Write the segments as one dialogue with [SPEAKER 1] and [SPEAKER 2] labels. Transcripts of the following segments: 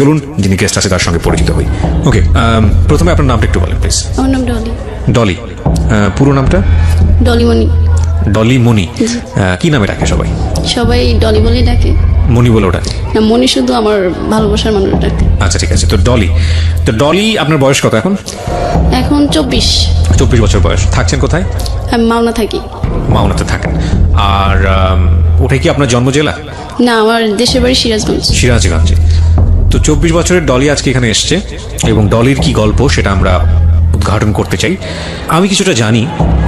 [SPEAKER 1] চলুন যিনি গেস্ট আছে তার সঙ্গে পরিচিত হই। ওকে, প্রথমে আপনার নামটা একটু বলেন প্লিজ।
[SPEAKER 2] আমার নাম ডলি।
[SPEAKER 1] ডলি, পুরো নামটা?
[SPEAKER 2] ডলি মনি।
[SPEAKER 1] ডলি মনি, কি নামে ডাকে সবাই?
[SPEAKER 2] সবাই ডলি বলেই ডাকে।
[SPEAKER 1] মনি বলে ডাকে
[SPEAKER 2] না, মনি শুধু আমার ভালোবাসার মানুষ ডাকে।
[SPEAKER 1] আচ্ছা ঠিক আছে। তো ডলি আপনার বয়স কত এখন?
[SPEAKER 2] এখন 24।
[SPEAKER 1] 24 বছর বয়স। থাকছেন কোথায়?
[SPEAKER 2] আমি মাওনা থাকি।
[SPEAKER 1] মাওনাতে থাকেন। আর ওটাই কি আপনার জন্ম জেলা?
[SPEAKER 2] না, আমার দেশের বাড়ি সিরাজগঞ্জ।
[SPEAKER 1] সিরাজগঞ্জে। তো 24 বছরের ডলি আজকে এখানে এসছে এবং ডলির কি গল্প সেটা আমরা উদ্ঘাটন করতে চাই। আমি কিছুটা জানি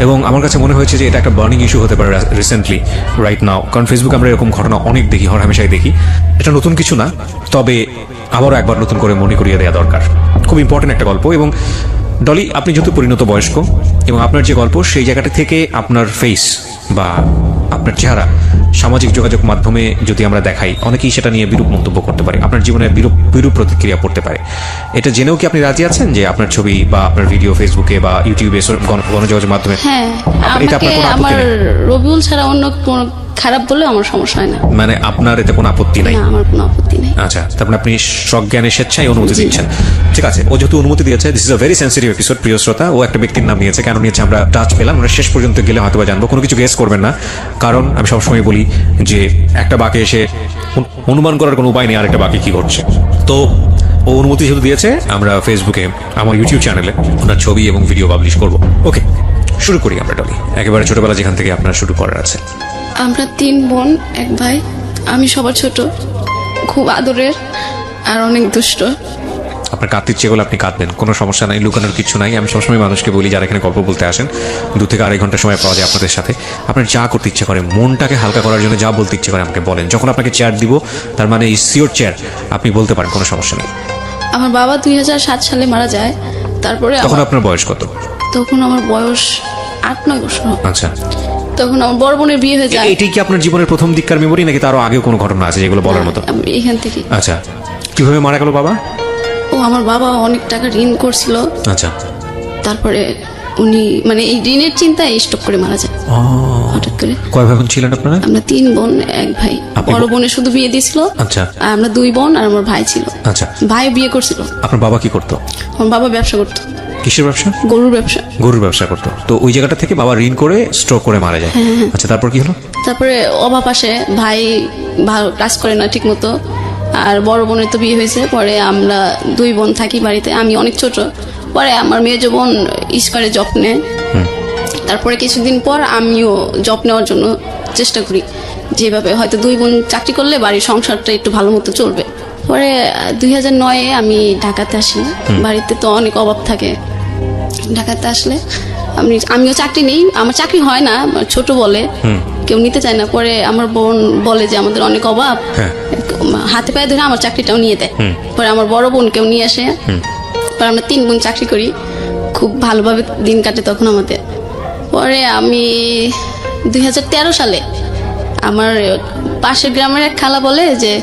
[SPEAKER 1] এবং আমার কাছে মনে হয়েছে যে এটা একটা বার্নিং ইস্যু হতে পারে রিসেন্টলি, রাইট নাও। কারণ ফেসবুকে আমরা এরকম ঘটনা অনেক দেখি, হরহামেশাই দেখি। এটা নতুন কিছু না, তবে আবারও একবার নতুন করে মনে করিয়ে দেওয়া দরকার। খুব ইম্পর্টেন্ট একটা গল্প। এবং ডলি, আপনি যেহেতু পরিণত বয়স্ক এবং আপনার যে গল্প সেই জায়গাটা থেকে আপনার ফেস বা আপনার চেহারা সামাজিক যোগাযোগ মাধ্যমে যদি আমরা দেখাই, অনেকেই সেটা নিয়ে বিরূপ মন্তব্য করতে পারে, আপনার জীবনে বিরূপ প্রতিক্রিয়া পড়তে পারে। এটা জেনেও কি আপনি রাজি আছেন যে আপনার ছবি বা আপনার ভিডিও ফেসবুকে বা ইউটিউবে গণযোগাযোগ মাধ্যমে?
[SPEAKER 2] হ্যাঁ, আমার রবিউল ছাড়া অন্য কোনো খারাপ বলে আমার সমস্যা হয় না।
[SPEAKER 1] মানে আপনার এতে কোনো আপত্তি নাই?
[SPEAKER 2] না, আমার কোনো আপত্তি নেই।
[SPEAKER 1] আচ্ছা, তারপরে আপনি সজ্ঞানে স্বেচ্ছায় অনুমতি দিচ্ছেন। ঠিক আছে, ও যেহেতু অনুমতি দিয়েছে, this is a very sensitive episode. প্রিয় শ্রোতা, ও একটা ব্যক্তির নাম নিয়েছে, কেন নিয়েছে আমরা টাচ পেলাম, আমরা শেষ পর্যন্ত গেলে হয়তো বা জানবো। কোনো কিছু গেস করবেন না, কারণ আমি সবসময় বলি যে একটা বাঁকে এসে অনুমান করার কোনো উপায় নেই আর একটা বাঁকে কি ঘটছে। তো ও অনুমতি যেহেতু দিয়েছে, আমরা ফেসবুকে আমার ইউটিউব চ্যানেলে ওনার ছবি এবং ভিডিও পাবলিশ করবো। ওকে, শুরু করি আমরা ডলি, একেবারে ছোটবেলা যেখান থেকে আপনার শুরু করার আছে।
[SPEAKER 2] আমরা 3 বোন 1 ভাই। আমি সবার ছোট, খুব আদরের আর অনেক দুষ্ট।
[SPEAKER 1] আপনার কাঁদতে ইচ্ছে করলে আপনি কাঁদবেন, কোনো সমস্যা নাই, লুকানোর কিছু নাই। আমি সবসময় মানুষকে বলি যারা এখানে গল্প বলতে আসেন, 2 থেকে আড়াই ঘন্টা সময় পাওয়া যায় আপনাদের সাথে। আপনার যা করতে ইচ্ছে করে, মনটাকে হালকা করার জন্য যা বলতে ইচ্ছে করে আমাকে বলেন। যখন আপনাকে চেয়ার দিব, তার মানে ইজ ইওর চেয়ার, আপনি বলতে পারেন, কোনো সমস্যা নেই।
[SPEAKER 2] আমার বাবা 2007 সালে মারা যায়। তারপরে
[SPEAKER 1] তখন আপনার বয়স কত?
[SPEAKER 2] তখন আমার বয়স 8-9 বছর।
[SPEAKER 1] আচ্ছা,
[SPEAKER 2] তখন আমার বড় বোনের বিয়ে হয়ে যায়।
[SPEAKER 1] এটাই কি আপনার জীবনের প্রথম দিককার মেমোরি, নাকি তারও আগেও কোনো ঘটনা আছে যেগুলো বলার মতো?
[SPEAKER 2] এখান থেকে।
[SPEAKER 1] আচ্ছা, কিভাবে মারা গেল বাবা?
[SPEAKER 2] আমার বাবা অনেক টাকা ঋণ করছিল।
[SPEAKER 1] আচ্ছা,
[SPEAKER 2] তারপরে উনি মানে এই ঋণের চিন্তায় স্টক করে মারা যায় হঠাৎ করে।
[SPEAKER 1] কয় ভাই বোন ছিলেন আপনারা?
[SPEAKER 2] আমরা 3 বোন 1 ভাই। বড় বোনের শুধু বিয়ে দিয়েছিল।
[SPEAKER 1] আচ্ছা,
[SPEAKER 2] আমরা 2 বোন আর আমার ভাই ছিল।
[SPEAKER 1] আচ্ছা,
[SPEAKER 2] ভাই বিয়ে করছিল।
[SPEAKER 1] আপনার বাবা কি করতো?
[SPEAKER 2] আমার বাবা ব্যবসা করতো।
[SPEAKER 1] কিসের ব্যবসা?
[SPEAKER 2] গরুর ব্যবসা।
[SPEAKER 1] গরুর ব্যবসা করতো। তো ওই জায়গাটা থেকে বাবা ঋণ করে স্ট্রোক করে মারা যায়। আচ্ছা, তারপর কি হলো?
[SPEAKER 2] তারপরে অভাব আসে, ভাই ভালো কাজ করে না ঠিক মতো, আর বড় বোনের তো বিয়ে হয়েছে। পরে আমরা 2 বোন থাকি বাড়িতে, আমি অনেক ছোট। পরে আমার মেয়ে বোন ইস্কারে জব নেয়। তারপরে কিছুদিন পর আমিও জব নেওয়ার জন্য চেষ্টা করি, যেভাবে হয়তো 2 বোন চাকরি করলে বাড়ির সংসারটা একটু ভালো মতো চলবে। পরে 2009-এ আমি ঢাকাতে আসি। বাড়িতে তো অনেক অভাব থাকে। ঢাকাতে আসলে আমিও চাকরি নেই, আমার চাকরি হয় না, ছোট বলে কেউ নিতে চায় না। পরে আমার বোন বলে যে আমাদের অনেক অভাব, হাতে পায়ে ধরে আমার চাকরিটাও নিয়ে দেয়। পরে আমার বড় বোন কেউ নিয়ে আসে। পরে আমরা 3 বোন চাকরি করি, খুব ভালোভাবে দিন কাটে তখন আমাদের। পরে আমি 2013 সালে আমার পাশের গ্রামের এক খালা বলে যে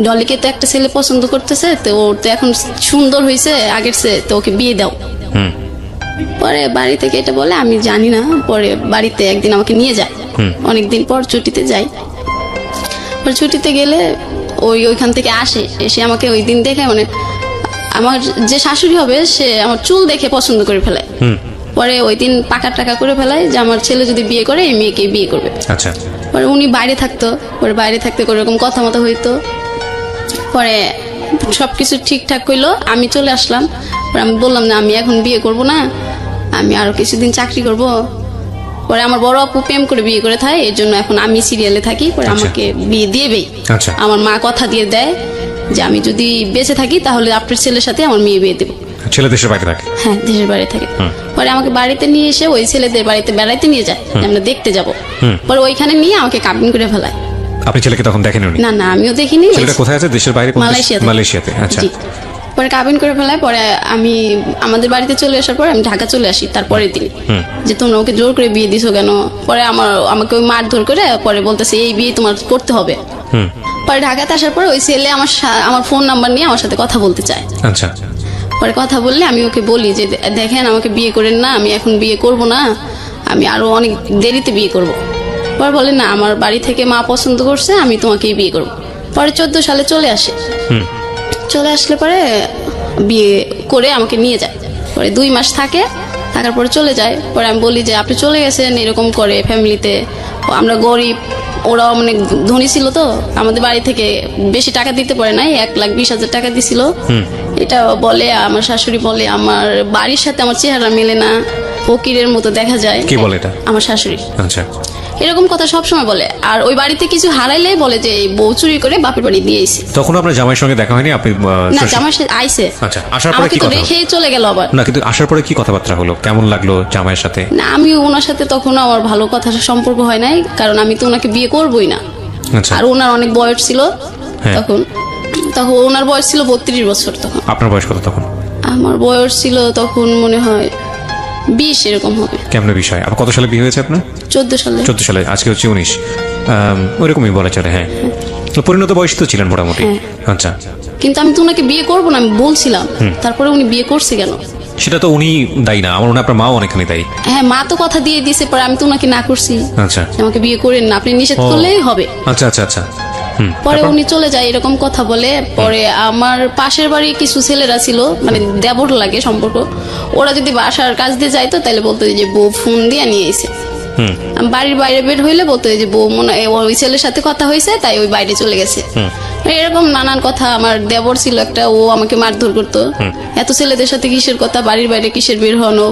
[SPEAKER 2] ডলিকে তো একটা ছেলে পছন্দ করতেছে, তো ওর তো এখন সুন্দর হয়েছে আগের চেয়ে, তো ওকে বিয়ে দাও। পরে বাড়ি থেকে এটা বলে, আমি জানি না। পরে বাড়িতে একদিন আমাকে নিয়ে যায়, অনেকদিন পর ছুটিতে যাই। পরে ছুটিতে গেলে ওইখান থেকে এসে আমাকে ওই দিন দেখে, মানে আমার যে শাশুড়ি হবে সে আমার চুল দেখে পছন্দ করে ফেলে। পরে ওই দিন পাকা টাকা করে ফেলায় যে আমার ছেলে যদি বিয়ে করে এই মেয়েকে বিয়ে করবে।
[SPEAKER 1] আচ্ছা,
[SPEAKER 2] পরে উনি বাইরে থাকতো। পরে বাইরে থাকতে করে এরকম কথা মতো হইতো। পরে সবকিছু ঠিকঠাক হইলো, আমি চলে আসলাম। পরে আমি বললাম না, আমি এখন বিয়ে করব না, আমি আরো কিছুদিন চাকরি করব। পরে আমার বড় আপু প্রেম করে বিয়ে করে থাকে, এর জন্য এখন আমি সিরিয়ালে থাকি। পরে আমাকে বিয়ে দিয়েবেই। আমার মা কথা দিয়ে দেয় যে আমি যদি বেঁচে থাকি তাহলে আপনার ছেলের সাথে আমার মেয়ে বিয়ে দেবো।
[SPEAKER 1] ছেলে দেশের বাড়িতে থাকে? হ্যাঁ,
[SPEAKER 2] দেশের বাড়ি থাকে। পরে আমাকে বাড়িতে নিয়ে এসে ওই ছেলেদের বাড়িতে বেড়াইতে নিয়ে যায়, আমরা দেখতে যাব। পরে ওইখানে নিয়ে আমাকে কাবিন করে ফেলায়।
[SPEAKER 1] আপনি ছেলেকে তখন দেখেন?
[SPEAKER 2] না না, আমিও দেখিনি।
[SPEAKER 1] ছেলেটা কোথায় আছে? দেশের বাইরে?
[SPEAKER 2] মালয়েশিয়াতে।
[SPEAKER 1] আচ্ছা,
[SPEAKER 2] পরে কাবিন করে ফেলায়। পরে আমি আমাদের বাড়িতে চলে আসার পর আমি ঢাকা চলে আসি তারপরের দিন, যে তোমরা ওকে জোর করে বিয়ে দিছো কেন? পরে আমাকে ওই মারধর করে পরে বলতেছে এই বিয়ে তোমার করতে হবে। পরে ঢাকাতে আসার পর ওই ছেলে আমার ফোন নাম্বার নিয়ে আমার সাথে কথা বলতে চায়।
[SPEAKER 1] আচ্ছা,
[SPEAKER 2] পরে কথা বললে আমি ওকে বলি যে দেখেন আমাকে বিয়ে করেন না, আমি এখন বিয়ে করব না, আমি আরো অনেক দেরিতে বিয়ে করব। পরে বলে না, আমার বাড়ি থেকে মা পছন্দ করছে, আমি তোমাকেই বিয়ে করব। পরে 14 সালে চলে আসে। চলে আসলে পরে বিয়ে করে আমাকে নিয়ে যায়, পরে 2 মাস থাকার পরে চলে যায়। পরে আমি বলি যে আপনি চলে গেছেন এরকম করে ফ্যামিলিতে, আমরা গরিব, ওরাও মানে ধনী ছিল, তো আমাদের বাড়ি থেকে বেশি টাকা দিতে পারে নাই, 1,20,000 টাকা দিছিল। এটা বলে আমার শাশুড়ি, বলে আমার বাড়ির সাথে আমার চেহারা মেলে না, ফকিরের মতো দেখা যায়।
[SPEAKER 1] কি বলে এটা?
[SPEAKER 2] আমার শাশুড়ি।
[SPEAKER 1] আচ্ছা,
[SPEAKER 2] এরকম কথা সবসময় বলে। আর ওই বাড়িতে কিছু হারাইলে বলে যে বউ চুরি করে বাপের বাড়ি দিয়ে আইছে।
[SPEAKER 1] তখন আপনার জামাইয়ের সঙ্গে দেখা হয়নি? আপনি
[SPEAKER 2] না, জামাই আইছে।
[SPEAKER 1] আচ্ছা, আসার পরে
[SPEAKER 2] আমাকে
[SPEAKER 1] কি
[SPEAKER 2] তো
[SPEAKER 1] কথা
[SPEAKER 2] রেখেই চলে গেল আবার।
[SPEAKER 1] না, কিন্তু আসার পরে কি কথাবার্তা হলো, কেমন লাগলো জামাইয়ের সাথে?
[SPEAKER 2] না, আমি ওনার সাথে তখন আমার ভালো কথা সম্পর্ক হয় নাই, কারণ আমি তো ওনাকে বিয়ে করবই না।
[SPEAKER 1] আচ্ছা,
[SPEAKER 2] আর ওনার অনেক বয়স ছিল তখন ওনার বয়স ছিল 32 বছর। তখন
[SPEAKER 1] আপনার বয়স কত তখন?
[SPEAKER 2] আমার বয়স ছিল তখন মনে হয় 20 এরকম হবে।
[SPEAKER 1] কেমন বিষয়? আবার কত সালে বিয়ে হয়েছে আপনার?
[SPEAKER 2] 14 সালে।
[SPEAKER 1] 14 সালে, আজকে হচ্ছে 19। ওইরকমই বলা চলে। হ্যাঁ, পরিণত বয়স তো ছিলেন মোটামুটি। আচ্ছা,
[SPEAKER 2] কিন্তু আমি তো ওনাকে বিয়ে করবো না আমি বলছিলাম, তারপরে উনি বিয়ে করছে কেন?
[SPEAKER 1] সেটা তো উনি দায়ী না, আমার মনে হয় আপনার মাও অনেকখানি দায়ী।
[SPEAKER 2] হ্যাঁ, মা তো কথা দিয়ে দিয়েছে, পরে আমি তো ওনাকে না করছি।
[SPEAKER 1] আচ্ছা,
[SPEAKER 2] আমাকে বিয়ে করেন না, আপনি নিষেধ করলেই হবে।
[SPEAKER 1] আচ্ছা আচ্ছা আচ্ছা।
[SPEAKER 2] পরে উনি চলে যায় এরকম কথা বলে। পরে আমার পাশের বাড়ি কিছু ছেলেরা ছিল, মানে দেবর লাগে সম্পর্ক, ওরা যদি বাসার কাজ দিয়ে যাইতো তাহলে বলতো যে বউ ফোন দিয়ে নিয়ে এসে। বাড়ির বাইরে বের হইলে বলতো যে বউ মনে ওই ছেলের সাথে কথা হয়েছে তাই ওই বাইরে চলে গেছে। এরকম নানান কথা। আমার দেবর ছিল একটা, ও আমাকে মারধর করতো, এত ছেলেদের সাথে কিসের কথা, বাড়ির বাইরে কিসের বের হনো,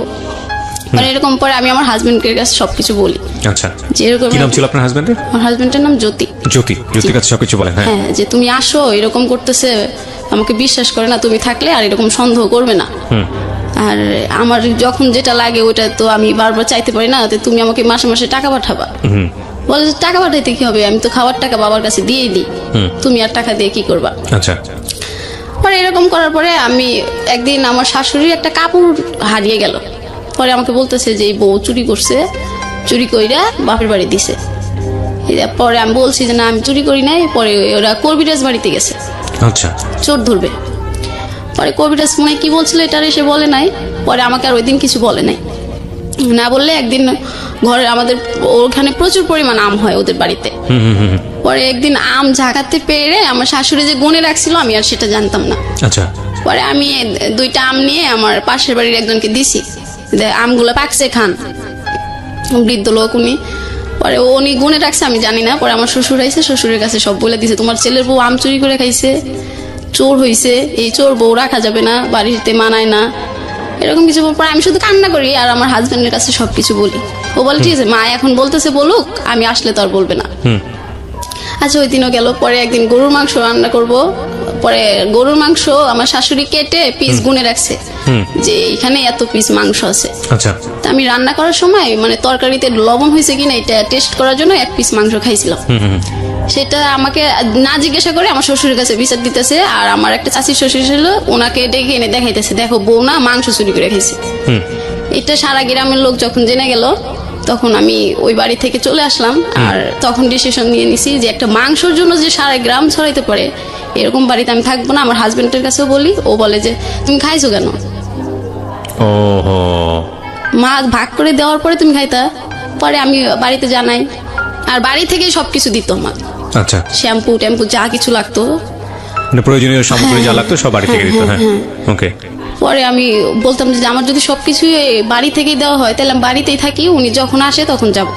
[SPEAKER 2] মানে এরকম। পরে আমি আমার হাজবেন্ডের কাছে সবকিছু বলি।
[SPEAKER 1] আচ্ছা,
[SPEAKER 2] যে এরকম।
[SPEAKER 1] কি নাম ছিল আপনার হাজবেন্ডের?
[SPEAKER 2] আমার হাজবেন্ডের নাম জ্যোতি।
[SPEAKER 1] জ্যোতির কাছে সবকিছু বলেন? হ্যাঁ,
[SPEAKER 2] যে তুমি আসো, এরকম করতেছে, আমাকে বিশ্বাস করে না, তুমি থাকলে আর এরকম সন্দেহ করবে না। আর আমার যখন যেটা লাগে ওইটা তো আমি বারবার চাইতে পারি না, তুমি আমাকে মাসে মাসে টাকা পাঠাবা। বলে যে টাকা পাঠাইতে কি হবে, আমি তো খাওয়ার টাকা বাবার কাছে দিয়েই দিই, তুমি আর টাকা দিয়ে কি করবা?
[SPEAKER 1] আচ্ছা।
[SPEAKER 2] পরে এরকম করার পরে আমি একদিন আমার শাশুড়ির একটা কাপড় হারিয়ে গেল। পরে আমাকে বলতেছে যে বউ চুরি করছে, চুরি কইরা বাপের বাড়ি দিছে। পরে আমি বলছি যে না, আমি চুরি করি নাই। পরে ওরা কবিরাজ বাড়িতে গেছে,
[SPEAKER 1] আচ্ছা,
[SPEAKER 2] চোর ধরবে। পরে কবিরাজ মনে কি বলছিল এটা এসে বলে নাই। পরে আমাকে আর ওই দিন কিছু বলে নাই। না বললে একদিন ঘরে আমাদের ওখানে প্রচুর পরিমাণ আম হয় ওদের বাড়িতে। পরে একদিন আম ঝাঁকাতে পেরে আমার শাশুড়ি যে গুনে রাখছিল আমি আর সেটা জানতাম না।
[SPEAKER 1] আচ্ছা।
[SPEAKER 2] পরে আমি 2টা আম নিয়ে আমার পাশের বাড়ির একজনকে দিছি, আমগুলো পাকছে খান, বৃদ্ধ লোক উনি। পরে উনি গুনে রাখছে আমি জানি না। পরে আমার শ্বশুর আইছে, শ্বশুরের কাছে সব বলে দিছে, তোমার ছেলের বউ আম চুরি করে খাইছে, চোর হইছে, এই চোর বউ রাখা যাবে না, বাড়িতে মানায় না, এরকম কিছু। পরে আমি শুধু কান্না করি আর আমার হাজবেন্ডের কাছে সবকিছু বলি। ও বলে ঠিক আছে মা এখন বলতেছে বলুক, আমি আসলে তো আর বলবে না। আচ্ছা, ওই দিনও গেল। পরে একদিন গরুর মাংস রান্না করব। পরে গরুর মাংস আমার শাশুড়ি কেটে পিস গুনে রাখছে যে এখানে এত পিস মাংস আছে।
[SPEAKER 1] আচ্ছা।
[SPEAKER 2] তা আমি রান্না করার সময় মানে তরকারিতে লবণ হয়েছে কিনা এটা টেস্ট করার জন্য 1 পিস মাংস খাইছিলাম। সেটা আমাকে না জিজ্ঞাসা করে আমার শ্বশুরের কাছে বিচার দিতেছে। আর আমার একটা চাচির শ্বশুর ছিল, ওনাকে ডেকে এনে দেখাইতেছে, দেখো বউ না মাংস চুরি করে খাইছে। এটা সারা গ্রামের লোক যখন জেনে গেল তখন আমি ওই বাড়ি থেকে চলে আসলাম। আর তখন ডিসিশন নিয়ে নিছি যে একটা মাংসের জন্য যে সারা গ্রাম ছড়াইতে পারে এরকম বাড়িতে আমি থাকবো না। আমার হাজবেন্ডের কাছেও বলি, ও বলে যে তুমি খাইছো কেন? মা ভাগ করে দেওয়ার পরে তুমি খাইতা। পরে আমি বাড়িতে জানাই, আর বাড়ি থেকেই সবকিছু দিত আমার।
[SPEAKER 1] আচ্ছা,
[SPEAKER 2] শ্যাম্পু ট্যাম্পু যা কিছু লাগতো,
[SPEAKER 1] মানে প্রয়োজনীয় সামগ্রী যা লাগতো সব বাড়ি থেকে দিত। হ্যাঁ, ওকে।
[SPEAKER 2] পরে আমি বলতাম যে আমার যদি সবকিছু বাড়ি থেকেই দেওয়া হয় তাহলে আমি বাড়িতেই থাকি, উনি যখন আসে তখন যাব।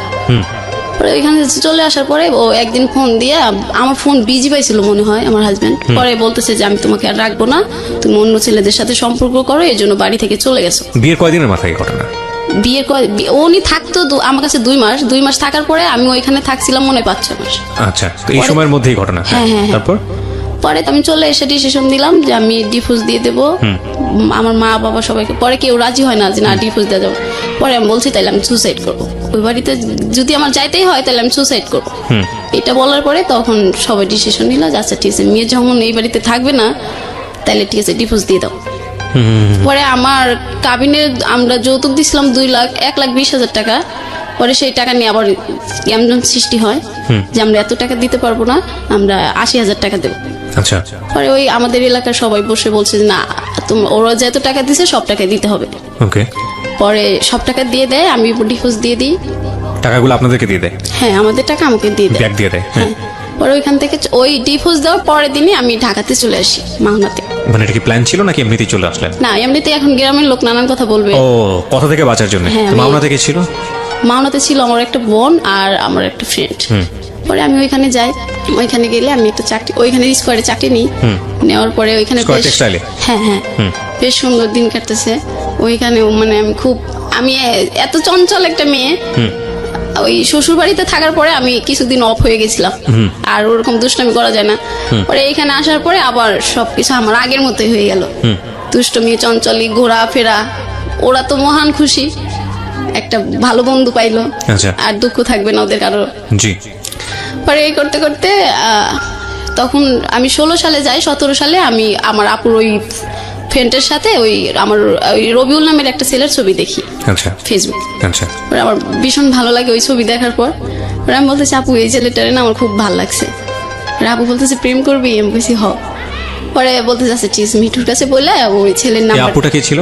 [SPEAKER 2] পরে ওইখানে চলে আসার পরে ও একদিন ফোন দিয়ে, আমার ফোন বিজি পাইছিল মনে হয় আমার হাজবেন্ড। পরে বলতেছে যে আমি তোমাকে আর রাখবো না, তুমি অন্য ছেলেদের সাথে সম্পর্ক করো, এই জন্য বাড়ি থেকে চলে গেছো।
[SPEAKER 1] বিয়ের কয়দিনের মাথায় ঘটনা?
[SPEAKER 2] বিয়ের উনি থাকতো আমার কাছে 2 মাস থাকার পরে আমি ওইখানে থাকছিলাম মনে হয় 5-6 মাস।
[SPEAKER 1] আচ্ছা, তো এই সময়ের মধ্যেই ঘটনা।
[SPEAKER 2] হ্যাঁ।
[SPEAKER 1] তারপর
[SPEAKER 2] পরে আমি চলে এসে ডিসিশন দিলাম যে আমি ডিভোর্স দিয়ে দেবো। আমার মা বাবা সবাইকে। পরে কেউ রাজি হয় না যে না ডিভোর্স দিয়ে যাবো। পরে আমি বলছি তাহলে আমি সুসাইড করবো, ওই বাড়িতে যদি আমার যাইতেই হয় তাহলে আমি সুসাইড করবো। এটা বলার পরে তখন সবাই ডিসিশন নিল যে আচ্ছা ঠিক আছে, মেয়ে যখন এই বাড়িতে থাকবে না তাহলে ঠিক আছে ডিভোর্স দিয়ে দাও। পরে আমার কাবিনে আমরা যৌতুক দিছিলাম 1,20,000 টাকা। পরে সেই টাকা নিয়ে আবার এমন সৃষ্টি হয় যে আমরা এত টাকা দিতে পারবো না, আমরা 80,000 টাকা দেবো।
[SPEAKER 1] আচ্ছা।
[SPEAKER 2] পরে ওই আমাদের এলাকার সবাই বসে বলছে যে না ওরা যত টাকা দিছে সব টাকা দিতে হবে।
[SPEAKER 1] ওকে।
[SPEAKER 2] পরে সব টাকা দিয়ে দেয়, আমি ডিভোর্স দিয়ে দিই।
[SPEAKER 1] টাকাগুলো আপনাদেরকে দিয়ে দেয়?
[SPEAKER 2] হ্যাঁ, আমাদের টাকা আমাকে দিয়ে দেয়,
[SPEAKER 1] ব্যাগ দিয়ে দেয়। হ্যাঁ।
[SPEAKER 2] পরে ওইখান থেকে ওই ডিভোর্স দেওয়ার পরের দিনই আমি ঢাকাতে চলে আসি মাওনাতে।
[SPEAKER 1] মানে এটা কি প্ল্যান ছিল নাকি এমনিতেই চলে আসলেন?
[SPEAKER 2] না, এমনিতে এখন গ্রামের লোক নানান কথা বলবে।
[SPEAKER 1] ও, কথা থেকে বাঁচার জন্য।
[SPEAKER 2] হ্যাঁ,
[SPEAKER 1] মাওনা থেকে ছিল?
[SPEAKER 2] মাওনাতে ছিল আমার একটা বোন আর আমার একটা ফ্রেন্ড। পরে আমি ওইখানে যাই, ওইখানে গেলে আমি একটা চাকরি, ওইখানে স্কোয়ারে চাকরি নিই। নেওয়ার পরে ওইখানে হ্যাঁ হ্যাঁ বেশ সুন্দর দিন কাটতেছে ওইখানে। মানে আমি এত চঞ্চল একটা মেয়ে, ওই শ্বশুর বাড়িতে থাকার পরে আমি কিছুদিন অফ হয়ে গেছিলাম, আর ওরকম দুষ্টমি করা যায় না। পরে এখানে আসার পরে আবার সবকিছু আমার আগের মতোই হয়ে গেল। দুষ্টমি, চঞ্চলি, ঘোরাফেরা। ওরা তো মহান খুশি, একটা ভালো বন্ধু পাইলো, আর দুঃখ থাকবে না ওদের কারো। পরে এই করতে করতে তখন আমি 16 সালে যাই। 17 সালে আমি আমার আপুর ওই ফ্রেন্ডের সাথে ওই আমার ওই রবিউল নামের একটা ছেলের ছবি দেখি ফেসবুক। আমার ভীষণ ভালো লাগে ওই ছবি দেখার পর। আমি বলতেছি, আপু এই ছেলেটারে না আমার খুব ভালো লাগছে। আপু বলতেছে, প্রেম করবি? আমি বলছি হ। পরে বলতেছে, আচ্ছা ঠিক আছে, মিঠুর কাছে বলে ওই ছেলের নাম।
[SPEAKER 1] আপুটা কে ছিল?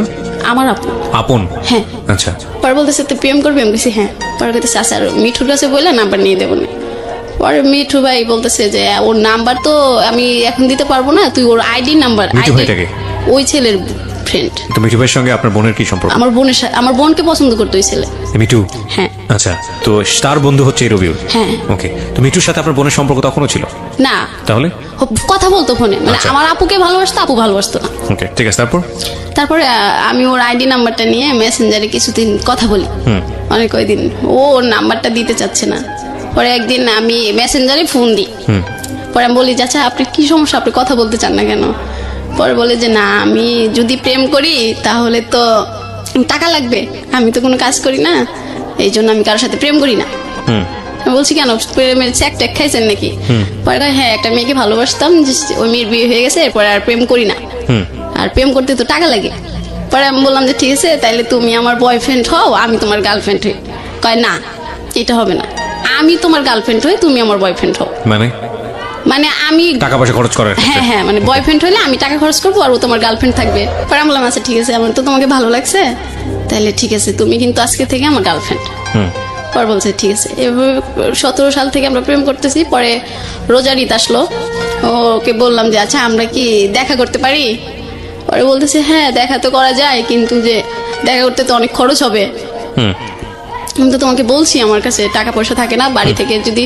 [SPEAKER 2] আমার আপু।
[SPEAKER 1] আপন?
[SPEAKER 2] হ্যাঁ।
[SPEAKER 1] আচ্ছা।
[SPEAKER 2] পরে বলতেছে, তুই প্রেম করবি? আমি বলছি হ্যাঁ। পরে বলতেছে, আচ্ছা মিঠুর কাছে বলে নাম্বার নিয়ে দেবো না। পরে মিঠু ভাই বলতেছে যে ওর নাম্বার তো আমি এখন দিতে পারবো না, তুই ওর আইডি নাম্বার। ওই ছেলের ফ্রেন্ড।
[SPEAKER 1] তো মিঠু ভাইয়ের সঙ্গে আপনার বোনের কি সম্পর্ক?
[SPEAKER 2] আমার বোনকে পছন্দ করতো ওই ছেলে।
[SPEAKER 1] মিঠু?
[SPEAKER 2] হ্যাঁ।
[SPEAKER 1] আচ্ছা, তো তার বন্ধু হচ্ছে রবিউল?
[SPEAKER 2] হ্যাঁ।
[SPEAKER 1] ওকে, তো মিঠুর সাথে আপনার বোনের সম্পর্ক তখনও ছিল
[SPEAKER 2] না?
[SPEAKER 1] তাহলে
[SPEAKER 2] কথা বলতো ফোনে, মানে আমার আপুকে ভালোবাসতো, আপু ভালোবাসতো না।
[SPEAKER 1] ওকে, ঠিক আছে। তারপরে
[SPEAKER 2] আমি ওর আইডি নাম্বারটা নিয়ে মেসেঞ্জারে কিছুদিন কথা বলি, অনেক কয়দিন। ও ওর নাম্বারটা দিতে চাচ্ছে না। পরে একদিন আমি মেসেঞ্জারে ফোন দিই। পরে আমি বলি, আচ্ছা আপনার কি সমস্যা, আপনি কথা বলতে চান না কেন? পরে বলে যে না, আমি যদি প্রেম করি তাহলে তো টাকা লাগবে, আমি তো কোনো কাজ করি না, এই জন্য আমি কারোর সাথে প্রেম করি না। বলছি কেন, প্রেমের চেক টেক খাইছেন নাকি? পরে হ্যাঁ, একটা মেয়েকে ভালোবাসতাম, ওই মেয়ের বিয়ে হয়ে গেছে, এরপরে আর প্রেম করি না, আর প্রেম করতে তো টাকা লাগে। পরে আমি বললাম যে ঠিক আছে, তাইলে তুমি আমার বয়ফ্রেন্ড হও, আমি তোমার গার্লফ্রেন্ড হই। কয় না, এটা হবে না, আমি তোমার গার্লফ্রেন্ড হই, তুমি আমার বয়ফ্রেন্ড হও। মানে আমি
[SPEAKER 1] টাকা পয়সা খরচ করার?
[SPEAKER 2] হ্যাঁ হ্যাঁ, মানে বয়ফ্রেন্ড হইলে আমি টাকা খরচ করবো আর ও তোমার গার্লফ্রেন্ড থাকবে। পরে আমি বললাম আচ্ছা ঠিক আছে, আমার তো তোমাকে ভালো লাগছে, তাহলে ঠিক আছে, তুমি কিন্তু আজকে থেকে আমার গার্লফ্রেন্ড। পরে বলছে ঠিক আছে। এভাবে 17 সাল থেকে আমরা প্রেম করতেছি। পরে রোজার ঈদ আসলো, ওকে বললাম যে আচ্ছা আমরা কি দেখা করতে পারি? পরে বলতেছে হ্যাঁ দেখা তো করা যায়, কিন্তু যে দেখা করতে তো অনেক খরচ হবে। আমি তো তোমাকে বলছি আমার কাছে টাকা পয়সা থাকে না, বাড়ি থেকে যদি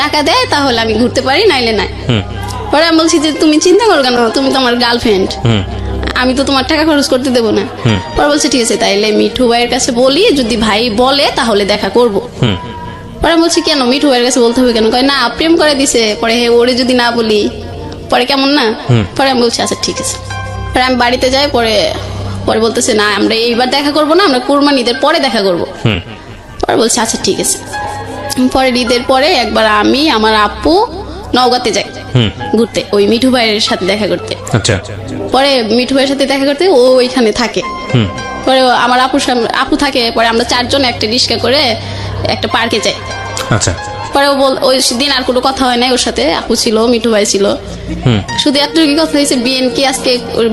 [SPEAKER 2] টাকা দেয় তাহলে আমি ঘুরতে পারি, নাইলে নাই। পরে আমি বলছি যে তুমি চিন্তা করো কেন, তুমি তো আমার গার্লফ্রেন্ড, আমি তো তোমার টাকা খরচ করতে দেবো না। পরে বলছে ঠিক আছে, তাইলে মিঠু ভাইয়ের কাছে বলি, যদি ভাই বলে তাহলে দেখা করবো। পরে আমি বলছি কেন, মিঠু ভাইয়ের কাছে বলতে হবে কেন? কয় না, প্রেম করে দিছে, পরে ওরে যদি না বলি পরে কেমন না। পরে আমি বলছি আচ্ছা ঠিক আছে। পরে আমি বাড়িতে যাই। পরে বলতেছে না, আমরা এইবার দেখা করবো না, আমরা কুরবানি ঈদের পরে দেখা করবো। পরে বলছি আচ্ছা ঠিক আছে। পরে ঈদের পরে একবার আমি আমার আপু নওগাঁতে যাই ঘুরতে, ওই মিঠু ভাইয়ের সাথে দেখা করতে। পরে মিঠু ভাইয়ের সাথে দেখা করতে ও ওইখানে থাকে। পরে আমার আপু থাকে। পরে আমরা 4 জন একটা রিক্সা করে একটা পার্কে যাই। পরে ওই দিন আর কোনো কথা হয় নাই ওর সাথে, আপু ছিল, মিঠু ভাই ছিল, শুধু এতটুকু কথা হয়েছে,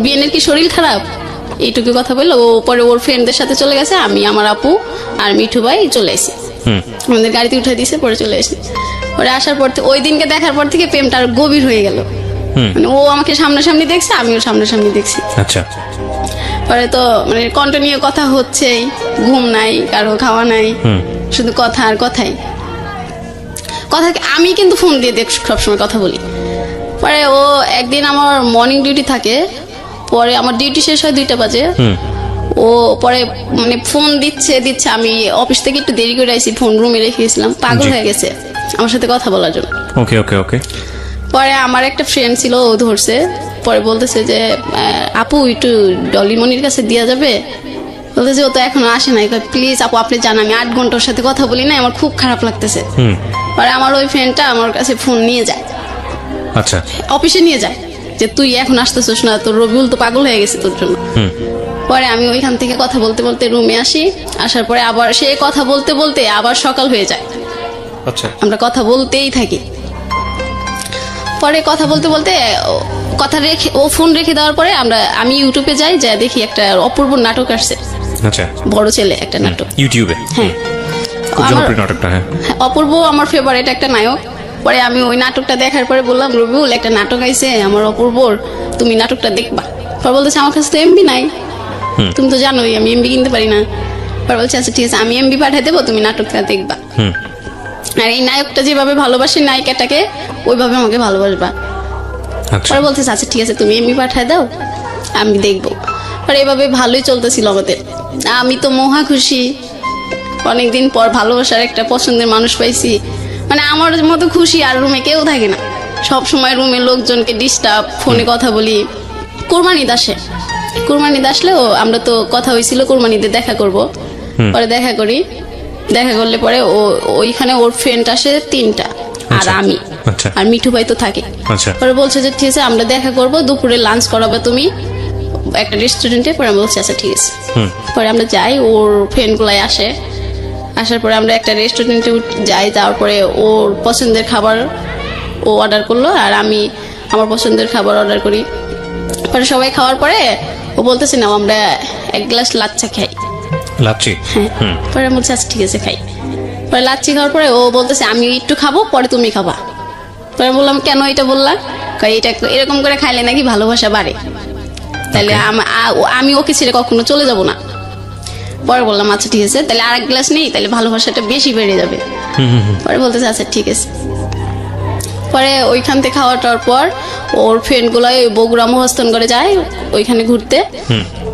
[SPEAKER 2] বিএনের কি শরীর খারাপ, এইটুকু কথা বললো। ও পরে ওর ফ্রেন্ডদের সাথে চলে গেছে, আমি আমার আপু আর মিঠু ভাই চলে আসি, আমাদের গাড়িতে উঠে দিয়েছে। পরে চলে আসি। পরে আসার পর ওই দিনকে দেখার পর থেকে প্রেমটা আর গভীর হয়ে গেল। মানে ও আমাকে সামনাসামনি দেখছে, আমিও সামনাসামনি দেখছি। পরে তো মানে কন্টিনিউ কথা হচ্ছেই, ঘুম নাই, কারো খাওয়া নাই, শুধু কথা আর কথাই কথা। আমি কিন্তু ফোন দিয়ে সবসময় কথা বলি। পরে ও একদিন আমার মর্নিং ডিউটি থাকে, পরে আমার ডিউটি শেষ হয় 2টা বাজে। ও পরে মানে ফোন দিচ্ছে, আমি অফিস থেকে একটু দেরি করে আইছি, ফোন রুমে রেখে গেছিলাম, পাগল হয়ে গেছে আমার সাথে কথা বলার জন্য। পরে আমার একটা ফ্রেন্ড ছিল, ও ধরছে। পরে বলতেছে যে আপু একটু ডলিমনির কাছে দেওয়া যাবে? বলতেছে ও তো এখনো আসে নাই। প্লিজ আপু আপনি জান, আমি 8 ঘন্টার সাথে কথা বলি না, আমার খুব খারাপ লাগতেছে। পরে আমার ওই ফ্রেন্ডটা আমার কাছে ফোন নিয়ে যায়, অফিসে নিয়ে যায়, যে তুই এখন আসতেছিস না, তোর রবিউল তো পাগল হয়ে গেছে তোর জন্য। পরে আমি ওইখান থেকে কথা বলতে বলতে রুমে আসি। আসার পরে আবার সে কথা বলতে বলতে আবার সকাল হয়ে যায়। আমরা কথা বলতেই থাকি। পরে কথা বলতে বলতে কথা রেখে, ও ফোন রেখে দেওয়ার পরে আমি ইউটিউবে যাই, যা দেখি একটা অপূর্ব নাটক আসছে, বড় ছেলে একটা নাটক ইউটিউবে। হ্যাঁ, অপূর্ব আমার ফেভারিট একটা নায়ক। পরে আমি ওই নাটকটা দেখার পরে বললাম, রবিউল একটা নাটক আইছে আমার অপূর্বর, তুমি নাটকটা দেখবা। পরে বলতেছে আমার কাছে তো এমবি নাই, তুমি তো জানোই আমি এমবি কিনতে পারি না। পরে বলছে আচ্ছা ঠিক আছে আমি এমবি পাঠিয়ে দেবো, তুমি নাটকটা দেখবা। আর এই নায়কটা যেভাবে ভালোবাসে নায়িকাটাকে ওইভাবে আমাকে ভালোবাসবা। পরে বলতেছে আচ্ছা ঠিক আছে তুমি এমবি পাঠিয়ে দাও, আমি দেখবো। আর এভাবে ভালোই চলতেছিল আমাদের। আমি তো মহা খুশি, অনেকদিন পর ভালোবাসার একটা পছন্দের মানুষ পাইছি। মানে আমার মতো খুশি আর রুমে কেউ থাকে না, সব সময় রুমে লোকজনকে ডিস্টার্ব, ফোনে কথা বলি। কোরবানিদ আসলেও আমরা তো কথা হয়েছিল কোরবানিতে দেখা করব। পরে দেখা করি, দেখা করলে পরে ওইখানে ওর ফ্রেন্ড আসে 3টা আর আমি আর মিঠু ভাই তো থাকে। পরে বলছে যে ঠিক আছে আমরা দেখা করব, দুপুরে লাঞ্চ করাবে তুমি একটা রেস্টুরেন্টে। পরে আমি বলছি আচ্ছা ঠিক আছে। পরে আমরা যাই, ওর ফ্রেন্ড গুলাই আসার পরে আমরা একটা রেস্টুরেন্টে যাই। তারপরে ওর পছন্দের খাবার ও অর্ডার করলো আর আমি আমার পছন্দের খাবার অর্ডার করি। পরে সবাই খাওয়ার পরে ও বলতেছে না আমরা 1 গ্লাস লাচ্চা খাই। হ্যাঁ, পরে আমি বলছি আচ্ছা ঠিক আছে খাই। পরে লাচ্ছি খাওয়ার পরে ও বলতেছে আমি একটু খাবো, পরে তুমি খাবা। পরে বললাম কেন এটা বললা? এটা এরকম করে খাইলে নাকি ভালোবাসা বাড়ে, তাহলে আমি ওকে ছেড়ে কখনো চলে যাব না। পরে বললাম আচ্ছা ঠিক আছে, তাহলে আর 1 গ্লাস নেই, তাহলে ভালোবাসাটা বেশি বেড়ে যাবে। পরে বলতেছে আচ্ছা ঠিক আছে। পরে ওইখান থেকে খাওয়াটার পর ওর ফ্রেন্ড গুলাই বগুড়া মহস্থান করে যায় ওইখানে ঘুরতে।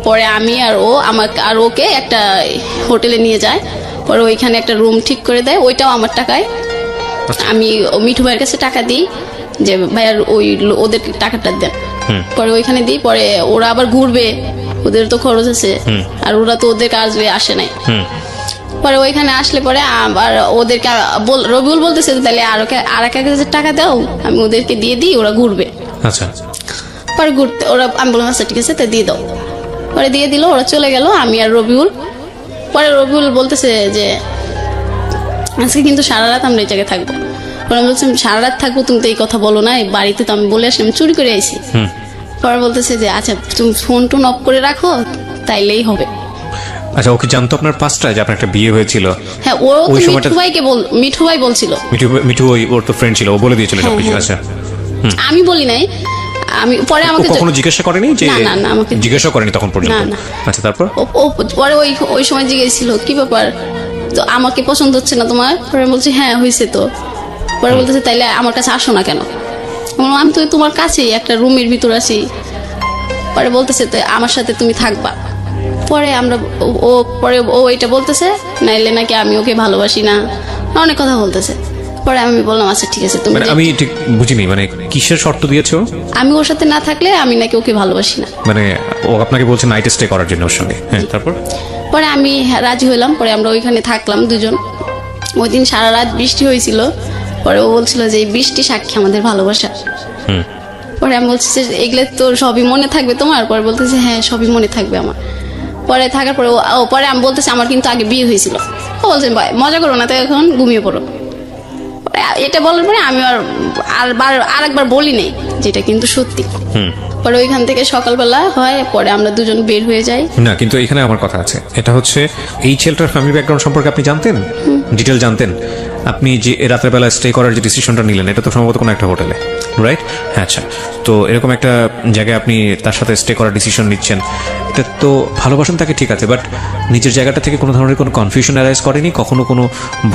[SPEAKER 2] পরে আমি আর ও আর ওকে একটা হোটেলে নিয়ে যায়। পরে ওইখানে একটা রুম ঠিক করে দেয়, ওইটাও আমার টাকায়। আমি মিঠু ভাইয়ের কাছে টাকা দিই যে ভাইয়ার ওদের টাকাটা দেন। পরে ওইখানে দিই, পরে ওরা আবার ঘুরবে, ওদের তো খরচ আছে, আর ওরা তো ওদের কাজে আসে নাই। পরে ওইখানে আসলে পরে আবার ওদেরকে রবিউল বলতেছে তাহলে আর 1,000 টাকা দাও, আমি ওদেরকে দিয়ে দিই, ওরা ঘুরবে। পরে ঘুরতে আমি বললাম আচ্ছা ঠিক আছে তাই দিয়ে দাও। পরে দিয়ে দিল, ওরা চলে গেল, আমি আর রবিউল। পরে রবিউল বলতেছে যে আজকে কিন্তু সারা রাত আমরা এই জায়গায় থাকবো। পরে আমি বলছি সারা রাত থাকবো, তুমি তো এই কথা বলো না, বাড়িতে তো আমি বলে আসলাম চুরি করে আইছি। পরে বলতেছে যে আচ্ছা তুমি ফোন টোন অফ করে রাখো তাইলেই হবে।
[SPEAKER 1] আচ্ছা, ওকে জানতো আপনার পাঁচটা যে আপনার একটা বিয়ে হয়েছিল?
[SPEAKER 2] হ্যাঁ, ও মিঠু ভাই বলছিল।
[SPEAKER 1] মিঠু ওর তো ফ্রেন্ড ছিল, ও বলে দিয়েছিল সবকিছু। আচ্ছা,
[SPEAKER 2] আমি বলি নাই। আমি পরে আমাকে
[SPEAKER 1] কখনো জিজ্ঞাসা করেনি যে? না,
[SPEAKER 2] আমাকে
[SPEAKER 1] জিজ্ঞাসা করেনি তখন পর্যন্ত। আচ্ছা, তারপর
[SPEAKER 2] পরে ওই সময় জিজ্ঞেসছিল কি ব্যাপার, তো আমাকে পছন্দ হচ্ছে না তোমার? পরে বলছি হ্যাঁ হয়েছে তো। পরে বলতেছে তাইলে আমার কাছে আসো না কেন? আমি তো তোমার কাছেই একটা রুমের ভিতর আছি। পরে বলতেছে আমার সাথে তুমি থাকবা। পরে ও এটা বলতেছে নাইলে নাকি আমি ওকে ভালোবাসি না, অনেক কথা বলতেছে। পরে আমি বললাম আচ্ছা ঠিক আছে তুমি।
[SPEAKER 1] আমি ঠিক বুঝিনি, মানে কিসের শর্ত দিয়েছো?
[SPEAKER 2] আমি ওর সাথে না থাকলে আমি নাকি ওকে ভালোবাসি না।
[SPEAKER 1] মানে ও আপনাকে বলছে নাইট স্টে করার জন্য ওর সঙ্গে? হ্যাঁ, তারপর?
[SPEAKER 2] পরে আমি রাজি হইলাম। পরে আমরা ওইখানে থাকলাম দুজন। ওই দিন সারা রাত বৃষ্টি হয়েছিল। পরে ও বলছিল যে এই বৃষ্টি সাক্ষী আমাদের ভালোবাসা। পরে আমি বলছি যে এগুলো তো সবই মনে থাকবে তোমার? পরে বলতেছে হ্যাঁ সবই মনে থাকবে আমার। পরে থাকার পরে পরে আমি বলতেছি আমার কিন্তু আগে বিয়ে হয়েছিল। ও বলছেন ভাই মজা করো না তো, এখন ঘুমিয়ে পড়ো। এটা বলার পরে আমি আরেকবার বলি নেই, যেটা কিন্তু সত্যি। পরে ওইখান থেকে সকালবেলা হয়, পরে আমরা দুজন বের হয়ে যাই।
[SPEAKER 1] না, কিন্তু এখানে আমার কথা আছে, এটা হচ্ছে এই ছেলেটার ফ্যামিলি ব্যাকগ্রাউন্ড সম্পর্কে আপনি জানতেন? ডিটেল জানতেন? আপনি যে রাতের বেলা স্টে করার যে ডিসিশনটা নিলেন, এটা তো সম্ভবত কোনো একটা হোটেলে, রাইট? হ্যাঁ, আচ্ছা। তো এরকম একটা জায়গায় আপনি তার সাথে স্টে করার ডিসিশন নিচ্ছেন, এটা তো ভালোবাসেন তাকে, ঠিক আছে, বাট নিজের জায়গাটা থেকে কোনো ধরনের কোনো কনফিউশন অ্যারাইজ করেনি? কখনো কোনো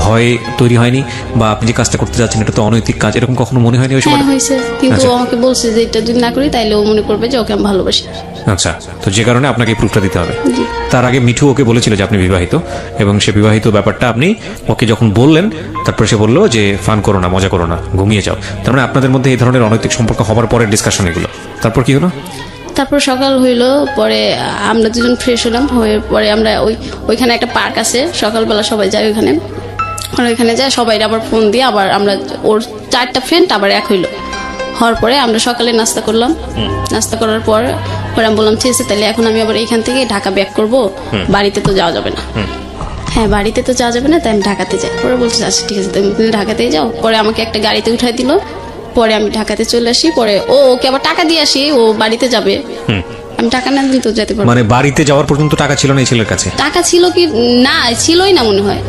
[SPEAKER 1] ভয় তৈরি হয়নি? বা আপনি যে কাজটা করতে যাচ্ছেন এটা তো অনৈতিক কাজ, এরকম কখনো মনে হয়নি ওই সময়?
[SPEAKER 2] হয়েছে, কিন্তু আমাকে বলছে যে এটা যদি না করি তাইলে ও মনে করবে যে ওকে আমি ভালোবাসি।
[SPEAKER 1] আচ্ছা, তো যে কারণে আপনাকে এই প্রুফটা দিতে হবে। তার আগে মিঠু ওকে বলেছিল যে আপনি বিবাহিত, এবং সে বিবাহিত ব্যাপারটা আপনি ওকে যখন বললেন, তারপরে সে বললো যে ফান করো না, মজা করো না, ঘুমিয়ে যাও। তার মানে আপনাদের মধ্যে এই ধরনের অনৈতিক সম্পর্ক হবার পরের ডিসকাশন এগুলো। তারপর কি হলো?
[SPEAKER 2] তারপর সকাল হইলো, পরে আমরা দুজন ফ্রেশ হলাম, হয়ে পরে আমরা ওইখানে একটা পার্ক আছে, সকালবেলা সবাই যায় ওইখানে। ওইখানে যায় সবাই আবার ফোন দিয়ে, আবার আমরা ওর 4টা ফ্রেন্ড আবার এক হইলো। হওয়ার পরে আমরা সকালে নাস্তা করলাম। নাস্তা করার পরে আমি বললাম ঠিক আছে তাহলে এখন আমি আবার এইখান থেকে ঢাকা ব্যাক করবো, বাড়িতে তো যাওয়া যাবে না। হ্যাঁ, বাড়িতে তো যাওয়া যাবে না, তাই আমি ঢাকাতে যাই। পরে বলছে আচ্ছা ঠিক আছে তুমি ঢাকাতেই যাও। পরে আমাকে একটা গাড়িতে উঠাই দিল। পরে আমি ঢাকাতে চলে আসি। পরে ওকে আবার টাকা দিয়ে আসি, ও বাড়িতে যাবে। আমি টাকা না দিলে তো যেতে পারবো।
[SPEAKER 1] মানে বাড়িতে যাওয়ার পর্যন্ত টাকা ছিল না এই ছেলের কাছে?
[SPEAKER 2] টাকা ছিল কি না, ছিলই না মনে হয়।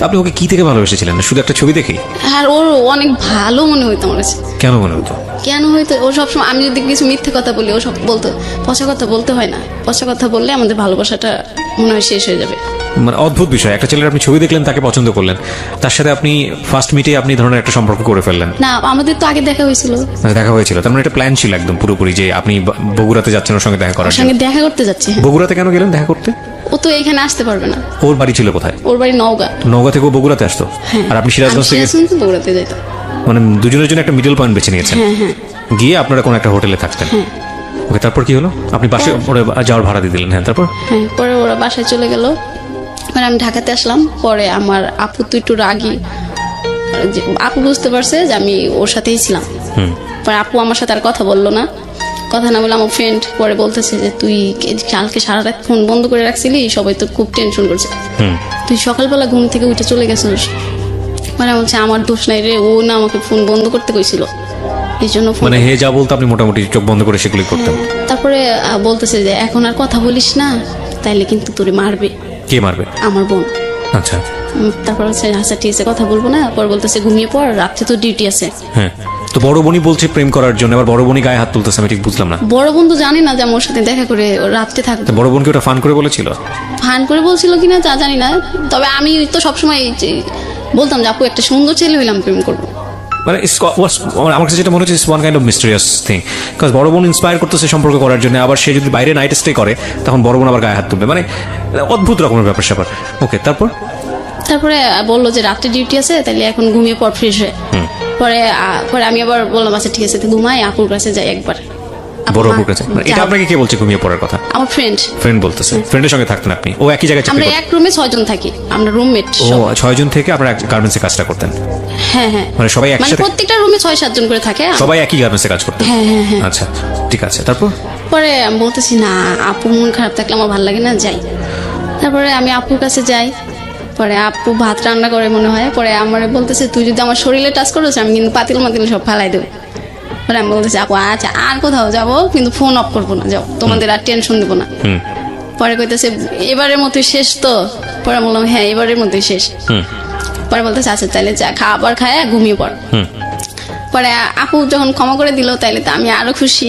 [SPEAKER 1] আপনি ওকে কি থেকে ভালোবেসেছিলেন, শুধু একটা ছবি দেখেই?
[SPEAKER 2] আর ওর অনেক ভালো মনে হইতো আমার কাছে।
[SPEAKER 1] কেন মনে হতো?
[SPEAKER 2] কেন হইতো, ও সবসময় আমি যদি কিছু মিথ্যে কথা বলি ও সব বলতো পচা কথা বলতে হয় না, পচা কথা বললে আমাদের ভালোবাসাটা মনে হয় শেষ হয়ে যাবে।
[SPEAKER 1] মানে অদ্ভুত বিষয়, একটা ছেলের আপনি ছবি দেখলেন, তাকে পছন্দ করলেন, তার সাথে আপনি ফার্স্ট মিটে আপনি ধরনের একটা সম্পর্ক করে ফেললেন।
[SPEAKER 2] না, আমাদের তো আগে দেখা হয়েছিল।
[SPEAKER 1] দেখা হয়েছিল, তার মানে একটা প্ল্যান ছিল একদম পুরোপুরি যে আপনি বগুড়াতে যাচ্ছেন ওর সঙ্গে দেখা করার জন্য।
[SPEAKER 2] সঙ্গে দেখা করতে যাচ্ছি।
[SPEAKER 1] বগুড়াতে কেন গেলেন দেখা করতে?
[SPEAKER 2] ও তো এখানে আসতে পারবে না।
[SPEAKER 1] ওর বাড়ি ছিল কোথায়?
[SPEAKER 2] ওর বাড়ি নওগাঁ।
[SPEAKER 1] নওগাঁ থেকে ও বগুড়াতে আসতো? আর আপনি সিরাজগঞ্জ থেকে
[SPEAKER 2] বগুড়াতে যেতাম।
[SPEAKER 1] মানে দুজনের জন্য একটা মিডল পয়েন্ট বেছে নিয়েছেন। গিয়ে আপনারা কোন একটা হোটেলে থাকতেন। ওকে, তারপর কি হলো? আপনি বাসে যাওয়ার ভাড়া দিয়ে দিলেন? হ্যাঁ, তারপর?
[SPEAKER 2] হ্যাঁ, পরে ওরা বাসায় চলে গেল, মানে আমি ঢাকাতে আসলাম। পরে আমার আপু তো একটু রাগী, আপু বুঝতে পারছে যে আমি ওর সাথেই ছিলাম। পরে আপু আমার সাথে আর কথা বললো না, কথা না বলে আমার ফ্রেন্ড পরে বলতেছে যে তুই কালকে সারা রাত ফোন বন্ধ করে রাখছিলি, সবাই তো খুব টেনশন করছে, তুই সকালবেলা ঘুম থেকে উঠে চলে গেছিস। মানে বলছে আমার দোষ নাই রে, ও না আমাকে ফোন বন্ধ করতে কইছিল, এই জন্য।
[SPEAKER 1] মানে হে যা বলতো আপনি মোটামুটি চোখ বন্ধ করে সেগুলি করতেন।
[SPEAKER 2] তারপরে বলতেছে যে এখন আর কথা বলিস না, তাইলে কিন্তু তোরে মারবে।
[SPEAKER 1] কে মারবে?
[SPEAKER 2] আমার বোন।
[SPEAKER 1] আচ্ছা।
[SPEAKER 2] তারপর হচ্ছে আচ্ছা ঠিক আছে কথা বলবো না। পরে বলতেছে ঘুমিয়ে পড়, রাত্রে তো ডিউটি আছে।
[SPEAKER 1] হ্যাঁ, তো বড় বোনই বলছে প্রেম করার জন্য, আবার বড় বোনই গায়ে হাত তুলতেছে, আমি ঠিক বুঝলাম না।
[SPEAKER 2] বড় বোন তো জানি না যে আমার সাথে দেখা করে রাত্রে থাকবে।
[SPEAKER 1] বড় বোনকে ওটা ফান করে বলেছিল?
[SPEAKER 2] ফান করে বলছিল কিনা তা জানি না, তবে আমি তো সবসময় বলতাম যে আপু একটা সুন্দর ছেলে হইলাম প্রেম করবো।
[SPEAKER 1] মানে আমার কাছে যেটা মনে হচ্ছে one kind of mysterious thing, because বড় বোন ইন্সপায়ার করতেছে সম্পর্ক করার জন্য, আবার সে যদি বাইরে নাইট স্টে করে তখন বড় বোন আবার গায়ে হাত তুলবে, মানে অদ্ভুত রকমের ব্যাপার স্যাপার। ওকে, তারপরে
[SPEAKER 2] বললো যে রাত্রে ডিউটি আছে, তাহলে এখন ঘুমিয়ে পড় ফ্রেশ হয়ে। পরে আমি আবার বললাম আচ্ছা ঠিক আছে ঘুমাই, আপুর কাছে যাই একবার।
[SPEAKER 1] বড় আপুর কাছে? এটা আপনাকে কে বলছে ঘুমিয়ে পড়ার কথা?
[SPEAKER 2] আমার ফ্রেন্ড
[SPEAKER 1] বলতেছে। ফ্রেন্ডের সঙ্গে থাকতেন আপনি? ও একই জায়গায়?
[SPEAKER 2] আমরা এক রুমে 6 জন থাকি, আমরা রুমমেট।
[SPEAKER 1] ও 6 জন থেকে আপনারা গার্মেন্টসে কাজটা করতেন?
[SPEAKER 2] হ্যাঁ হ্যাঁ,
[SPEAKER 1] মানে সবাই একসাথে?
[SPEAKER 2] প্রত্যেকটা রুমে 6-7 জন করে থাকে,
[SPEAKER 1] সবাই একই গার্মেন্টসে কাজ করতেন?
[SPEAKER 2] হ্যাঁ হ্যাঁ।
[SPEAKER 1] আচ্ছা ঠিক আছে, তারপর?
[SPEAKER 2] পরে আমি বলতেছি না, আপু মন খারাপ থাকলে আমার ভালো লাগে না, যাই। তারপরে আমি আপুর কাছে যাই, পরে আপু ভাত রান্না করে মনে হয়। পরে আমার বলতেছে তুই যদি আমার শরীরে টাচ করিস আমি কিন্তু পাতিল সব ফালাই দেবো। পরে আমি বলতেছি আপু আচ্ছা আর কোথাও যাবো, কিন্তু ফোন অফ করবো না, যাও, তোমাদের আর টেনশন দেবো না। পরে কইতেছে এবারের মতোই শেষ তো? পরে বললাম হ্যাঁ এবারের মতোই শেষ। পরে বলতেছে আচ্ছা তাহলে যা, খাবার খায় ঘুমিয়ে পড়। পরে আপু যখন ক্ষমা করে দিল তাইলে তো আমি আরো খুশি।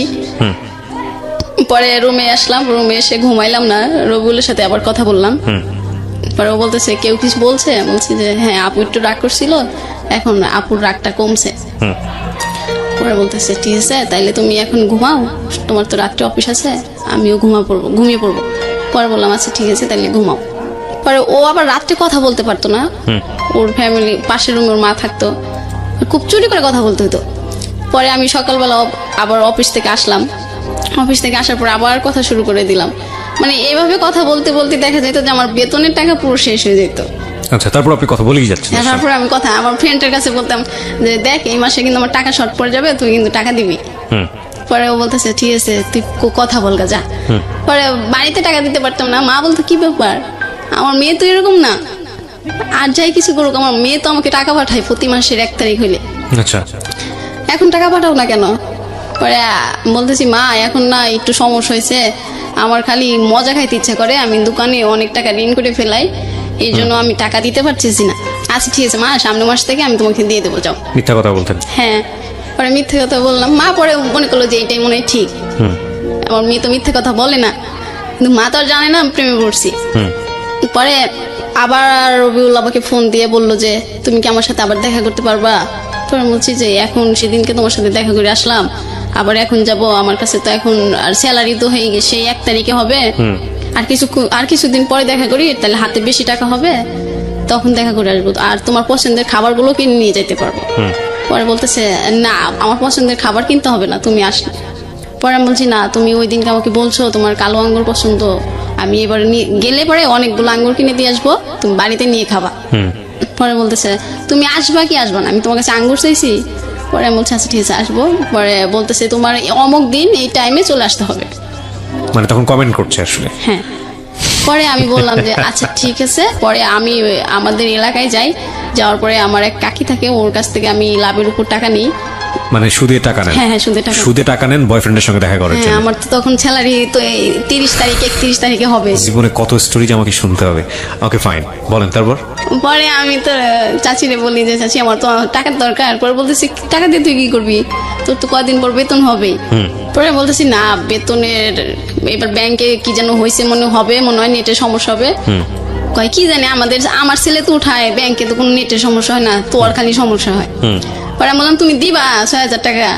[SPEAKER 2] পরে রুমে আসলাম, রুমে এসে ঘুমাইলাম না, রবিউলের সাথে আবার কথা বললাম। পরে ও বলতেছে কেউ কিছু বলছে? বলছি যে হ্যাঁ আপু একটু রাগ করছিল, এখন আপুর রাগটা কমছে। পরে বলতেছে ঠিক আছে তাইলে তুমি এখন ঘুমাও, তোমার তো রাত্রে অফিস আছে, আমিও ঘুমিয়ে পড়বো। পরে বললাম আচ্ছা ঠিক আছে তাইলে ঘুমাও। পরে ও আবার রাত্রে কথা বলতে পারতো না, ওর ফ্যামিলি পাশের রুমে ওর মা থাকতো, খুব চুরি করে কথা বলতে হতো। পরে আমি সকালবেলা আবার অফিস থেকে আসলাম, অফিস থেকে আসার পর আবার কথা শুরু করে দিলাম। মানে এইভাবে কথা বলতে বলতে দেখা যেত যে আমার বেতনের টাকা পুরো শেষ হয়ে যেত।
[SPEAKER 1] আচ্ছা, তারপর আপনি কথা বলেই যাচ্ছেন?
[SPEAKER 2] তারপর আমি আমার ফ্রেন্ডের কাছে বলতাম যে দেখ এই মাসে কিন্তু আমার টাকা শর্ট পড়ে যাবে, তুই কিন্তু টাকা দিবি। পরে ও বলতেছে ঠিক আছে তুই কথা বলগা যা। পরে বাড়িতে টাকা দিতে পারতাম না, মা বলতো কি ব্যাপার, আমার মেয়ে তো এরকম না, আর যাই কিছু করুক আমার মেয়ে তো আমাকে টাকা পাঠায় প্রতি মাসের 1 তারিখ হইলে।
[SPEAKER 1] আচ্ছা,
[SPEAKER 2] এখন টাকা পাঠাও না কেন? পরে বলতেছি মা এখন না একটু সমস্যা হয়েছে, আমার খালি মজা খাইতে ইচ্ছা করে, আমি দোকানে অনেক টাকা ঋণ করে ফেলাই, এই জন্য আমি টাকা দিতে পারতেছি না। আচ্ছা ঠিক আছে মা, সামনের মাস থেকে আমি তোমাকে দিয়ে দেবো, যাও।
[SPEAKER 1] মিথ্যা কথা বলতেন? হ্যাঁ।
[SPEAKER 2] পরে মিথ্যে কথা বললাম, মা পরে মনে করলো যে এইটাই মনে হয় ঠিক, আমার মেয়ে তো মিথ্যে কথা বলে না, কিন্তু মা তো আর জানে না আমি প্রেমে পড়ছি। পরে আবার রবিউল আমাকে ফোন দিয়ে বললো যে তুমি কি আমার সাথে আবার দেখা করতে পারবা? পরে বলছি যে এখন সেদিনকে তোমার সাথে দেখা করে আসলাম, আবার এখন যাব, আমার কাছে তো এখন আর স্যালারি তো হয়ে গেছে, সেই 1 তারিখে হবে, আর কিছুদিন পরে দেখা করি, তাহলে হাতে বেশি টাকা হবে, তখন দেখা করে আসবো, আর তোমার পছন্দের খাবারগুলো কিনে নিয়ে যেতে পারবো। পরে বলতেছে না আমার পছন্দের খাবার কিনতে হবে না, তুমি আসলে। পরে আমি বলছি না তুমি ওই দিনকে আমাকে বলছো তোমার কালো আঙ্গুর পছন্দ, আমি এবারে গেলে পরে অনেকগুলো আঙ্গুর কিনে দিয়ে আসবো, তুমি বাড়িতে নিয়ে খাবা। পরে বলতেছে তুমি আসবা কি আসবা না, আমি তোমার কাছে আঙ্গুর চাইছি? পরে আমি বলছি আচ্ছা ঠিক আছে আসবো। পরে বলতেছে তোমার অমুক দিন এই টাইমে চলে আসতে হবে।
[SPEAKER 1] মানে তখন কমেন্ট করছে আসলে?
[SPEAKER 2] হ্যাঁ। পরে আমি বললাম যে আচ্ছা ঠিক আছে। পরে আমি আমাদের এলাকায় যাই, যাওয়ার পরে আমার এক কাকি থাকে, ওর কাছ থেকে আমি লাভের উপর টাকা নিই,
[SPEAKER 1] মানে সুদে টাকা নেন?
[SPEAKER 2] হ্যাঁ, সুদে টাকা
[SPEAKER 1] নেন বয়ফ্রেন্ডের সঙ্গে দেখা করার জন্য।
[SPEAKER 2] আমার তো তখন স্যালারি তো 30 তারিখ 31 তারিখে হবে।
[SPEAKER 1] জীবনে কত স্টোরি আমাকে শুনতে হবে। ওকে ফাইন, বলেন তারপর।
[SPEAKER 2] পরে আমি তো চাচিরে বলি যে চাচি আমার তো টাকার দরকার। পরে বলতেছি টাকা দিয়ে তুই কি করবি, তোর তো কদিন পর বেতন হবেই। পরে বলতেছি না, বেতনের এবার ব্যাংকে কি যেন হয়েছে মনে হয় নেটের সমস্যা হবে। কয় কি জানি, আমার ছেলে তো উঠায় ব্যাংকে, তো কোনো নেটের সমস্যা হয় না, তোর খালি সমস্যা হয়। পরে বললাম তুমি দিবা 6000 টাকা?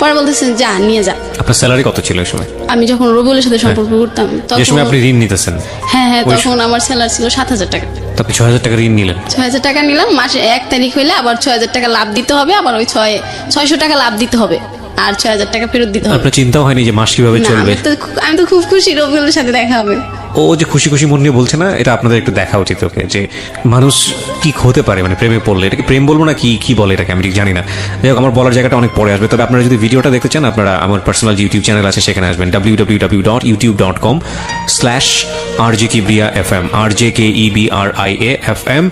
[SPEAKER 2] পরে বলতেছেন যা নিয়ে যা।
[SPEAKER 1] আপনার স্যালারি কত ছিল এই সময়?
[SPEAKER 2] আমি যখন রবিউলের সাথে সম্পর্ক করতাম
[SPEAKER 1] তখন আপনি ঋণ নিতেছেন?
[SPEAKER 2] হ্যাঁ, তখন আমার স্যালারি ছিল 7000 টাকা।
[SPEAKER 1] আপনি 6000 টাকা ঋণ নিলেন?
[SPEAKER 2] 6000 টাকা নিলাম, মাসে 1 তারিখ হইলে আবার 6000 টাকা লাভ দিতে হবে, আবার ওই 600 টাকা লাভ দিতে হবে, আর 6000 টাকা ফেরত দিতে হবে।
[SPEAKER 1] আপনার চিন্তাও হয়নি যে মাস কিভাবে চলবে?
[SPEAKER 2] আমি তো খুব খুশি রবিউলের সাথে দেখা হবে।
[SPEAKER 1] ও যে খুশি খুশি মন নিয়ে বলছে না, এটা আপনাদের একটু দেখা উচিত ওকে, যে মানুষ কি হতে পারে মানে প্রেমে পড়লে। এটাকে প্রেম বলবো না কি বলে এটাকে আমি ঠিক জানি না। যাই হোক, আমার বলার জায়গাটা অনেক পরে আসবে। তবে আপনারা যদি ভিডিওটা দেখতে চান, আপনারা আমার পার্সোনাল ইউটিউব চ্যানেল আছে, সেখানে আসবেন www.youtube.com/RJKebriafm RJKEBRIAFM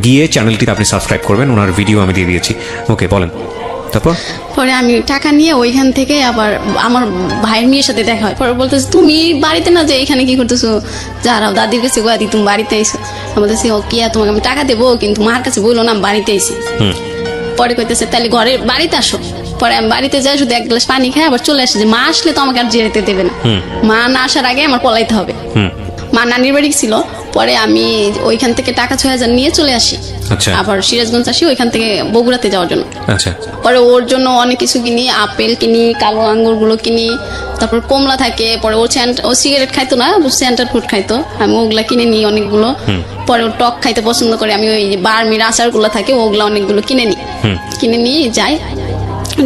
[SPEAKER 1] গিয়ে চ্যানেলটিতে আপনি সাবস্ক্রাইব করবেন। ওনার ভিডিও আমি দিয়ে দিয়েছি। ওকে বলেন তারপর।
[SPEAKER 2] পরে আমি টাকা নিয়ে ওইখান থেকে আবার আমার ভাইয়ের মেয়ের সাথে দেখা হয়। পরে বলতেছে তুমি বাড়িতে না, যে এখানে কি করতেছো, যারাও দাদির কাছে গোয়াদি তুমি বাড়িতে আইসো। বলতেছি ও কি, তোমাকে আমি টাকা দেবো, কিন্তু মার কাছে বললো না আমি বাড়িতে আইসি। পরে কইতেছে তাহলে ঘরের বাড়িতে আসো। পরে আমি বাড়িতে যাই, শুধু 1 গ্লাস পানি খাই আবার চলে আসে, যে মা আসলে তো আমাকে আর যেতে দেবে না, মা না আসার আগে আমার পলাইতে হবে। মা নানির বাড়ি ছিল। পরে আমি ওইখান থেকে টাকা 6000 নিয়ে চলে আসি। আবার সিরাজগঞ্জ আসি ওইখান থেকে বগুড়াতে যাওয়ার জন্য। পরে ওর জন্য অনেক কিছু কিনি, আপেল কিনি, কালো আঙ্গুর গুলো কিনি, তারপর কমলা থাকে। পরে ও সিগারেট খাইতো না, সেন্টার ফুড খাইতো, আমি ওগুলা কিনে নিই অনেকগুলো। পরে ও টক খাইতে পছন্দ করে, আমি ওই বার্মির আচার গুলো থাকে ওগুলা অনেকগুলো কিনে নিয়ে যাই।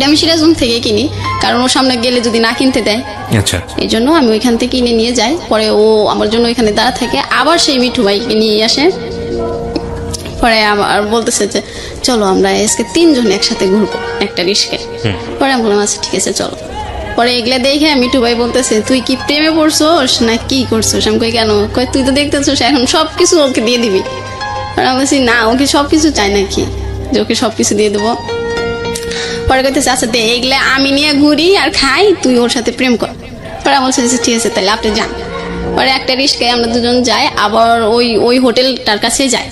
[SPEAKER 2] আমি সিরাজগঞ্জ থেকে কিনি, কারণ ওর সামনে গেলে যদি না কিনতে দেয়, এই জন্য আমি ওইখান থেকে কিনে নিয়ে যাই। পরে ও আমার জন্য ওইখানে দাঁড়া থাকে, আবার সেই মিঠু ভাইকে নিয়ে আসে। পরে আমার বলতেছে যে চলো আমরা আজকে 3 জন একসাথে ঘুরবো একটা রিস্কে। পরে আমি বললাম আচ্ছা ঠিক আছে চলো। পরে এগুলা দেখে মিঠু ভাই বলতেছে তুই কি প্রেমে পড়ছোস না কি করছোস? আমি কই কেন? কই তুই তো দেখতেছোস এখন সবকিছু ওকে দিয়ে দিবি। আমি বলছি না, ওকে সবকিছু চাই নাকি যে ওকে সবকিছু দিয়ে দেবো? পরে কইতেছে আচ্ছা দে, এগুলা আমি নিয়ে ঘুরি আর খাই, তুই ওর সাথে প্রেম কর। পরে আমি বলছি ঠিক আছে তাহলে আপনি যান। পরে একটা রিস্কায় আমরা দুজন যাই, আবার ওই হোটেলটার কাছে যাই।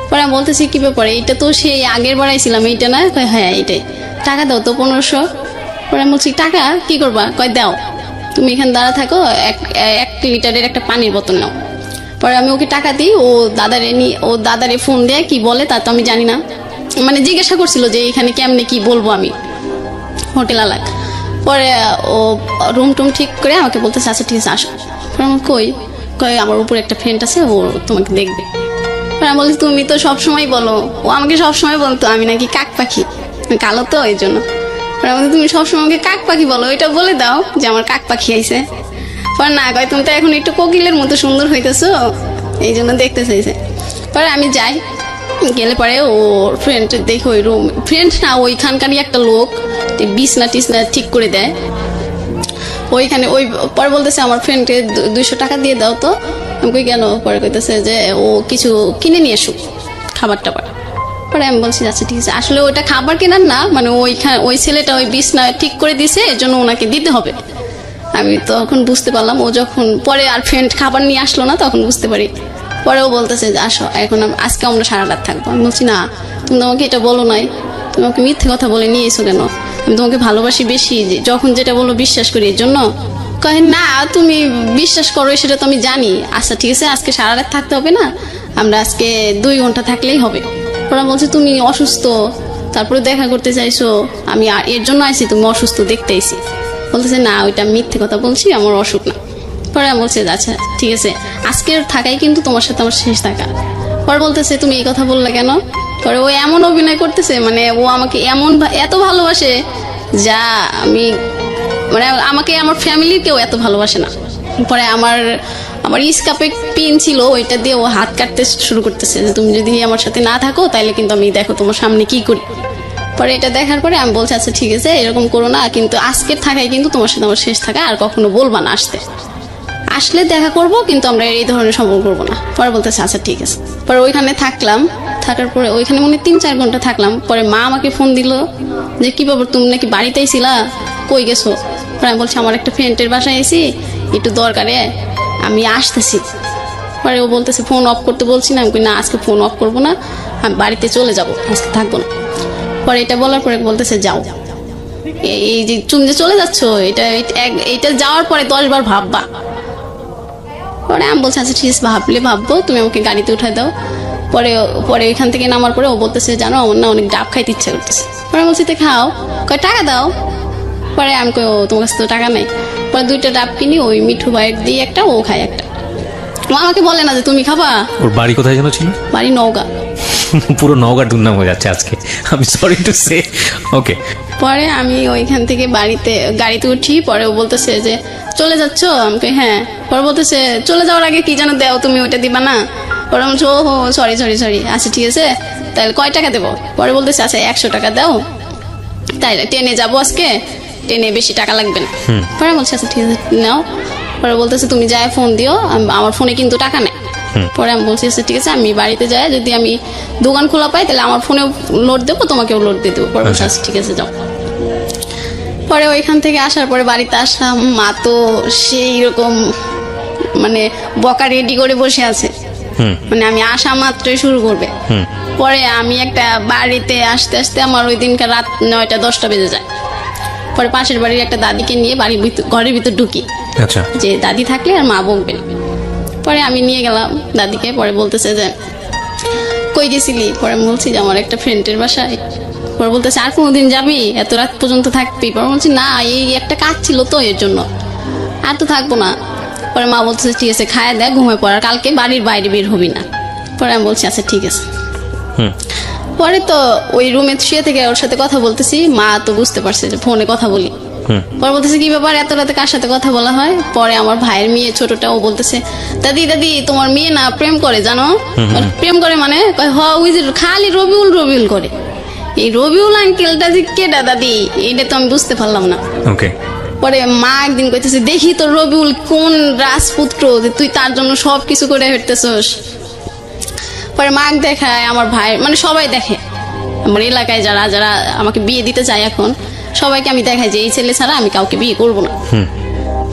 [SPEAKER 2] পরে আমি বলতেছি কি ব্যাপারে, এটা তো সেই আগের বাড়াইছিলাম, এইটা না? কয় হ্যাঁ এইটাই। টাকা দাও তো 1500। পরে আমি বলছি টাকা কি করবা? কয় দাও, তুমি এখানে দাঁড়া থাকো, 1 লিটারের একটা পানির বোতল নাও। পরে আমি ওকে টাকা দিই, ও দাদারে ফোন দেয়, কি বলে তা তো আমি জানি না, মানে জিজ্ঞাসা করছিল যে এখানে কেমনে কি বলবো আমি হোটেল আলাক। পরে ও রুম টুম ঠিক করে আমাকে বলতেছে আচ্ছা ঠিক আছে আসো। আমি কই আমার উপরে একটা ফ্রেন্ড আছে, ও তোমাকে দেখবে। আমি বলছি তুমি তো সবসময় বলো, ও আমাকে সবসময় বলতো আমি নাকি কাক পাখি, কালো তো এই জন্য। তুমি সবসময় আমাকে কাক পাখি বলো, ওইটা বলে দাও যে আমার কাক পাখি আইছে। পরে না কয় তুমি তো এখন একটু কোকিলের মতো সুন্দর হইতেছো, এই জন্য দেখতে চাইছে। পরে আমি যাই, গেলে পরে ওর ফ্রেন্ড দেখে ওই রুম, ফ্রেন্ড না ওইখানকারই একটা লোক বিছনা টিছনা ঠিক করে দেয় ওইখানে। ওই পরে বলতেছে আমার ফ্রেন্ডকে 200 টাকা দিয়ে দাও তো। আমি কই কেন? পরে কইতেছে যে ও কিছু কিনে নিয়ে আসুক, খাবার টাবার। পরে আমি বলছি আচ্ছা ঠিক আছে, আসলে ওইটা খাবার কেনার না, মানে ওই ছেলেটা ওই বিছনা ঠিক করে দিছে, এর জন্য ওনাকে দিতে হবে। আমি তখন বুঝতে পারলাম, ও যখন পরে আর ফ্রেন্ড খাবার নিয়ে আসলো না তখন বুঝতে পারি। পরে ও বলতেছে যে আসো এখন আজকে আমরা সারা রাত থাকবো। আমি বলছি না, তুমি তোমাকে এটা বলো নাই, তুমি আমাকে মিথ্যে কথা বলে নিয়ে এসো কেন? আমি তোমাকে ভালোবাসি বেশি, যখন যেটা বলো বিশ্বাস করি এর জন্য। কহে না তুমি বিশ্বাস করো সেটা তো আমি জানি। আচ্ছা ঠিক আছে আজকে সারা রাত থাকতে হবে না, আমরা আজকে 2 ঘন্টা থাকলেই হবে। ওরা বলছে তুমি অসুস্থ, তারপরে দেখা করতে চাইছো, আমি এর জন্য আইছি, তুমি অসুস্থ দেখতে আইছি। বলতেছে না ওইটা মিথ্যে কথা বলছি, আমার অসুখ না। পরে আমি বলছি আচ্ছা ঠিক আছে আজকের থাকাই কিন্তু তোমার সাথে আমার শেষ থাকা। পরে বলতেছে তুমি এই কথা বললে কেন? পরে ও এমন অভিনয় করতেছে, মানে ও আমাকে এত ভালোবাসে যা আমি মানে আমাকে আমার ফ্যামিলির কেউ এত ভালোবাসে না। পরে আমার স্কাপে পিন ছিল, ওইটা দিয়ে ও হাত কাটতে শুরু করতেছে যে তুমি যদি আমার সাথে না থাকো তাহলে কিন্তু আমি দেখো তোমার সামনে কি করি। পরে এটা দেখার পরে আমি বলছি আচ্ছা ঠিক আছে এরকম করো না, কিন্তু আজকের থাকাই কিন্তু তোমার সাথে আমার শেষ থাকা, আর কখনো বলবা না আসলে দেখা করব, কিন্তু আমরা এই ধরনের সম্পর্ক করবো না। পরে বলতেছে আচ্ছা ঠিক আছে। পরে ওইখানে থাকলাম, থাকার পরে ওইখানে মনে 3-4 ঘন্টা থাকলাম। পরে মা আমাকে ফোন দিল যে কি ব্যাপার, তুমি নাকি বাড়িতেই ছিলা, কই গেছো? পরে আমি বলছি আমার একটা ফ্রেন্ডের বাসায় এসি, একটু দরকারে আমি আসতেছি। পরে ও বলতেছে ফোন অফ করতে বলছি না। আমি না, আজকে ফোন অফ করবো না, আমি বাড়িতে চলে যাব, আজকে থাকবো না। পরে এটা বলার পরে বলতেছে যাও, এই যে তুমি যে চলে যাচ্ছ, এটা যাওয়ার পরে 10 বার ভাববা। পরে আমি বলছি আচ্ছা ঠিক আছে, ভাববো, তুমি আমাকে গাড়িতে উঠাই দাও। পরে পরে ওইখান থেকে নামার পরে ও বলতেছে জানো আমার না অনেক ডাব খাইতে ইচ্ছা করতেছে। পরে বলছি তো খাও, কয় টাকা দাও। পরে আমি কই ও তোমার কাছে তো টাকা নেই। পরে 2টা ডাব কিনি, ওই মিঠু ভাইয়ের দিয়ে একটা, ও খায় একটা। ও আমাকে বলে না যে তুমি খাবা।
[SPEAKER 1] ওর বাড়ি কোথায় যেন ছিল?
[SPEAKER 2] বাড়ি নওগাঁ।
[SPEAKER 1] পুরো নওগাঁর দুর্নাম হয়ে যাচ্ছে আজকে, আমি সরি টু সে। ওকে।
[SPEAKER 2] পরে আমি ওইখান থেকে গাড়িতে উঠি। পরে ও বলতেছে যে চলে যাচ্ছ? আমাকে হ্যাঁ। পরে বলতেছে চলে যাওয়ার আগে কি যেন দেও, তুমি ওইটা দিবা না? পরে বলছে ও হো সরি, আচ্ছা ঠিক আছে, তাহলে কয় টাকা দেবো? পরে বলতেছে আচ্ছা 100 টাকা দাও, তাই ট্রেনে যাবো আজকে, ট্রেনে বেশি টাকা লাগবে না। পরে বলছে আচ্ছা ঠিক আছে নাও। পরে বলতেছে তুমি যাই ফোন দিও, আমার ফোনে কিন্তু টাকা নেই। পরে আমি বলছি আচ্ছা ঠিক আছে, আমি বাড়িতে যাই, যদি আমি দোকান খোলা পাই তাহলে আমার ফোনেও লোড দেবো, তোমাকেও লোড দিয়ে দেবো। পরে বলছে আচ্ছা ঠিক আছে যাও। পরে ওইখান থেকে আসার পরে বাড়িতে আসলাম, মা তো সেই রকম মানে বকা রেডি করে বসে আছে, মানে আমি আসা মাত্রই শুরু করবে। পরে আমি একটা বাড়িতে আসতে আসতে আমার ওই দিনকার রাত 9টা-10টা বেজে যায়। পরে পাশের বাড়ির একটা দাদিকে নিয়ে ঘরের ভিতর ঢুকি,
[SPEAKER 1] আচ্ছা,
[SPEAKER 2] যে দাদি থাকলে আর মা বকবেন। পরে আমি নিয়ে গেলাম দাদিকে। পরে বলতেছে যে কই গেছিলি? পরে বলছি যে আমার একটা ফ্রেন্ডের বাসায়। পরে বলতেছে আর কোনোদিন যাবি, এত রাত পর্যন্ত থাকবি? পরে বলছি না, এই একটা কাজ ছিল তো এর জন্য, আর তো থাকবো না। পরে মা বলতেছে ঠিক আছে খায় দেয়, ঘুমিয়ে পড়ার, কালকে বাড়ির বাইরে বের হবি না। পরে আমি বলছি আচ্ছা ঠিক আছে। পরে তো ওই রুমে শুয়ে থেকে ওর সাথে কথা বলতেছি, মা তো বুঝতে পারছে যে ফোনে কথা বলি। পরে বলতেছে কি ব্যাপার, এত রাতে কার সাথে কথা বলা হয়? পরে আমার ভাইয়ের মেয়ে ছোটটা, ও বলতেছে দাদি তোমার মেয়ে না প্রেম করে জানো? প্রেম করে মানে? ওই যে খালি রবিউল করে। এই রবিউল আঙ্কেলটা যে কেডা দাদি, এইটা তো আমি বুঝতে পারলাম না।
[SPEAKER 1] ওকে।
[SPEAKER 2] পরে মা একদিন কইতেছে দেখি তো রবিউল কোন রাজপুত্র যে তুই তার জন্য সবকিছু করে ফেলতেছস। পরে মা দেখায়, আমার ভাই মানে সবাই দেখে, আমার এলাকায় যারা যারা আমাকে বিয়ে দিতে চায় এখন সবাইকে আমি দেখাই যে এই ছেলে ছাড়া আমি কাউকে বিয়ে করবো না।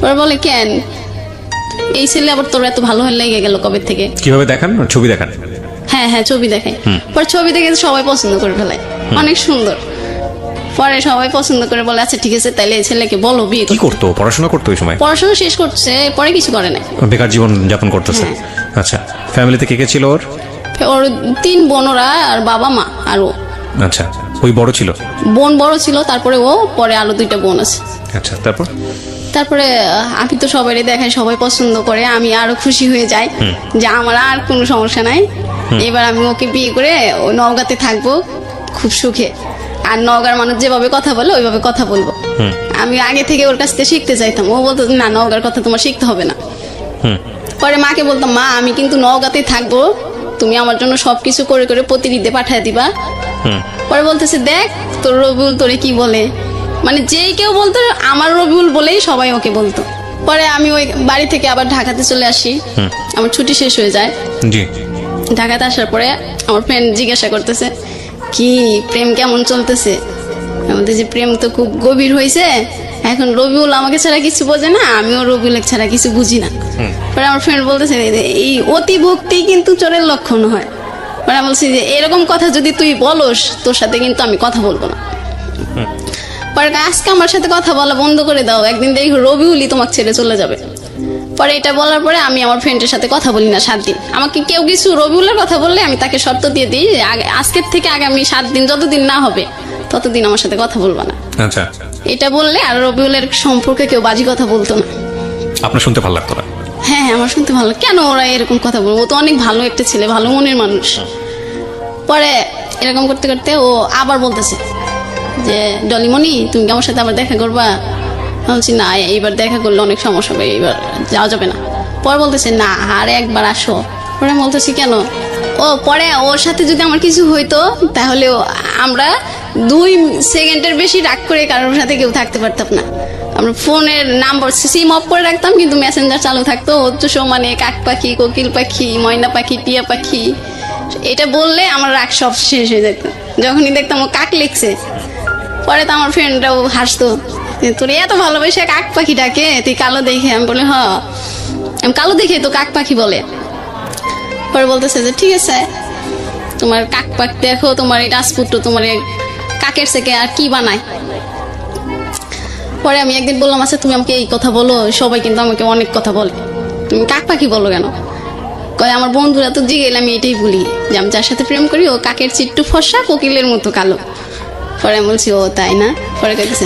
[SPEAKER 2] পরে বলে কেন, এই ছেলে আবার তোর এত ভালো হয়ে লেগে গেল কবে থেকে?
[SPEAKER 1] কিভাবে দেখান? ছবি দেখান?
[SPEAKER 2] হ্যাঁ ছবি দেখাই। পরে ছবি দেখে সবাই পছন্দ করে ফেলায়, অনেক সুন্দর। পরে সবাই পছন্দ করে বলে আচ্ছা ঠিক আছে তাহলে এই ছেলেকে বলো বিয়ে করতে।
[SPEAKER 1] কি করতো? পড়াশোনা করতো ওই সময়?
[SPEAKER 2] পড়াশোনা শেষ করছে, পরে কিছু করে নাই,
[SPEAKER 1] বেকার জীবন যাপন করতেছে। আচ্ছা, ফ্যামিলিতে কে কে ছিল ওর?
[SPEAKER 2] ওর 3 বোনরা আর বাবা মা আর ও।
[SPEAKER 1] আচ্ছা, ওই বড় ছিল?
[SPEAKER 2] বোন বড় ছিল, তারপরে ও, পরে আরো 2টা বোন আছে।
[SPEAKER 1] আচ্ছা, তারপরে
[SPEAKER 2] আমি তো সবাই দেখাই, সবাই পছন্দ করে, আমি আরো খুশি হয়ে যাই যে আমার আর কোনো সমস্যা নাই। এবার আমি ওকে বিয়ে করে ওই নওগাঁতে থাকবো খুব সুখে, আর নওগাঁর মানুষ যেভাবে কথা বলে ওইভাবে কথা বলবো। আমি আগে থেকে ওর কাছ থেকে শিখতে চাইতাম, ও বলতো না নওগাঁর কথা তোমার শিখতে হবে না। পরে মাকে বলতাম মা আমি কিন্তু নওগাঁতেই থাকবো, তুমি আমার জন্য সবকিছু করে করে প্রতি ঈদে পাঠায় দিবা। পরে বলতেছে দেখ তোর রবিউল তোরে কি বলে, মানে যেই কেউ বলতো আমার রবিউল বলেই সবাই ওকে বলতো। পরে আমি ওই বাড়ি থেকে আবার ঢাকাতে চলে আসি, আমার ছুটি শেষ হয়ে যায়। ঢাকাতে আসার পরে আমার ফ্রেন্ড জিজ্ঞাসা করতেছে কি প্রেম কেমন চলতেছে, আমাদের যে প্রেম তো খুব গভীর হয়েছে, এখন রবিউল আমাকে ছাড়া কিছু বোঝে না, আমিও রবিউলের ছাড়া কিছু বুঝি না। পরে আমার ফ্রেন্ড বলতেছে এই অতি ভক্তি কিন্তু চোরের লক্ষণ হয়। পরে আমি বলছি যে এরকম কথা যদি তুই বলস তোর সাথে কিন্তু আমি কথা বলবো না। পরে আজকে আমার সাথে কথা বলা বন্ধ করে দাও, একদিন দেখো রবিউলই তোমাকে ছেড়ে চলে যাবে। পরে এটা বলার পরে আমি আমার ফ্রেন্ডের সাথে কথা বলি না 7 দিন। আমাকে কেউ কিছু রবিউলের কথা বললে আমি তাকে শর্ত দিয়ে দিই যে আজকের থেকে আগামী 7 দিন যতদিন না হবে ততদিন আমার সাথে কথা বলবা না।
[SPEAKER 1] আচ্ছা,
[SPEAKER 2] এটা বললে আর রবিউলের সম্পর্কে কেউ বাজে কথা বলতো না।
[SPEAKER 1] আপনার শুনতে ভালো লাগতো না?
[SPEAKER 2] হ্যাঁ আমার শুনতে ভালো, কেন ওরা এরকম কথা বলবো, ও তো অনেক ভালো একটা ছেলে, ভালো মনের মানুষ। পরে এরকম করতে করতে ও আবার বলতেছে যে ডলিমণি তুমি কি আমার সাথে আবার দেখা করবা? বলছি না এইবার দেখা করলে অনেক সমস্যা হবে, এইবার যাওয়া যাবে না। পরে বলতেছে না আর একবার আসো। পরে বলতেছি কেন? ও পরে ওর সাথে যদি আমার কিছু হইতো তাহলে আমরা 2 সেকেন্ডের বেশি রাগ করে কারোর সাথে কেউ থাকতে পারতাম না। আমরা ফোনের নাম্বার সিম অফ করে রাখতাম কিন্তু মেসেঞ্জার চালু থাকতো। হচ্ছে মানে কাক পাখি, কোকিল পাখি, ময়না পাখি, টিয়া পাখি এটা বললে আমার রাগ সব শেষ হয়ে যেত। যখনই দেখতাম ও কাক লিখছে, পরে তো আমার ফ্রেন্ডরাও হাসতো, তোর এত ভালোবাসে কাক পাখি ডাকে, তুই কালো দেখে? আমি বলি আমি কালো দেখে তো কাক পাখি বলে। পরে বলতেছে যে ঠিক আছে, তোমার কাক পাখি দেখো, তোমার এই রাজপুত্র তোমার কাকের থেকে আর কি বানায়। পরে আমি একদিন বললাম, আচ্ছা তুমি আমাকে এই কথা বলো, সবাই কিন্তু আমাকে অনেক কথা বলে, তুমি কাক পাখি বলো কেন? কয় আমার বন্ধুরা তো জিগেলে আমি এটাই বলি যে আমি যার সাথে প্রেম করি ও কাকের চিট্টু ফর্সা, কোকিলের মতো কালো। পরে আমি বলছি ও তাই না? পরে কইতেছে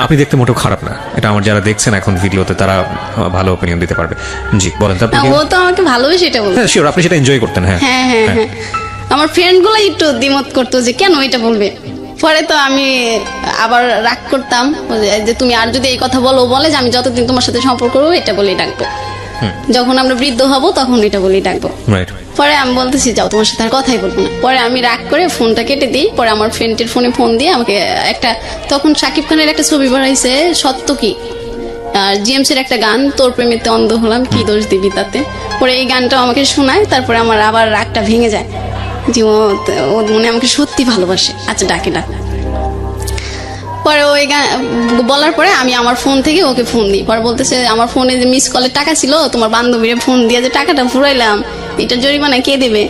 [SPEAKER 1] আপনি দেখতে মোটেও খারাপ না, এটা আমার যারা দেখছেন এখন ভিডিওতে তারা ভালো ওপিনিয়ন দিতে পারবে। জি বলেন।
[SPEAKER 2] ও তো আমাকে ভালোবেসে এটা বলতো।
[SPEAKER 1] হ্যাঁ শিওর, আপনি সেটা এনজয় করতেন। হ্যাঁ
[SPEAKER 2] হ্যাঁ হ্যাঁ হ্যাঁ। আমার ফ্রেন্ড গুলো একটু দ্বিমত করতো যে কেন এটা বলবে। পরে তো আমি আবার রাগ করতাম যে তুমি আর যদি এই কথা বলো, বলে যে আমি যতদিন তোমার সাথে সম্পর্ক করবো এটা বলেই ডাকবো, যখন আমরা বৃদ্ধ হব তখন এটা বলেই ডাকবো। পরে আমি বলতেছি যাও, তোমার সাথে আর কথাই বলবো না। পরে আমি রাগ করে ফোনটা কেটে দিই। পরে আমার ফ্রেন্ডের ফোনে ফোন দিয়ে আমাকে একটা, তখন শাকিব খানের একটা ছবি বেরাইছে সত্য কি, আর জেমস এর একটা গান, তোর প্রেমেতে অন্ধ হলাম কি দোষ দিবি তাতে। পরে এই গানটাও আমাকে শোনায়। তারপরে আমার আবার রাগটা ভেঙে যায় যে ও মনে আমাকে সত্যি ভালোবাসে। আচ্ছা ডাকে ডাক। পরে ওই বলার পরে আমি আমার ফোন থেকে ওকে ফোন দিই। পরে বলতেছে আমার ফোনে যে মিস কলের টাকা ছিল, তোমার বান্ধবীরা ফোন দিয়ে যে টাকাটা ফুরাইলাম, এটা জরিমানা কে দেবে?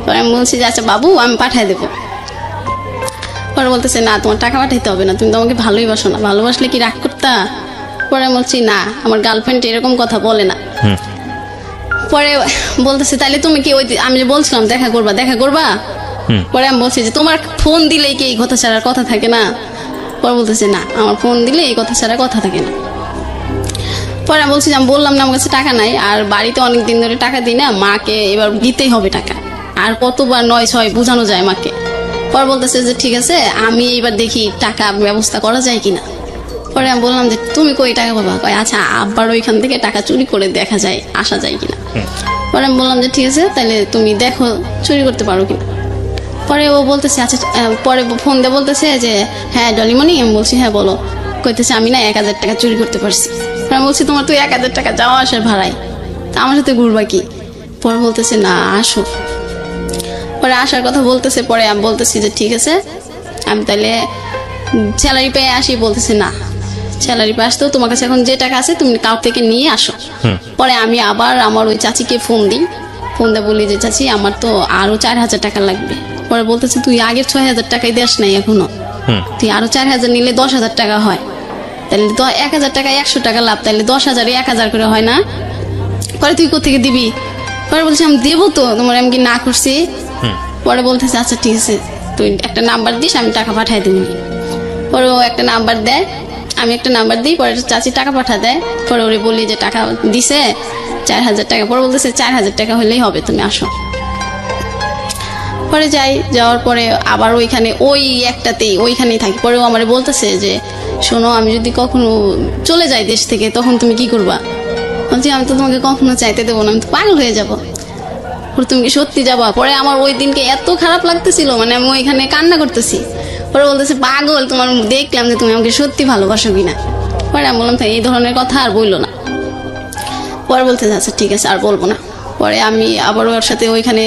[SPEAKER 2] পরে আমি বলছি যে আচ্ছা বাবু আমি পাঠাই দেবো। পরে বলতেছে না তোমার টাকা পাঠাইতে হবে না, তুমি তো আমাকে ভালোই বাসো না, ভালোবাসলে কি রাগ করতা? পরে আমি বলছি না, আমার গার্লফ্রেন্ড এরকম কথা বলে না। পরে বলতেছে তাহলে তুমি কি ওই আমি যে বলছিলাম দেখা করবা? পরে আমি বলছি যে তোমার ফোন দিলেই কি এই কথা ছাড়ার কথা থাকে না? পরে বলতেছে না, আমার ফোন দিলে এই কথা ছাড়া কথা থাকে না। পরে আমি বলছি যে আমি বললাম না আমার কাছে টাকা নাই, আর বাড়িতে অনেক দিন ধরে টাকা দিই না, মাকে এবার দিতেই হবে টাকা, আর কতবার 9-6 বোঝানো যায় মাকে। পরে বলতেছে যে ঠিক আছে আমি এবার দেখি টাকা ব্যবস্থা করা যায় কিনা। পরে আমি বললাম যে তুমি কই টাকা পাবা? কয় আচ্ছা আব্বার ওইখান থেকে টাকা চুরি করে দেখা যায়, আসা যায় কিনা। পরে আমি বললাম যে ঠিক আছে তাহলে তুমি দেখো চুরি করতে পারো কিনা। পরে ও বলতেছে আচ্ছা, পরে ফোন দিয়ে বলতেছে যে হ্যাঁ ডলিমণি। আমি বলছি হ্যাঁ বলো। কইতেছে আমি না 1000 টাকা চুরি করতে পারছি। আমি বলছি তোমার তো 1000 টাকা যাওয়া আসার ভাড়াই, আমার সাথে ঘুরবা কি? পরে বলতেছে না আসো। পরে আসার কথা বলতেছে। পরে আমি বলতেছি যে ঠিক আছে আমি তাহলে স্যালারি পেয়ে আসি। বলতেছে না, স্যালারি পেয়ে আসতেও তোমার কাছে এখন যে টাকা আছে তুমি কাউ থেকে নিয়ে আসো। পরে আমি আবার আমার ওই চাচিকে ফোন দিই। ফোন দিয়ে বলি যে চাচি আমার তো আরো 4000 টাকা লাগবে। পরে বলতেছে তুই আগের 6000 টাকাই দেস নাই এখনো, তুই আরো 4000 নিলে 10,000 টাকা হয়, তাহলে তো 1000 টাকা 100 টাকা লাভ, তাহলে 10,000 1000 করে হয় না? পরে তুই কোথেকে দিবি? পরে বলছি আমি দেবো তো, তোমার আমি কি না করছি? পরে বলতেছে আচ্ছা ঠিক আছে তুই একটা নাম্বার দিস আমি টাকা পাঠাই দিবি। পরে ও একটা নাম্বার দেয়, আমি একটা নাম্বার দিই। পরে চাচি টাকা পাঠা দেয়। পরে ওরে বলি যে টাকা দিছে 4000 টাকা। পরে বলতেছে 4000 টাকা হলেই হবে, তুমি আসো। পরে যাই, যাওয়ার পরে আবার ওইখানে ওই একটাতেই ওইখানেই থাকি। পরেও আমার বলতেছে যে শোনো আমি যদি কখনো চলে যাই দেশ থেকে তখন তুমি কি করবা? বলছি আমি তো তোমাকে কখনো চাইতে দেবো না, আমি তো পাগল হয়ে যাবো। তুমি কি সত্যি যাবা? পরে আমার ওই দিনকে এত খারাপ লাগতেছিল, মানে আমি ওইখানে কান্না করতেছি। পরে বলতেছে পাগল, তোমার দেখলাম যে তুমি আমাকে সত্যি ভালোবাসো কিনা। পরে আমি বললাম এই ধরনের কথা আর বললো না। পরে বলতেছে আচ্ছা ঠিক আছে আর বলবো না। পরে আমি আবার ওর সাথে ওইখানে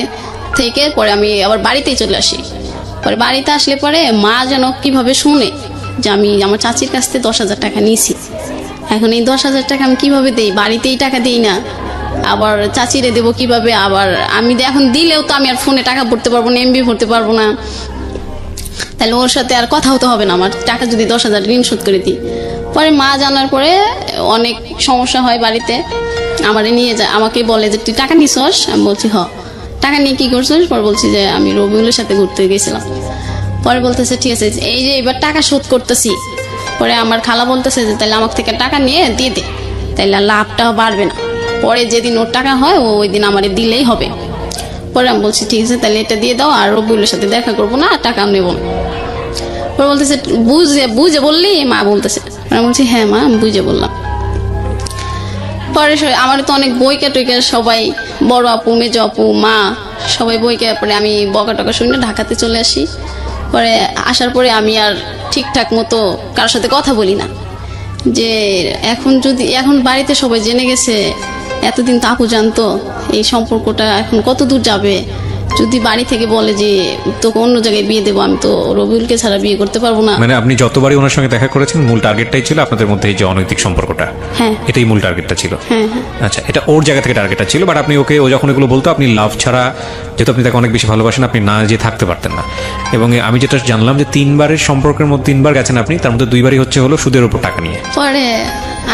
[SPEAKER 2] থেকে পরে আমি আবার বাড়িতেই চলে আসি। পরে বাড়িতে আসলে পরে মা যেন কিভাবে শুনে যে আমি আমার চাচির কাছ থেকে 10,000 টাকা নিয়েছি। এখন এই 10,000 টাকা আমি কিভাবে দেই? বাড়িতেই টাকা দিই না, আবার চাচিরে দেবো কিভাবে? আবার আমি এখন দিলেও তো আমি আর ফোনে টাকা ভরতে পারবো না, এমবি ভরতে পারবো না, তাহলে ওর সাথে আর কথা হতে হবে না আমার। টাকা যদি 10,000 ঋণ শোধ করে দিই। পরে মা জানার পরে অনেক সমস্যা হয় বাড়িতে। আমারে নিয়ে যায়, আমাকে বলে যে তুই টাকা নিছস? আমি বলছি হ। টাকা নিয়ে কি করছিস? পরে বলছি যে আমি রবিউলের সাথে ঘুরতে গেছিলাম। পরে বলতেছে ঠিক আছে এই যে এবার টাকা শোধ করতেছি। পরে আমার খালা বলতেছে যে তাহলে আমার থেকে টাকা নিয়ে দিয়ে দে, তাইলে লাভটাও বাড়বে না, পরে যেদিন ওর টাকা হয় ওই দিন আমারে দিলেই হবে। পরে আমি বলছি ঠিক আছে তাহলে এটা দিয়ে দাও, আর রবিউলের সাথে দেখা করবো না, টাকা নেব না। পরে বলতেছে বুঝে বললি? মা বলতেছে। আমি বলছি হ্যাঁ মা আমি বুঝে বললাম। পরে আমার তো অনেক বইকা টইকা সবাই, বড় আপু মেজ আপু মা সবাই বইকা। পরে আমি বকা টকা শুনে ঢাকাতে চলে আসি। পরে আসার পরে আমি আর ঠিকঠাক মতো কারোর সাথে কথা বলি না। যে এখন বাড়িতে সবাই জেনে গেছে, এতদিন তো আপু জানতো, এই সম্পর্কটা এখন কত দূর যাবে? যদি বাড়ি থেকে বলে যে তোকে অন্য জায়গায় বিয়ে দেবো, আমি তো রবিউলকে ছাড়া বিয়ে করতে পারবো না।
[SPEAKER 1] মানে আপনি যতবারই ওনার সঙ্গে দেখা করেছেন মূল টার্গেটটাই ছিল আপনাদের মধ্যে এই যে অনৈতিক সম্পর্কটা,
[SPEAKER 2] হ্যাঁ
[SPEAKER 1] এটাই মূল টার্গেটটা ছিল।
[SPEAKER 2] হ্যাঁ হ্যাঁ
[SPEAKER 1] আচ্ছা, এটা ওর জায়গা থেকে টার্গেটটা ছিল, বাট আপনি ওকে, ও যখন এগুলো বলতো আপনি লাভ ছাড়া, যেহেতু আপনি তাকে অনেক বেশি ভালোবাসেন, আপনি না যে থাকতে পারতেন না। এবং আমি যেটা জানলাম যে 3বারের সম্পর্কের মধ্যে 3বার গেছেন আপনি, তার মধ্যে 2বারই হলো সুদের উপর টাকা নিয়ে।
[SPEAKER 2] পরে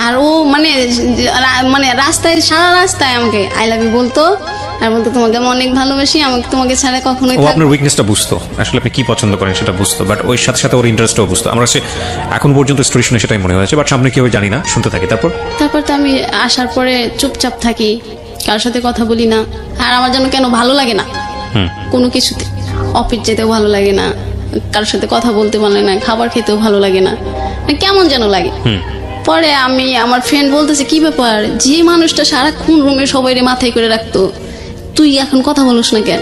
[SPEAKER 2] আর ও মানে মানে রাস্তায়, সারা রাস্তায় আমাকে আই লাভ ইউ বলতো, আর বলতো তোমাকে আমি অনেক ভালোবাসি, আমাকে তোমাকে ছাড়া কখনোই
[SPEAKER 1] ও আপনার উইকনেসটা বুঝতো, আসলে আপনি কি পছন্দ করেন সেটা বুঝতো, বাট ওই সাথে সাথে ওর ইন্টারেস্টও বুঝতো। আমার কাছে এখন পর্যন্ত স্টোরি শুনে সেটাই মনে হয়েছে, বাট সামনে কি হবে জানি না, শুনতে থাকি। তারপর
[SPEAKER 2] তো আমি আসার পরে চুপচাপ থাকি, কারোর সাথে কথা বলি না। আর আমার জন্য কেন ভালো লাগে না কোনো কিছুতে, অফিস যেতেও ভালো লাগে না, কারোর সাথে কথা বলতে ভালো লাগে না, খাবার খেতেও ভালো লাগে না, কেমন যেন লাগে। পরে আমি আমার ফ্রেন্ড বলতেছে কি ব্যাপার, যে মানুষটা সারাক্ষণ রুমে সবাই মাথায় করে রাখতো, তুই এখন কথা বলিস না কেন?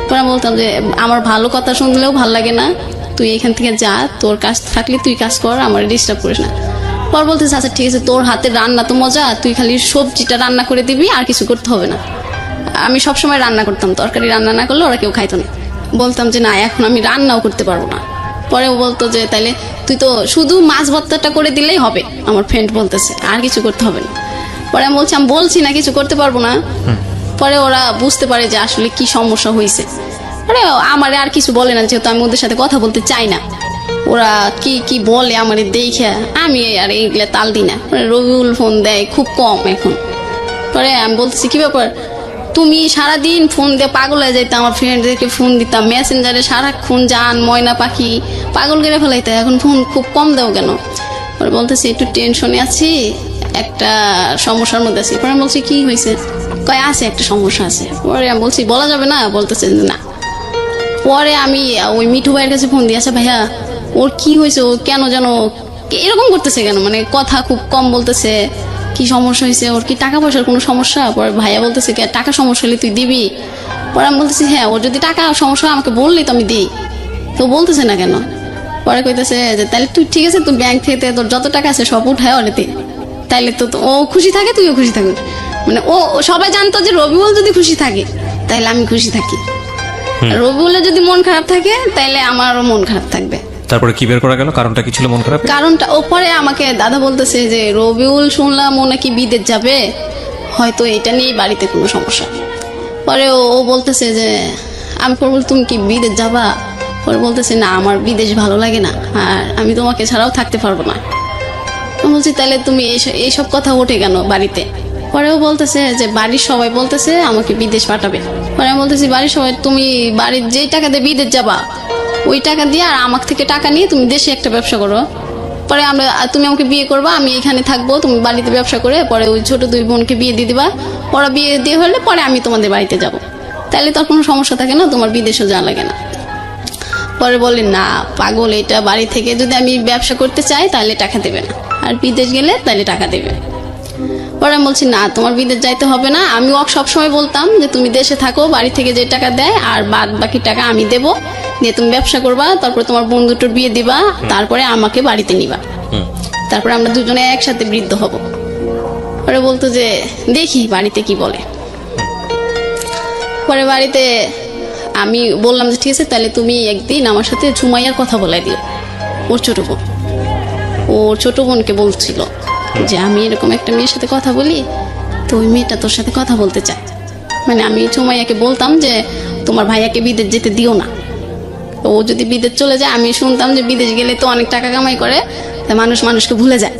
[SPEAKER 2] পরে আমি বলতাম যে আমার ভালো কথা শুনলেও ভালো লাগে না, তুই এখান থেকে যা, তোর কাজ থাকলে তুই কাজ কর, আমার ডিস্টার্ব করিস না। পর বলতেছে আচ্ছা ঠিক আছে, তোর হাতের রান্না তো মজা, তুই খালি সবজিটা রান্না করে দিবি, আর কিছু করতে হবে না। আমি সবসময় রান্না করতাম, তরকারি রান্না না করলে ওরা কেউ খাইতো না। বলতাম যে না, এখন আমি রান্নাও করতে পারবো না। পরে ও বলতো যে তাইলে তুই তো শুধু মাছ ভর্তাটা করে দিলেই হবে, আমার ফ্রেন্ড বলতেছে, আর কিছু করতে হবে না। পরে আমি বলছি, আমি বলছি না কিছু করতে পারবো না। পরে ওরা বুঝতে পারে যে আসলে কি সমস্যা হয়েছে। পরে আমারে আর কিছু বলে না, যেহেতু আমি ওদের সাথে কথা বলতে চাই না। ওরা কি কি বলে আমারে দেখে, আমি আর এইগুলা তাল দিই না। রবিউল ফোন দেয় খুব কম এখন। পরে আমি বলতেছি কি ব্যাপার, তুমি সারাদিন ফোন দিয়ে পাগল হয়ে যাইতে, আমার ফ্রেন্ডদেরকে ফোন দিতাম মেসেঞ্জারে সারাক্ষণ, জান ময়না পাখি পাগল করে ফেলাইতে, এখন ফোন খুব কম দাও কেন? পরে বলতেছি একটু টেনশনে আছি, একটা সমস্যার মধ্যে আছি। পরে আমি বলছি কি হয়েছে? কয় আছে একটা সমস্যা আছে। পরে আমি বলছি বলা যাবে না, বলতেছে না। পরে আমি ওই মিঠু ভাইয়ের কাছে ফোন দিয়ে, আচ্ছা ভাইয়া ওর কি হয়েছে, ও কেন যেন এরকম করতেছে কেন, মানে কথা খুব কম বলতেছে, কি সমস্যা হয়েছে, ওর কি টাকা পয়সার কোনো সমস্যা? পরে ভাইয়া বলতেছে টাকা সমস্যা হলে তুই দিবি? পরে আমি বলতেছি হ্যাঁ, ওর যদি টাকা সমস্যা আমাকে বললেই তো আমি দিই, তো বলতেছে না কেন? পরে কইতেছে যে তাহলে তুই ঠিক আছে, তুই ব্যাংক থেকে তোর যত টাকা আছে সব উঠায় ওরে দে, তাইলে তো ও খুশি থাকে, তুইও খুশি থাকিস। মানে ও সবাই জানতো যে রবিউল যদি খুশি থাকে তাহলে আমি খুশি থাকি, রবিউলের যদি মন খারাপ থাকে তাহলে আমারও মন খারাপ থাকবে।
[SPEAKER 1] তারপরে কি বের করা গেল, কারণটা কি ছিল মন খারাপ?
[SPEAKER 2] কারণটা ও পরে আমাকে দাদা বলতেছে যে রবিউল শুনলাম ও নাকি বিদেশ যাবে, হয়তো এটা নিয়ে বাড়িতে কোনো সমস্যা। পরে ও বলতেছে যে আমি পরে বল তুমি কি বিদেশ যাবা? পরে বলতেছে না, আমার বিদেশ ভালো লাগে না, আর আমি তোমাকে ছাড়াও থাকতে পারবো না। বলছি তাহলে তুমি এইসব কথা ওঠে কেন বাড়িতে? পরেও বলতেছে যে বাড়ির সবাই বলতেছে আমাকে বিদেশ পাঠাবে। পরে আমি বলতেছি বাড়ির সবাই, তুমি বাড়ির যেই টাকা দিয়ে বিদেশ যাবা ওই টাকা দিয়ে আর আমার থেকে টাকা নিয়ে তুমি দেশে একটা ব্যবসা করো। পরে তুমি আমাকে বিয়ে করবা, আমি এখানে থাকবো, তুমি বাড়িতে ব্যবসা করে পরে ওই ছোট 2 বোনকে বিয়ে দিয়ে দিবা। ওরা বিয়ে দিয়ে হলে পরে আমি তোমাদের বাড়িতে যাব, তাহলে তো কোনো সমস্যা থাকে না, তোমার বিদেশও যাওয়া লাগে না। পরে বলে না পাগল, এটা বাড়ি থেকে যদি আমি ব্যবসা করতে চাই তাহলে টাকা দেবে না, আর বিদেশ গেলে তাহলে টাকা দেবে। পরে আমি বলছি না, তোমার বিদেশ যাইতে হবে না। আমি ওকে সবসময় বলতাম যে তুমি দেশে থাকো, বাড়ি থেকে যে টাকা দেয় আর বাদ বাকি টাকা আমি দেবো, দিয়ে তুমি ব্যবসা করবা, তারপরে তোমার বন্ধুটার বিয়ে দিবা, তারপরে আমাকে বাড়িতে নিবা, তারপরে আমরা দুজনে একসাথে বৃদ্ধ হব। পরে বলতো যে দেখি বাড়িতে কি বলে। পরে বাড়িতে আমি বললাম যে ঠিক আছে, তাহলে তুমি একদিন আমার সাথে ঝুমাইয়ার কথা বলাই দিও, ওর ছোট বোন। ওর ছোট বোনকে বলছিল যে আমি এরকম একটা মেয়ের সাথে কথা বলি, তো ওই মেয়েটা তোর সাথে কথা বলতে চায়। মানে আমি ঝুমাইয়াকে বলতাম যে তোমার ভাইয়াকে বিদেশ যেতে দিও না, ও যদি বিদেশ চলে যায়, আমি শুনতাম যে বিদেশ গেলে তো অনেক টাকা কামাই করে, তাই মানুষকে ভুলে যায়,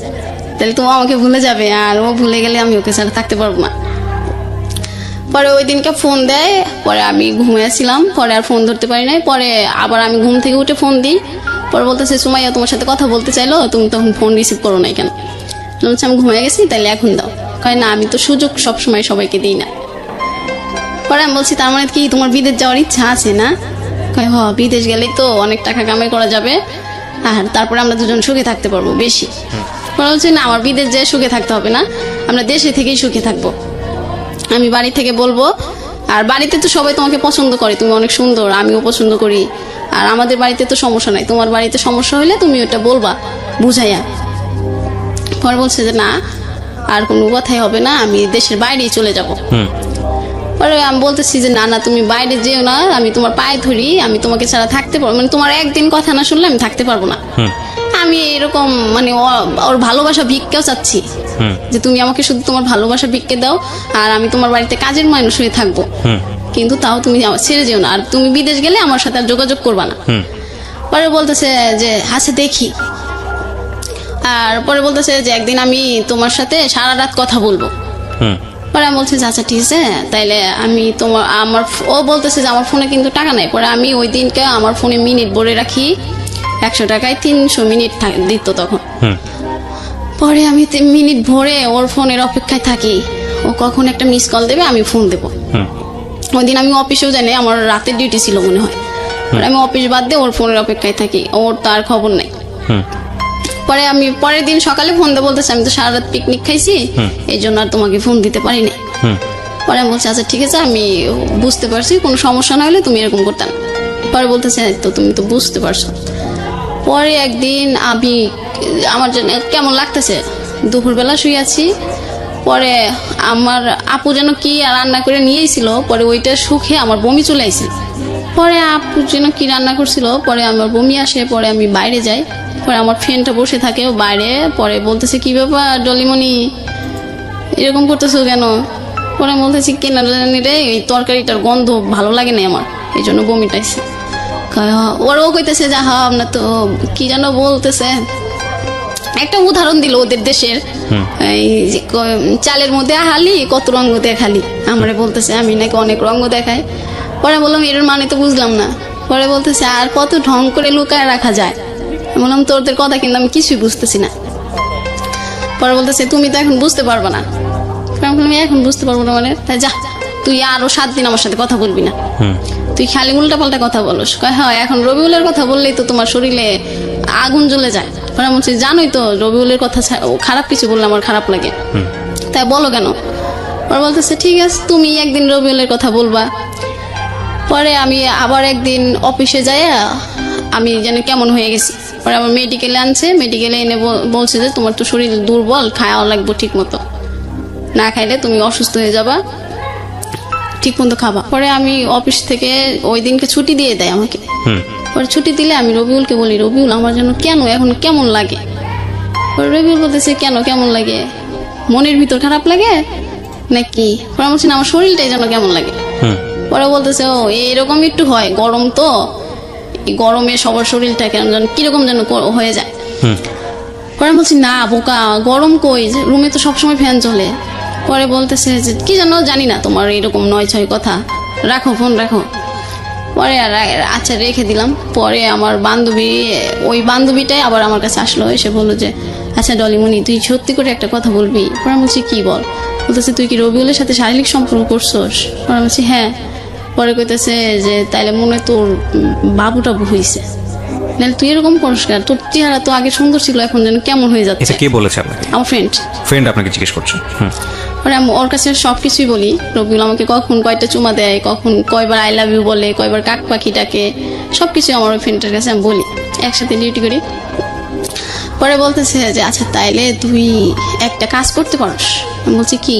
[SPEAKER 2] তাহলে তো আমাকে ভুলে যাবে, আর ও ভুলে গেলে আমি ওকে ছাড়া থাকতে পারবো না। পরে ওই দিনকে ফোন দেয়, পরে আমি ঘুমিয়েছিলাম, পরে আর ফোন ধরতে পারি নাই। পরে আবার আমি ঘুম থেকে উঠে ফোন দিই, পরে বলতেছে সুমাইয়া তোমার সাথে কথা বলতে চাইলো, তুমি তখন ফোন রিসিভ করো নাই কেন? বলছি আমি ঘুমিয়ে গেছি, তাহলে এখন দাও। কয় না, আমি তো সুযোগ সবসময় সবাইকে দিই না। পরে আমি বলছি তার মানে কি তোমার বিদেশ যাওয়ার ইচ্ছা আছে না? কয় হ, বিদেশ গেলেই তো অনেক টাকা কামাই করা যাবে, আর তারপরে আমরা দুজন সুখে থাকতে পারবো বেশি। পরে বলছি না, আমার বিদেশ যেয়ে সুখে থাকতে হবে না, আমরা দেশে থেকেই সুখে থাকবো। আমি বাড়ি থেকে বলবো, আর বাড়িতে তো সবাই তোমাকে পছন্দ করে, তুমি অনেক সুন্দর, আমিও পছন্দ করি, আর আমাদের বাড়িতে তো সমস্যা নাই, তোমার বাড়িতে সমস্যা হলে তুমি ওটা বলবা বুঝাইয়া। পরে বলছে যে না, আর কোনো কথাই হবে না, আমি দেশের বাইরেই চলে যাব। পরে আমি বলতেছি যে না না তুমি বাইরে যেও না, আমি তোমার পায়ে ধরি, আমি তোমাকে ছাড়া থাকতে পারবো, মানে তোমার একদিন কথা না শুনলে আমি থাকতে পারবো না। আমি এরকম মানে ওর ভালোবাসা ভিক্ষাও চাচ্ছি যে তুমি আমাকে শুধু তোমার ভালোবাসা ভিক্ষে দাও, আর আমি তোমার বাড়িতে কাজের মানুষ হয়ে থাকবো, কিন্তু তাও তুমি ছেড়ে যেও না, আর তুমি বিদেশ গেলে আমার সাথে আর যোগাযোগ করবা না। পরে বলতেছে যে আচ্ছা দেখি। আর পরে বলতেছে যে একদিন আমি তোমার সাথে সারা রাত কথা বলবো। পরে আমি বলছি যে আচ্ছা ঠিক আছে তাইলে আমি ও বলতেছে যে আমার ফোনে কিন্তু টাকা নাই। পরে আমি ওই দিনকে আমার ফোনে মিনিট ভরে রাখি, 100 টাকায় 300 মিনিট দিত তখন। পরে আমি মিনিট ভরে ওর ফোনের অপেক্ষায় থাকি, ও কখন একটা মিস কল দেবে আমি ফোন দেবো। ওই দিন আমি অফিসেও জানি, আমার রাতের ডিউটি ছিল মনে হয়। আমি অফিস বাদ দিয়ে ওর ফোনের অপেক্ষায় থাকি, ওর তার খবর নাই। পরে আমি পরের দিন সকালে ফোন দিয়ে বলতেছি আমি তো সারা রাত পিকনিক খাইছি, এই জন্য আর তোমাকে ফোন দিতে পারি না। পরে আমি বলছি আচ্ছা ঠিক আছে আমি বুঝতে পারছি, কোনো সমস্যা না হলে তুমি এরকম করতে না। পরে বলতেছে তো তুমি তো বুঝতে পারছো। পরে একদিন আমার জন্য কেমন লাগতেছে, দুপুরবেলা শুয়ে আছি, পরে আমার আপু যেন কি রান্না করে নিয়েছিল, পরে ওইটা সুখে আমার বমি চলে আসছিল। পরে আপু যেন কি রান্না করছিল, পরে আমার বমি আসে। পরে আমি বাইরে যাই, পরে আমার ফ্রেন্ডটা বসে থাকে বাইরে। পরে বলতেছে কি ব্যাপার ডলিমণি এরকম করতেছো কেন? পরে বলতেছি কেন জানি রে, এই তরকারিটার গন্ধ ভালো লাগে না আমার, এই জন্য বমিটা আসছে। ওরাও কইতেছে যা হা আপনার তো কি যেন বলতেছে, একটা উদাহরণ দিল ওদের দেশের, চালের মধ্যে হালি কত রঙ দেখালি, আমরা বলতেছে আমি নাকি অনেক রঙ দেখাই। পরে বললাম এর মানে তো বুঝলাম না। পরে বলতেছে আর কত ঢং করে লুকায় রাখা যায়। বললাম তোদের কথা কিন্তু আমি কিছুই বুঝতেছি না। পরে বলতেছে তুমি তো এখন বুঝতে পারবে না। আমি এখন বুঝতে পারবো না মানে, তাই যা তুই আরো 7 দিন আমার সাথে কথা বলবি না, তুই খালি উল্টা পাল্টা কথা বলস। হ্যাঁ এখন রবিউলের কথা বললেই তো তোমার শরীরে আগুন জ্বলে যায়। পরে বলছি জানোই তো রবিউলের কথা খারাপ কিছু বললে আমার খারাপ লাগে, তাই বলো কেন? পরে বলতেছে ঠিক আছে তুমি একদিন রবিউলের কথা বলবা। পরে আমি আবার একদিন অফিসে যাই, আমি যেন কেমন হয়ে গেছি। পরে আমার মেডিকেলে আনছে, মেডিকেলে এনে বলছে যে তোমার তো শরীর দুর্বল, খাওয়া লাগবে ঠিক মতো, না খাইলে তুমি অসুস্থ হয়ে যাবা, ঠিক মতো খাবা। পরে আমি অফিস থেকে ওই দিনকে ছুটি দিয়ে দেয় আমাকে। পরে ছুটি দিলে আমি রবিউলকে বলি রবিউল আমার যেন কেন এখন কেমন লাগে। পরে রবিউল বলতেছে কেন কেমন লাগে, মনের ভিতর খারাপ লাগে নাকি? পরে বলছি না আমার শরীরটাই যেন কেমন লাগে। পরে বলতেছে ও এরকম একটু হয়, গরম তো, গরমে সবার শরীরটা কেন যেন কিরকম যেন হয়ে যায়। পরে বলছি না বোকা গরম কই, রুমে তো সবসময় ফ্যান চলে। পরে বলতেছে যে কি জানো জানি না তোমার এরকম 9-6 কথা, রাখো ফোন রাখো। পরে আচ্ছা রেখে দিলাম। পরে আমার বান্ধবী, ওই বান্ধবীটাই আবার আমার কাছে আসলো, এসে বললো যে আচ্ছা ডলিমণি তুই সত্যি করে একটা কথা বলবি? পরে বলছি কি বল? বলতেছে তুই কি রবিউলের সাথে শারীরিক সম্পর্ক করছোস? পরে বলছি হ্যাঁ। পরে কইতেছে যে তাইলে মনে তোর বাবুটা হইছে, নাহলে তুই এরকম করিস কেন, তোর চেহারা তো আগে সুন্দর ছিল এখন যেন কেমন হয়ে যাচ্ছে।
[SPEAKER 1] এটা কে বলেছে আপনাকে?
[SPEAKER 2] আমার ফ্রেন্ড
[SPEAKER 1] আপনাকে জিজ্ঞেস করছে।
[SPEAKER 2] পরে আমি ওর কাছে সবকিছুই বলি, রবিউল আমাকে কখন কয়টা চুমা দেয়, কখন কয়বার আই লাভ ইউ বলে, কয়বার কাক পাখি ডাকে, সবকিছু আমার ওই ফ্রেন্ডের কাছে আমি বলি, একসাথে ডিউটি করি। পরে বলতেছে যে আচ্ছা তাইলে তুই একটা কাজ করতে পারস। আমি বলছি কি?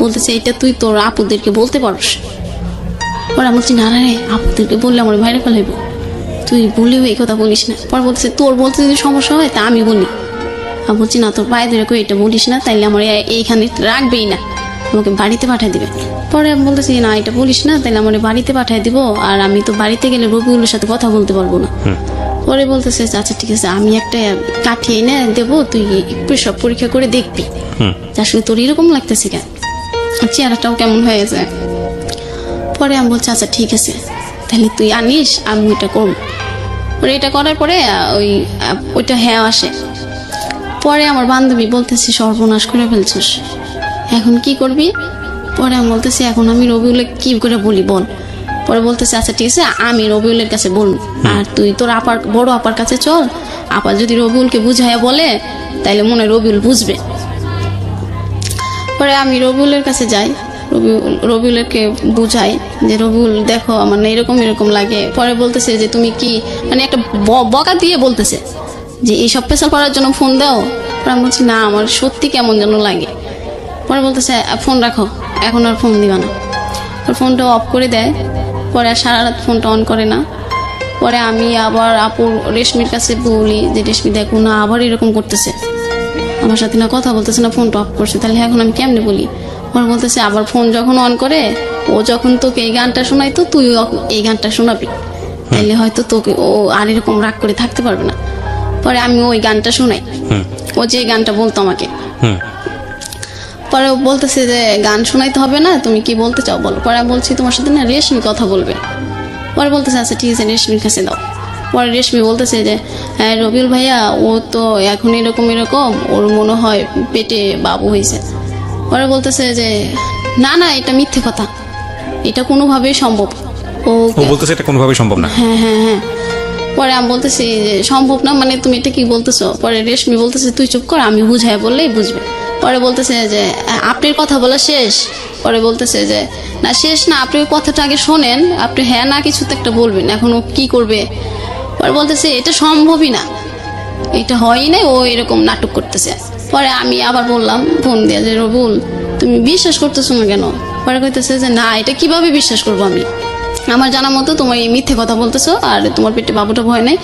[SPEAKER 2] বলতেছে এটা তুই তোর আপুদেরকে বলতে পারস। পরে আমি বলছি না রে আপুদেরকে বললে আমার বাইরে ফেলাইব, তুই বললেও এই কথা বলিস না। পরে বলতেছে তোর বলতে যদি সমস্যা হয় তা আমি বলি। আমি বলছি না তোর পায়ে ধরে এটা বলিস না, তাইলে আমার এইখানে রাখবেই না, আমাকে বাড়িতে পাঠিয়ে দিবে। পরে আমি বলতেছি না এটা বলিস না, তাইলে আমার বাড়িতে পাঠিয়ে দিব, আর আমি তো বাড়িতে গেলে রবিউলের সাথে কথা বলতে পারবো না। পরে বলতেছে আচ্ছা ঠিক আছে আমি একটা কাঠি এনে দেবো, তুই একটু সব পরীক্ষা করে দেখবি আসলে তোর এরকম লাগতেছে কেন, চেহারাটাও কেমন হয়ে গেছে। পরে আমি বলছি আচ্ছা ঠিক আছে তাহলে তুই আনিস, আমি এটা করবো। পরে এটা করার পরে ওইটা হ্যাঁ আসে। পরে আমার বান্ধবী বলতেছি সর্বনাশ করে ফেলছিস, এখন কি করবি? পরে আমি বলতেছি এখন আমি রবিউলে কি করে বলি বল। পরে বলতেছে আচ্ছা ঠিক আছে আমি রবিউলের কাছে বলবো, আর তুই তোর বড় আপার কাছে চল, আপা যদি রবিউলকে বুঝাইয়া বলে তাইলে মনে হয় রবিউল বুঝবে। পরে আমি রবিউলের কাছে যাই, রবিউলকে বুঝাই যে রবিউল দেখো আমার না এরকম এরকম লাগে। পরে বলতেছে যে তুমি কি মানে একটা বকা দিয়ে বলতেছে যে এইসব পেশাল করার জন্য ফোন দাও। পরে আমি বলছি না আমার সত্যি কেমন যেন লাগে। পরে বলতেছে ফোন রাখো, এখন আর ফোন দিবা না। ওর ফোনটা অফ করে দেয়, পরে আর সারা রাত ফোনটা অন করে না। পরে আমি আবার আপুর রেশমির কাছে বলি যে রেশমি দেখো না আবার এরকম করতেছে, আমার সাথে না কথা বলতেছে না, ফোনটা অফ করছে, তাহলে এখন আমি কেমনে বলি? ওরা বলতেছে আবার ফোন যখন অন করে ও যখন তোকে এই গানটা শোনাই তো তুই এই গানটা শোনাবি, তাইলে হয়তো তোকে ও আর এরকম রাগ করে থাকতে পারবে না। পরে আমি ওই গানটা শোনাই, ও যে গানটা বলতো আমাকে। পরে ও বলতেছে যে গান শোনাইতে হবে না, তুমি কি বলতে চাও বলো। পরে আমি বলছি তোমার সাথে না রেশমি কথা বলবে। পরে বলতেছে আচ্ছা ঠিক আছে রেশমির কাছে দাও। পরে রেশমি বলতেছে যে হ্যাঁ রবিউল ভাইয়া ও তো এখন এরকম এরকম, ওর মনে হয় পেটে বাবু হয়েছে। পরে বলতেছে যে না না এটা মিথ্যে কথা, এটা কোনোভাবেই সম্ভব।
[SPEAKER 1] ও বলতেছে এটা কোনোভাবেই সম্ভব না।
[SPEAKER 2] হ্যাঁ হ্যাঁ হ্যাঁ। পরে আমি বলতেছি যে সম্ভব না মানে তুমি এটা কি বলতেছো? পরে রেশমি বলতেছে তুই চুপ কর, আমি বুঝাই বললেই বুঝবে। পরে বলতেছে যে আপনার কথা বলা শেষ? পরে বলতেছে যে না শেষ না, আপনি কথাটা আগে শোনেন, আপনি হ্যাঁ না কিছু তো একটা বলবেন, এখন ও কি করবে। পরে বলতেছে এটা সম্ভবই না, এটা হয়ই নাই, ও এরকম নাটক করতেছে। পরে আমি আবার বললাম ফোন দিয়ে যে রবুল তুমি বিশ্বাস করতেছো না কেন? পরে কইতেছে যে না এটা কিভাবে বিশ্বাস করবো আমি, আমার জানা মতো তোমার এই মিথ্যে কথা বলতেছো আর তোমার পেটে বাবুটা ভয় নাই।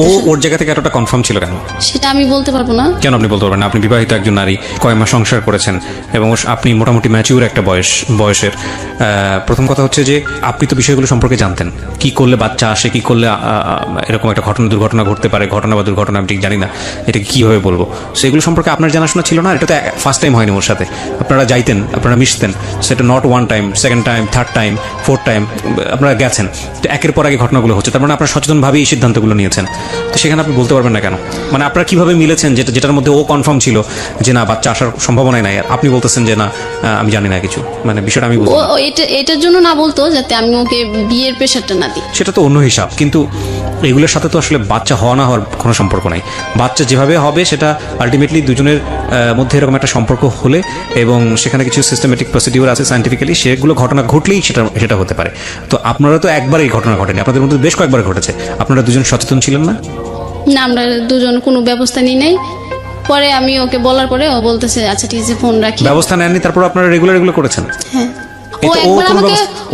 [SPEAKER 1] ও ওর জায়গা থেকে এতটা কনফার্ম ছিল কেন?
[SPEAKER 2] সেটা আমি বলতে পারবো না।
[SPEAKER 1] কেন আপনি বলতে পারবেন না? আপনি বিবাহিত একজন নারী, কয় মাস সংসার করেছেন এবং আপনি মোটামুটি ম্যাচিউর একটা বয়সের। প্রথম কথা হচ্ছে যে আপনি তো বিষয়গুলো সম্পর্কে জানতেন, কি করলে বাচ্চা আসে, কি করলে এরকম একটা দুর্ঘটনা ঘটতে পারে, ঘটনা বা দুর্ঘটনা আমি ঠিক জানি না, এটাকে কীভাবে বলবো, সেগুলো সম্পর্কে আপনার জানাশোনা ছিল না। এটা তো ফার্স্ট টাইম হয়নি ওর সাথে, আপনারা যাইতেন, আপনারা মিশতেন, সেটা not one time, second time, third time, fourth time আপনারা গেছেন, তো একের পর আগে ঘটনাগুলো হচ্ছে, তার মানে আপনারা সচেতনভাবেই এই সিদ্ধান্তগুলো নিয়েছেন। তো সেখানে আপনি বলতে পারবেন না কেন? মানে আপনারা কিভাবে মিলেছেন যেটার মধ্যে ও কনফার্ম ছিল যে না বাচ্চা আসার সম্ভাবনাই নাই, আপনি বলতেছেন যে না আমি জানি না কিছু, মানে বিষয়টা আমি বুঝি।
[SPEAKER 2] এটার জন্য না বলতো যাতে আমি ওকে বিয়ের প্রেশারটা না দিই,
[SPEAKER 1] সেটা তো অন্য হিসাব, কিন্তু এগুলোর সাথে তো আসলে বাচ্চা হওয়া না হওয়ার কোনো সম্পর্ক নাই। বাচ্চা যেভাবে হবে সেটা আলটিমেটলি দুজনের মধ্যে এরকম একটা সম্পর্ক হলে এবং সেখানে কিছু সিস্টেমেটিক প্রসিডিউর আছে সায়েন্টিফিক্যালি, সেগুলো ঘটনা ঘটলেই সেটা হতে পারে। তো আপনারা তো একবার এই ঘটনা ঘটেনি, আপনাদের মধ্যে বেশ কয়েকবার ঘটেছে, আপনারা দুজন সচেতন ছিলেন না?
[SPEAKER 2] না আমরা দুজন কোনো ব্যবস্থা নিই নাই। পরে আমি ওকে বলার পরে ও বলতেছে আচ্ছা ঠিক আছে ফোন রাখি।
[SPEAKER 1] ব্যবস্থা নেননি, তারপর আপনারা রেগুলার এগুলো করেছেন?
[SPEAKER 2] হ্যাঁ।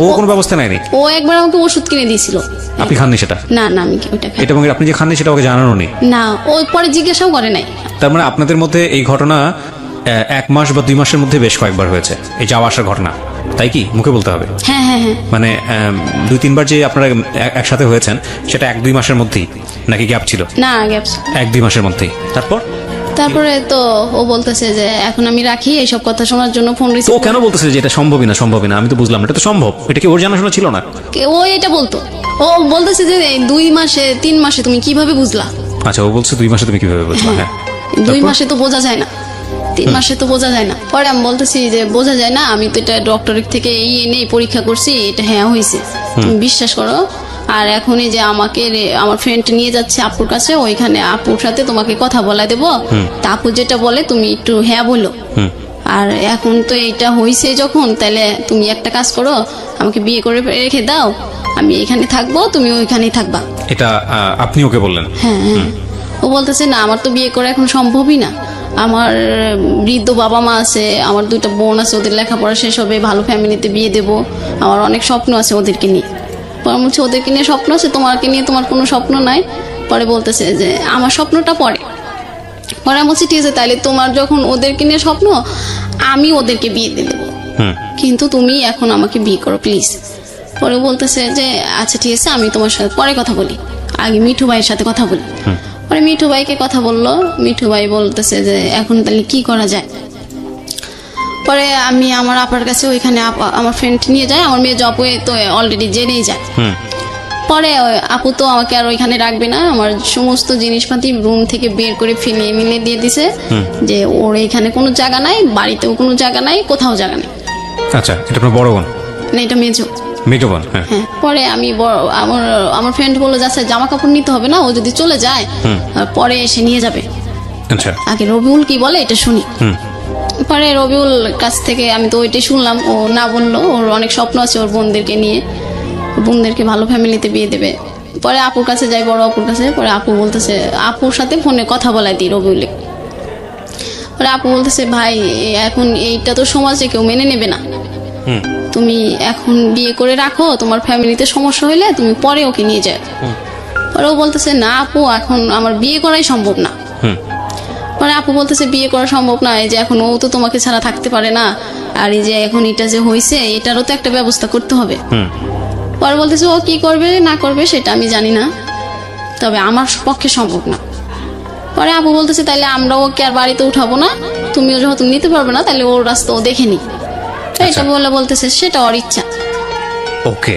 [SPEAKER 1] ও কোনো ব্যবস্থা নেয়নি?
[SPEAKER 2] ও একবার আমাকে ওষুধ কিনে দিয়েছিল।
[SPEAKER 1] আপনি খাননি সেটা?
[SPEAKER 2] না না আমি ওটা খাই।
[SPEAKER 1] এটা আপনি যে খাননি সেটা ওকে জানানো নেই?
[SPEAKER 2] না, ও পরে জিজ্ঞাসাও করে নাই।
[SPEAKER 1] তার মানে আপনাদের মধ্যে এই ঘটনা 1 মাস বা 2 মাসের মধ্যে বেশ কয়েকবার হয়েছে, এই যাওয়া আসার ঘটনা, তাই কি? মুখে বলতে হবে।
[SPEAKER 2] হ্যাঁ হ্যাঁ হ্যাঁ।
[SPEAKER 1] মানে 2-3 বার যে আপনারা একসাথে হয়েছেন সেটা 1-2 মাসের মধ্যেই নাকি গ্যাপ ছিল?
[SPEAKER 2] না গ্যাপ
[SPEAKER 1] 1-2 মাসের মধ্যেই। তারপরে
[SPEAKER 2] তো ও বলতেছে যে এখন আমি রাখি, এইসব কথা শোনার জন্য ফোন রিসিভ।
[SPEAKER 1] ও কেন বলতেছে যে এটা সম্ভবই না? আমি তো বুঝলাম এটা তো সম্ভব, এটা কি ওর জানাশোনা ছিল না?
[SPEAKER 2] ও এটা বলতো, ও বলতেছে যে 2 মাসে 3 মাসে তুমি কিভাবে বুঝলা?
[SPEAKER 1] আচ্ছা ও বলছে 2 মাসে তুমি কিভাবে বুঝলা? হ্যাঁ
[SPEAKER 2] 2 মাসে তো বোঝা যায় না, 3 মাসে তো বোঝা যায় না। পরে আমি বলতেছি যে বোঝা যায় না, আমি তো এটা ডক্টরের থেকে এই এনে পরীক্ষা করছি, এটা হ্যাঁ হয়েছে, তুমি বিশ্বাস করো। আর এখনই যে আমাকে আমার ফ্রেন্ড নিয়ে যাচ্ছে আপুর কাছে, ওইখানে আপুর সাথে তোমাকে কথা বলা দেবো, তা আপু যেটা বলে তুমি একটু হ্যাঁ বলো। আর এখন তো এইটা হয়েছে যখন, তাহলে তুমি একটা কাজ করো, আমাকে বিয়ে করে রেখে দাও, আমি এখানে থাকবো, তুমি ওইখানেই থাকবা।
[SPEAKER 1] এটা আপনি ওকে বললেন?
[SPEAKER 2] হ্যাঁ হ্যাঁ। ও বলতেছে না আমার তো বিয়ে করা এখন সম্ভবই না, আমার বৃদ্ধ বাবা মা আছে, আমার 2টা বোন আছে, ওদের লেখাপড়া শেষ হবে, ভালো ফ্যামিলিতে বিয়ে দেবো, আমার অনেক স্বপ্ন আছে ওদেরকে নিয়ে। পরে বলছে ওদেরকে নিয়ে স্বপ্ন আছে, তোমাকে নিয়ে তোমার কোনো স্বপ্ন নাই। পরে বলতেছে যে আমার স্বপ্নটা পরে আমি বলছি ঠিক আছে তাহলে তোমার যখন ওদেরকে নিয়ে স্বপ্ন, আমি ওদেরকে বিয়ে দিয়ে দেবো, কিন্তু তুমি এখন আমাকে বিয়ে করো প্লিজ। পরে বলতেছে যে আচ্ছা ঠিক আছে আমি তোমার সাথে পরে কথা বলি, আগে মিঠু ভাইয়ের সাথে কথা বলি। পরে মিঠু ভাইকে কথা বললো, মিঠু ভাই বলতেছে যে এখন তাহলে কি করা যায়। পরে আমি আমার আপার কাছে ওইখানে আমার ফ্রেন্ড নিয়ে যায়, আমার মেয়ে জব তো অলরেডি জেনেই যায়। পরে আপু তো আমাকে আর ওইখানে রাখবে না, আমার সমস্ত জিনিসপাতি রুম থেকে বের করে ফিলিয়ে মিলে দিয়ে দিছে যে ওর এখানে কোনো জায়গা নাই, বাড়িতেও কোনো জায়গা নাই, কোথাও জায়গা নেই।
[SPEAKER 1] আচ্ছা এটা আপনার বড় বোন?
[SPEAKER 2] না এটা মেজো
[SPEAKER 1] বোন। হ্যাঁ।
[SPEAKER 2] পরে আমি আমার ফ্রেন্ড বললো যাচ্ছে জামা কাপড় নিতে হবে না, ও যদি চলে যায় পরে এসে নিয়ে যাবে।
[SPEAKER 1] আচ্ছা
[SPEAKER 2] আগে রবিউল কি বলে এটা শুনি। পরে রবিউল কাছ থেকে আমি তো ওইটাই শুনলাম, ও না বললো ওর অনেক স্বপ্ন আছে ওর বোনদেরকে নিয়ে, বোনদেরকে ভালো ফ্যামিলিতে বিয়ে দেবে। পরে আপুর কাছে যাই, বড় আপুর কাছে। পরে আপু বলতেছে, আপুর সাথে ফোনে কথা বলাই দিই রবিউলে। পরে আপু বলতেছে ভাই এখন এইটা তো সমাজে কেউ মেনে নেবে না, তুমি এখন বিয়ে করে রাখো, তোমার ফ্যামিলিতে সমস্যা হইলে তুমি পরে ওকে নিয়ে যাও। পরে ও বলতেছে না আপু এখন আমার বিয়ে করাই সম্ভব না। পরে আপু বলতেছে বিয়ে করা সম্ভব না, এই যে এখন ও তো তোমাকে ছাড়া থাকতে পারে না, আর এই যে এখন এটা যে হয়েছে এটারও তো একটা ব্যবস্থা করতে হবে। পরে বলতেছে ও কি করবে না করবে সেটা আমি জানি না, তবে আমার পক্ষে সম্ভব না। পরে আপু বলতেছে তাহলে আমরা ওকে আর বাড়িতে উঠাবো না, তুমিও যেহেতু নিতে পারবে না তাহলে ওর রাস্তা ও দেখে নি। এটা বলে বলতেছে সেটা ওর ইচ্ছা।
[SPEAKER 1] ওকে।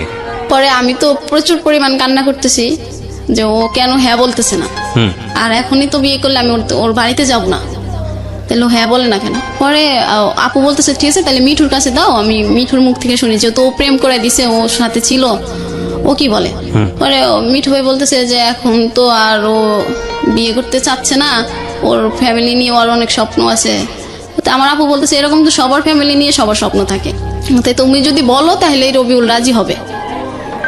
[SPEAKER 2] পরে আমি তো প্রচুর পরিমাণ কান্না করতেছি যে ও কেন হ্যাঁ বলতেছে না, আর এখনই তো বিয়ে করলে আমি ওর বাড়িতে যাব না, তাহলে ও হ্যাঁ বলে না কেন। পরে আপু বলতেছে ঠিক আছে তাহলে মিঠুর কাছে দাও, আমি মিঠুর মুখ থেকে শুনি যেহেতু ও প্রেম করে দিছে, ওর সাথে ছিল, ও কি বলে। পরে মিঠু ভাই বলতেছে যে এখন তো আর ও বিয়ে করতে চাচ্ছে না, ওর ফ্যামিলি নিয়ে ওর অনেক স্বপ্ন আছে। আমার আপু বলতেছে এরকম তো সবার ফ্যামিলি নিয়ে সবার স্বপ্ন থাকে, তাই তুমি যদি বলো তাহলে রবিউল রাজি হবে।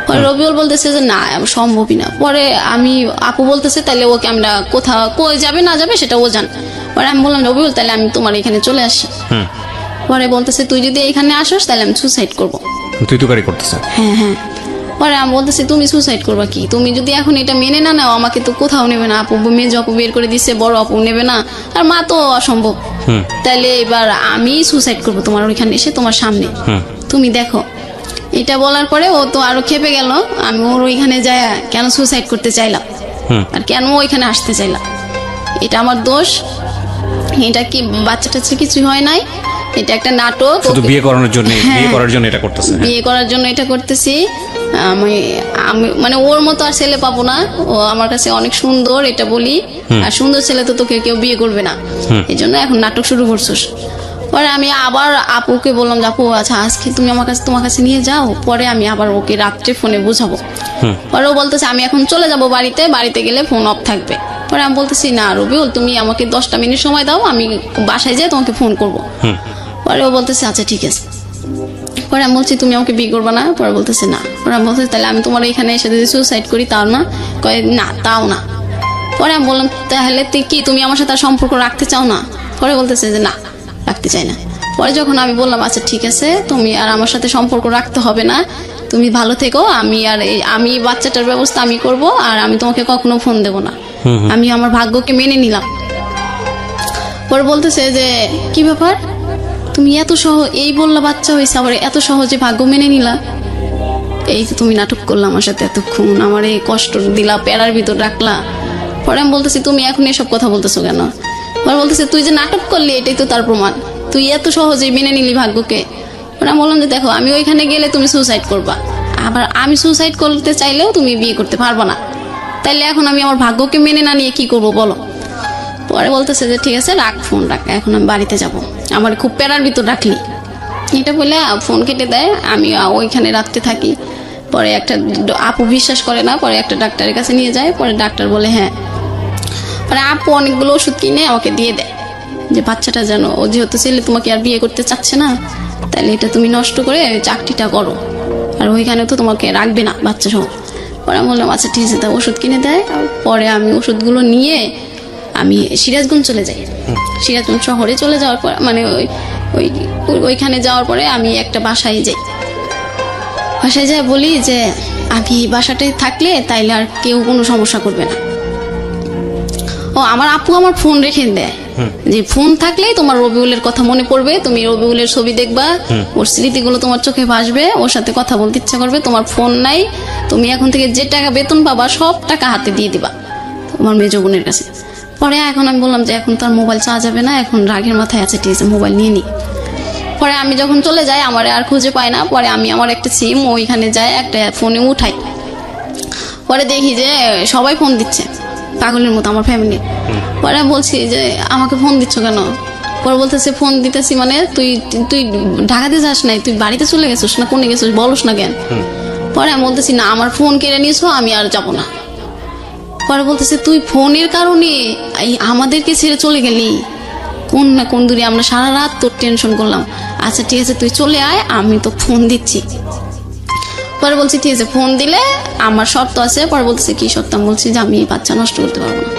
[SPEAKER 2] পরে রবিউল বলতেছে যে না সম্ভবই না। পরে আমি আপু বলতেছে তাহলে ওকে আমরা কোথাও কই যাবে না যাবে সেটা ও জান। পরে আমি বললাম রবিউল তাহলে আমি তোমার এখানে চলে আসি। পরে বলতেছে তুই যদি এখানে আসোস তাহলে আমি সুসাইড করবো।
[SPEAKER 1] তুই তো গাড়ি করতেছে?
[SPEAKER 2] হ্যাঁ। পরে আমি বলতেছি তুমি সুসাইড করবা কি, তুমি যদি এখন এটা মেনে না নাও আমাকে তো কোথাও নেবে না, আপু মেজ আপু বের করে দিচ্ছে, বড় আপু নেবে না, আর মা তো অসম্ভব, তাহলে এবার আমি সুসাইড করবো তোমার ওইখানে এসে তোমার সামনে, তুমি দেখো। এটা বলার পরে ও তো আরো খেপে গেল, আমি ওর ওইখানে যাই কেন সুসাইড করতে চাইলাম আর কেন ওইখানে আসতে চাইলাম, এটা আমার দোষ, এটা কি বাচ্চা টাচ্চা কিছু হয় নাই, এটা একটা নাটক,
[SPEAKER 1] শুধু বিয়ে করানোর জন্য, বিয়ে করার জন্য এটা করতেছে,
[SPEAKER 2] বিয়ে করার জন্য এটা করতেছি। আমি মানে ওর মতো আর ছেলে পাবো না, ও আমার কাছে অনেক সুন্দর এটা বলি, আর সুন্দর ছেলে তো তোকে কেউ বিয়ে করবে না, এই জন্য এখন নাটক শুরু করছিস। পরে আমি আবার আপুকে বললাম যে আপু আচ্ছা আজকে তুমি আমার কাছে তোমার কাছে নিয়ে যাও, পরে আমি আবার ওকে রাত্রে ফোনে বোঝাবো। পরে ও বলতেছে আমি এখন চলে যাব বাড়িতে, বাড়িতে গেলে ফোন অফ থাকবে। পরে আমি বলতেছি না রবিউল তুমি আমাকে 10টা মিনিট সময় দাও, আমি বাসায় যেয়ে তোমাকে ফোন করবো। পরে ও বলতেছে আচ্ছা ঠিক আছে। পরে আমি বলছি তুমি আমাকে বিয়ে করবা না, পরে বলতেছে না। পরে আমি বলতেছি তাহলে আমি তোমার এখানে এসে যদি সুসাইড করি তাও না, কয় না তাও না। পরে আমি বললাম তাহলে তুই কি তুমি আমার সাথে সম্পর্ক রাখতে চাও না, পরে বলতেছে যে না রাখতে চাই না। পরে যখন আমি বললাম আচ্ছা ঠিক আছে তুমি আর আমার সাথে সম্পর্ক রাখতে হবে না, তুমি ভালো থেকো, আমি বাচ্চাটার ব্যবস্থা আমি করব, আর আমি তোমাকে কখনো ফোন দেব না, আমি আমার ভাগ্যকে মেনে নিলাম। পরে বলতেছে যে কি ব্যাপার তুমি এত এই বললা বাচ্চা হয়েছে আবার এত সহজে ভাগ্য মেনে নিলা, এই তো তুমি নাটক করলা আমার সাথে এতক্ষণ, আমার এই কষ্ট দিলা, প্যারার ভিতর রাখলা। পরে আমি বলতেছি তুমি এখন এসব কথা বলতেছো কেন। পরে বলতেছে তুই যে নাটক করলি এটাই তো তার প্রমাণ, তুই এত সহজেই মেনে নিলি ভাগ্যকে। পরে আমি বললাম যে দেখো আমি ওইখানে গেলে তুমি সুসাইড করবা, আবার আমি সুসাইড করতে চাইলেও তুমি বিয়ে করতে পারবা না, তাইলে এখন আমি আমার ভাগ্যকে মেনে না নিয়ে কি করবো বলো। পরে বলতেছে যে ঠিক আছে রাখ ফোন রাখ, এখন আমি বাড়িতে যাব, আমার খুব প্যারার ভিতর রাখলি, এটা বলে ফোন কেটে দেয়। আমি ওইখানে রাখতে থাকি। পরে একটা আপু বিশ্বাস করে না, পরে একটা ডাক্তারের কাছে নিয়ে যায়, পরে ডাক্তার বলে হ্যাঁ। পরে আপু অনেকগুলো ওষুধ কিনে আমাকে দিয়ে দেয় যে বাচ্চাটা যেন, ও যেহেতু ছেলে তোমাকে আর বিয়ে করতে চাচ্ছে না, তাহলে এটা তুমি নষ্ট করে চাকরিটা করো, আর ওইখানে তো তোমাকে রাখবে না বাচ্চা সহ। পরে আমি বললাম আচ্ছা ঠিক আছে, তা ওষুধ কিনে দেয়। পরে আমি ওষুধগুলো নিয়ে আমি সিরাজগঞ্জ চলে যাই। সিরাজগঞ্জ শহরে চলে যাওয়ার পর মানে ওইখানে যাওয়ার পরে আমি একটা বাসায় যাই, বাসায় যাই বলি যে আমি বাসাটায় থাকলে তাইলে আর কেউ কোনো সমস্যা করবে না। ও আমার আপু আমার ফোন রেখে দেয় যে ফোন থাকলেই তোমার রবিউলের কথা মনে পড়বে, তুমি রবিউলের ছবি দেখবা, ওর স্মৃতিগুলো তোমার চোখে ভাসবে, ওর সাথে কথা বলতে ইচ্ছা করবে। তোমার ফোন নাই, তুমি এখন থেকে যে টাকা বেতন পাবা সব টাকা হাতে দিয়ে দিবা তোমার মেজো বোনের কাছে। পরে এখন আমি বললাম যে এখন তার মোবাইল চাওয়া যাবে না, এখন রাগের মাথায় আছে, ঠিক আছে মোবাইল নিয়ে নি। পরে আমি যখন চলে যাই আমার আর খুঁজে পাই না, পরে আমি আমার একটা সিম ওইখানে যাই একটা ফোনে উঠাই, পরে দেখি যে সবাই ফোন দিচ্ছে পাগলের মতো আমার ফ্যামিলি। পরে বলছি যে আমাকে ফোন দিচ্ছ কেন, পরে বলতেছে ফোন দিতেছি মানে তুই ঢাকাতে যাস নাই, তুই বাড়িতে চলে গেছিস না কোনে গেছিস বলস না কেন। পরে আমি বলতেছি না আমার ফোন কেড়ে নিয়েছো আমি আর যাবো না। পরে বলতেছে তুই ফোনের কারণে আমাদেরকে ছেড়ে চলে গেলি, কোন না কোন দূরে আমরা সারা রাত তোর টেনশন করলাম, আচ্ছা ঠিক আছে তুই চলে আয় আমি তো ফোন দিচ্ছি। পরে বলছি ঠিক আছে ফোন দিলে আমার শর্ত আছে। পরে বলতেছে কি শর্ত, আমি বলছি যে আমি বাচ্চা নষ্ট করতে পারবো না।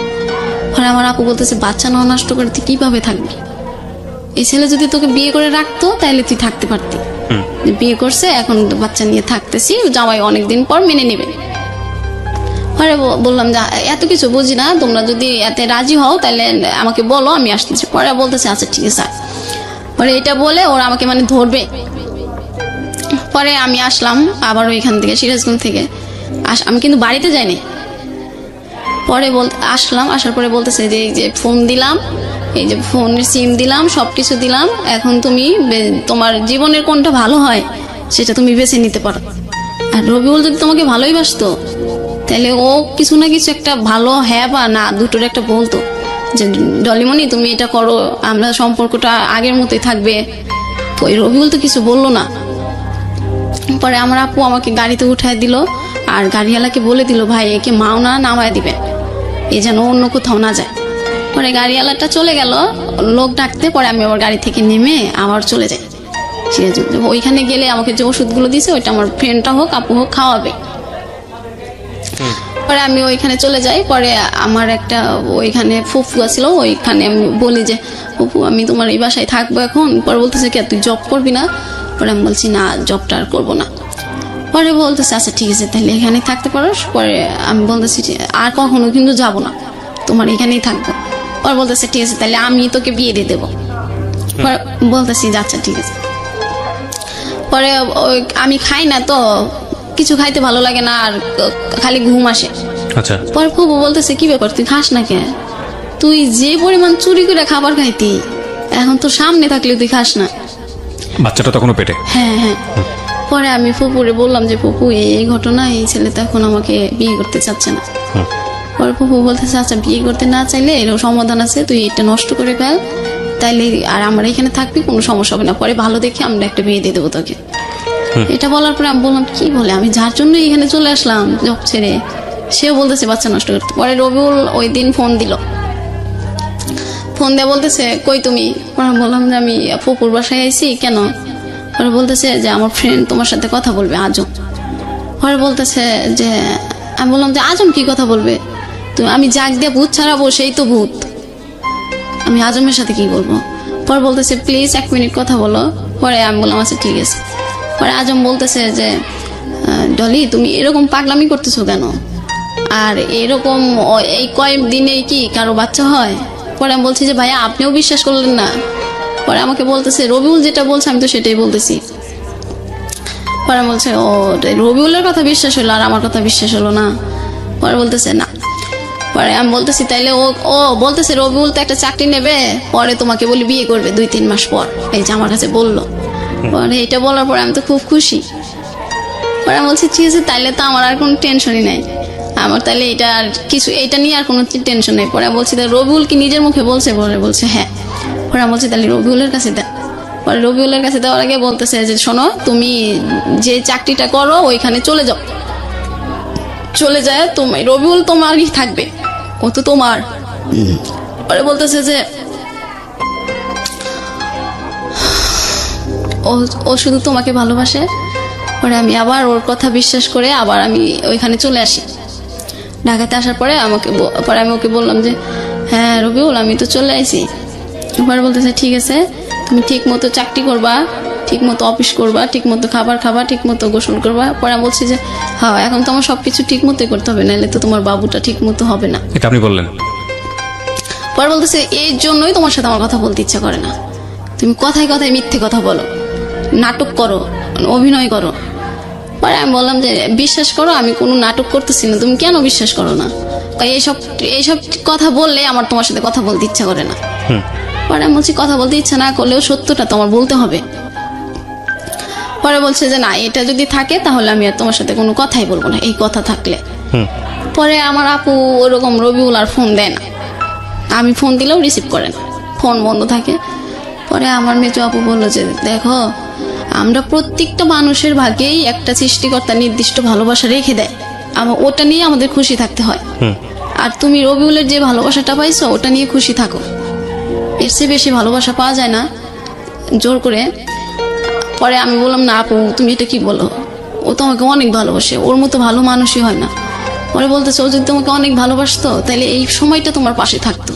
[SPEAKER 2] পরে আমার আপু বলতেছে বাচ্চা না নষ্ট করতে কিভাবে থাকবি, এই ছেলে যদি তোকে বিয়ে করে রাখতো তাহলে তুই থাকতে পারতি, বিয়ে করছে এখন বাচ্চা নিয়ে থাকতেছি, জামাই অনেকদিন পর মেনে নেবে। পরে বললাম যে এত কিছু বুঝি না, তোমরা যদি এতে রাজি হও তাহলে আমাকে বলো, আমি আসতেছি। পরে বলতেছে আচ্ছা ঠিক আছে। পরে এটা বলে ওরা আমাকে মানে ধরবে। পরে আমি আসলাম আবার ওইখান থেকে, সিরাজগঞ্জ থেকে আমি কিন্তু বাড়িতে যাইনি। পরে আসলাম, আসার পরে বলতেছে যে এই যে ফোন দিলাম, এই যে ফোনের সিম দিলাম, সবকিছু দিলাম, এখন তুমি তোমার জীবনের কোনটা ভালো হয় সেটা তুমি বেছে নিতে পারো। আর রবিউল যদি তোমাকে ভালোই বাসতো তাহলে ও কিছু না কিছু একটা ভালো হ্যাঁ বা না দুটোর একটা বলতো যে ডলিমণি তুমি এটা করো, আমরা সম্পর্কটা আগের মতোই থাকবে। ওই রবিউল তো কিছু বললো না। পরে আমার আপু আমাকে গাড়িতে উঠায় দিল, আর গাড়িওয়ালাকে বলে দিল ভাই একে মাওনা নামায় দিবে, এই যেন অন্য কোথাও না যায়। পরে গাড়িওয়ালাটা চলে গেল লোক ডাকতে। পরে আমি আবার গাড়ি থেকে নেমে আবার চলে যাই সিরাজগঞ্জ। ওইখানে গেলে আমাকে যে ওষুধগুলো দিছে ওইটা আমার ফ্রেন্ডটা হোক আপু হোক খাওয়াবে। পরে আমি ওইখানে চলে যাই। পরে আমার একটা ওইখানে ফুফু ছিল, ওইখানে আমি বলি যে ফুফু আমি তোমার এই বাসায় থাকবো এখন। পরে বলতেছে কি তুই জব করবি না? পরে আমি বলছি না জবটা আর করবো না। পরে বলতেছে আচ্ছা ঠিক আছে তাহলে এখানেই থাকতে পারো। পরে আমি বলতেছি আর কখনো কিন্তু যাব না, তোমার এখানেই থাকবো। পরে বলতেছে ঠিক আছে তাহলে আমি তোকে বিয়ে দিয়ে দেবো। পরে বলতেছি আচ্ছা ঠিক আছে। পরে আমি খাই না তো, কিছু খাইতে ভালো লাগে না, আর খালি ঘুম আসে।
[SPEAKER 1] আচ্ছা।
[SPEAKER 2] পরে ফুবু বলতেছে কি ব্যাপার তুই খাস না কেন? তুই যে পরিমাণ চুরি করে খাবার খাইতি এখন তোর সামনে থাকলে তুই খাস না।
[SPEAKER 1] বাচ্চাটা তখনও পেটে?
[SPEAKER 2] হ্যাঁ হ্যাঁ। পরে আমি ফুপুরে বললাম যে ফুপু এই ঘটনা, এই ছেলে তো এখন আমাকে বিয়ে করতে চাচ্ছে না। পরে ফুপু বলতেছে আচ্ছা বিয়ে করতে না চাইলে এরও সমাধান আছে, তুই এটা নষ্ট করে ফেল, তাইলে আর আমরা এখানে থাকবি, কোনো সমস্যা হবে না, পরে ভালো দেখে আমরা একটা বিয়ে দিয়ে দেবো তোকে। এটা বলার পরে আমি বললাম কি বলে, আমি যার জন্য এখানে চলে আসলাম জব ছেড়ে, সেও বলতেছে বাচ্চা নষ্ট করতে। পরে রবিউল ওই দিন ফোন দিল, ফোন দিয়ে বলতেছে কই তুমি? পরে বললাম যে আমি ফুপুর বাসায় আইছি। কেন? পরে বলতেছে যে আমার ফ্রেন্ড তোমার সাথে কথা বলবে, আজম। পরে বলতেছে যে আমি বললাম যে আজম কি কথা বলবে? তুমি আমি জাগ দিয়ে ভূত ছাড়াবো, সেই তো ভূত, আমি আজমের সাথে কি বলবো? পরে বলতেছে প্লিজ 1 মিনিট কথা বলো। পরে আমি বললাম আচ্ছা ঠিক আছে। পরে আজম বলতেছে যে ডলি তুমি এরকম পাগলামি করতেছো কেন? আর এরকম এই কয়েকদিনে কি কারো বাচ্চা হয়? পরে আমি বলছি যে ভাইয়া আপনিও বিশ্বাস করলেন না। পরে আমাকে বলতেছে রবিউল যেটা বলছে আমি তো সেটাই বলতেছি। পরে বলছে ও রবিউলের কথা বিশ্বাস হলো আর আমার কথা বিশ্বাস হলো না। পরে বলতেছে না। পরে আমি বলতেছি তাইলে ও বলতেছে রবিউল তো একটা চাকরি নেবে, পরে তোমাকে বলি বিয়ে করবে 2-3 মাস পর, এই যে আমার কাছে বললো। পরে এটা বলার পরে আমি তো খুব খুশি। পরে আমি বলছি ঠিক আছে তাইলে তো আমার আর কোনো টেনশনই নাই, আমার তাহলে এটা আর কিছু এটা নিয়ে আর কোনো টেনশন নেই। পরে বলছি রবিউল কি নিজের মুখে বলছে? পরে বলছে হ্যাঁ। পরে আমি বলছি তাহলে রবিউলের কাছে দেন। পরে রবিউলের কাছে দেওয়ার আগে বলতেছে যে শোনো তুমি যে চাকরিটা করো ওইখানে চলে যাও, চলে যায় তুমি রবিউল তোমারই থাকবে, ও তো তোমার। পরে বলতেছে যে ও শুধু তোমাকে ভালোবাসে। পরে আমি আবার ওর কথা বিশ্বাস করে আবার আমি ওইখানে চলে আসি। ঢাকাতে আসার পরে আমি ওকে বললাম যে হ্যাঁ রবিউল আমি তো চলে আসি। পরে বলতেছে ঠিক আছে তুমি ঠিক মতো চাকরি করবা, ঠিক মতো অফিস করবা, ঠিক মতো খাবার খাবা, ঠিক মতো গোসল করবা। পরে আমি বলছি যে হ্যাঁ এখন তো আমার সবকিছু ঠিক মতোই করতে হবে, নাহলে তো তোমার বাবুটা ঠিক মতো হবে না।
[SPEAKER 1] এটা আপনি বললেন?
[SPEAKER 2] পরে বলতেছে এই জন্যই তোমার সাথে আমার কথা বলতে ইচ্ছা করে না, তুমি কথায় কথায় মিথ্যে কথা বলো, নাটক করো, অভিনয় করো। পরে আমি বললাম যে বিশ্বাস করো আমি কোনো নাটক করতেছি না, তুমি কেন বিশ্বাস করো না? এইসব কথা বললে আমার তোমার সাথে কথা বলতে ইচ্ছা করে না। পরে আমি বলছি কথা বলতে ইচ্ছা না করলেও সত্যটা তোমার বলতে হবে। পরে বলছে যে না এটা যদি থাকে তাহলে আমি আর তোমার সাথে কোনো কথাই বলবো না, এই কথা থাকলে। পরে আমার আপু ওরকম রবিউল আর ফোন দেয় না, আমি ফোন দিলেও রিসিভ করে না, ফোন বন্ধ থাকে। পরে আমার মেজো আপু বললো যে দেখো আমরা প্রত্যেকটা মানুষের ভাগ্যেই একটা সৃষ্টিকর্তা নির্দিষ্ট ভালোবাসা রেখে দেয়, ওটা নিয়ে আমাদের খুশি থাকতে হয়। আর তুমি রবিউলের যে ভালোবাসাটা পাইছো ওটা নিয়ে খুশি থাকো, এর চেয়ে বেশি ভালোবাসা পাওয়া যায় না জোর করে। পরে আমি বললাম না আপু তুমি এটা কি বলো, ও তোমাকে অনেক ভালোবাসে, ওর মতো ভালো মানুষই হয় না। পরে বলতেছে ও যদি তোমাকে অনেক ভালোবাসতো তাহলে এই সময়টা তোমার পাশে থাকতো,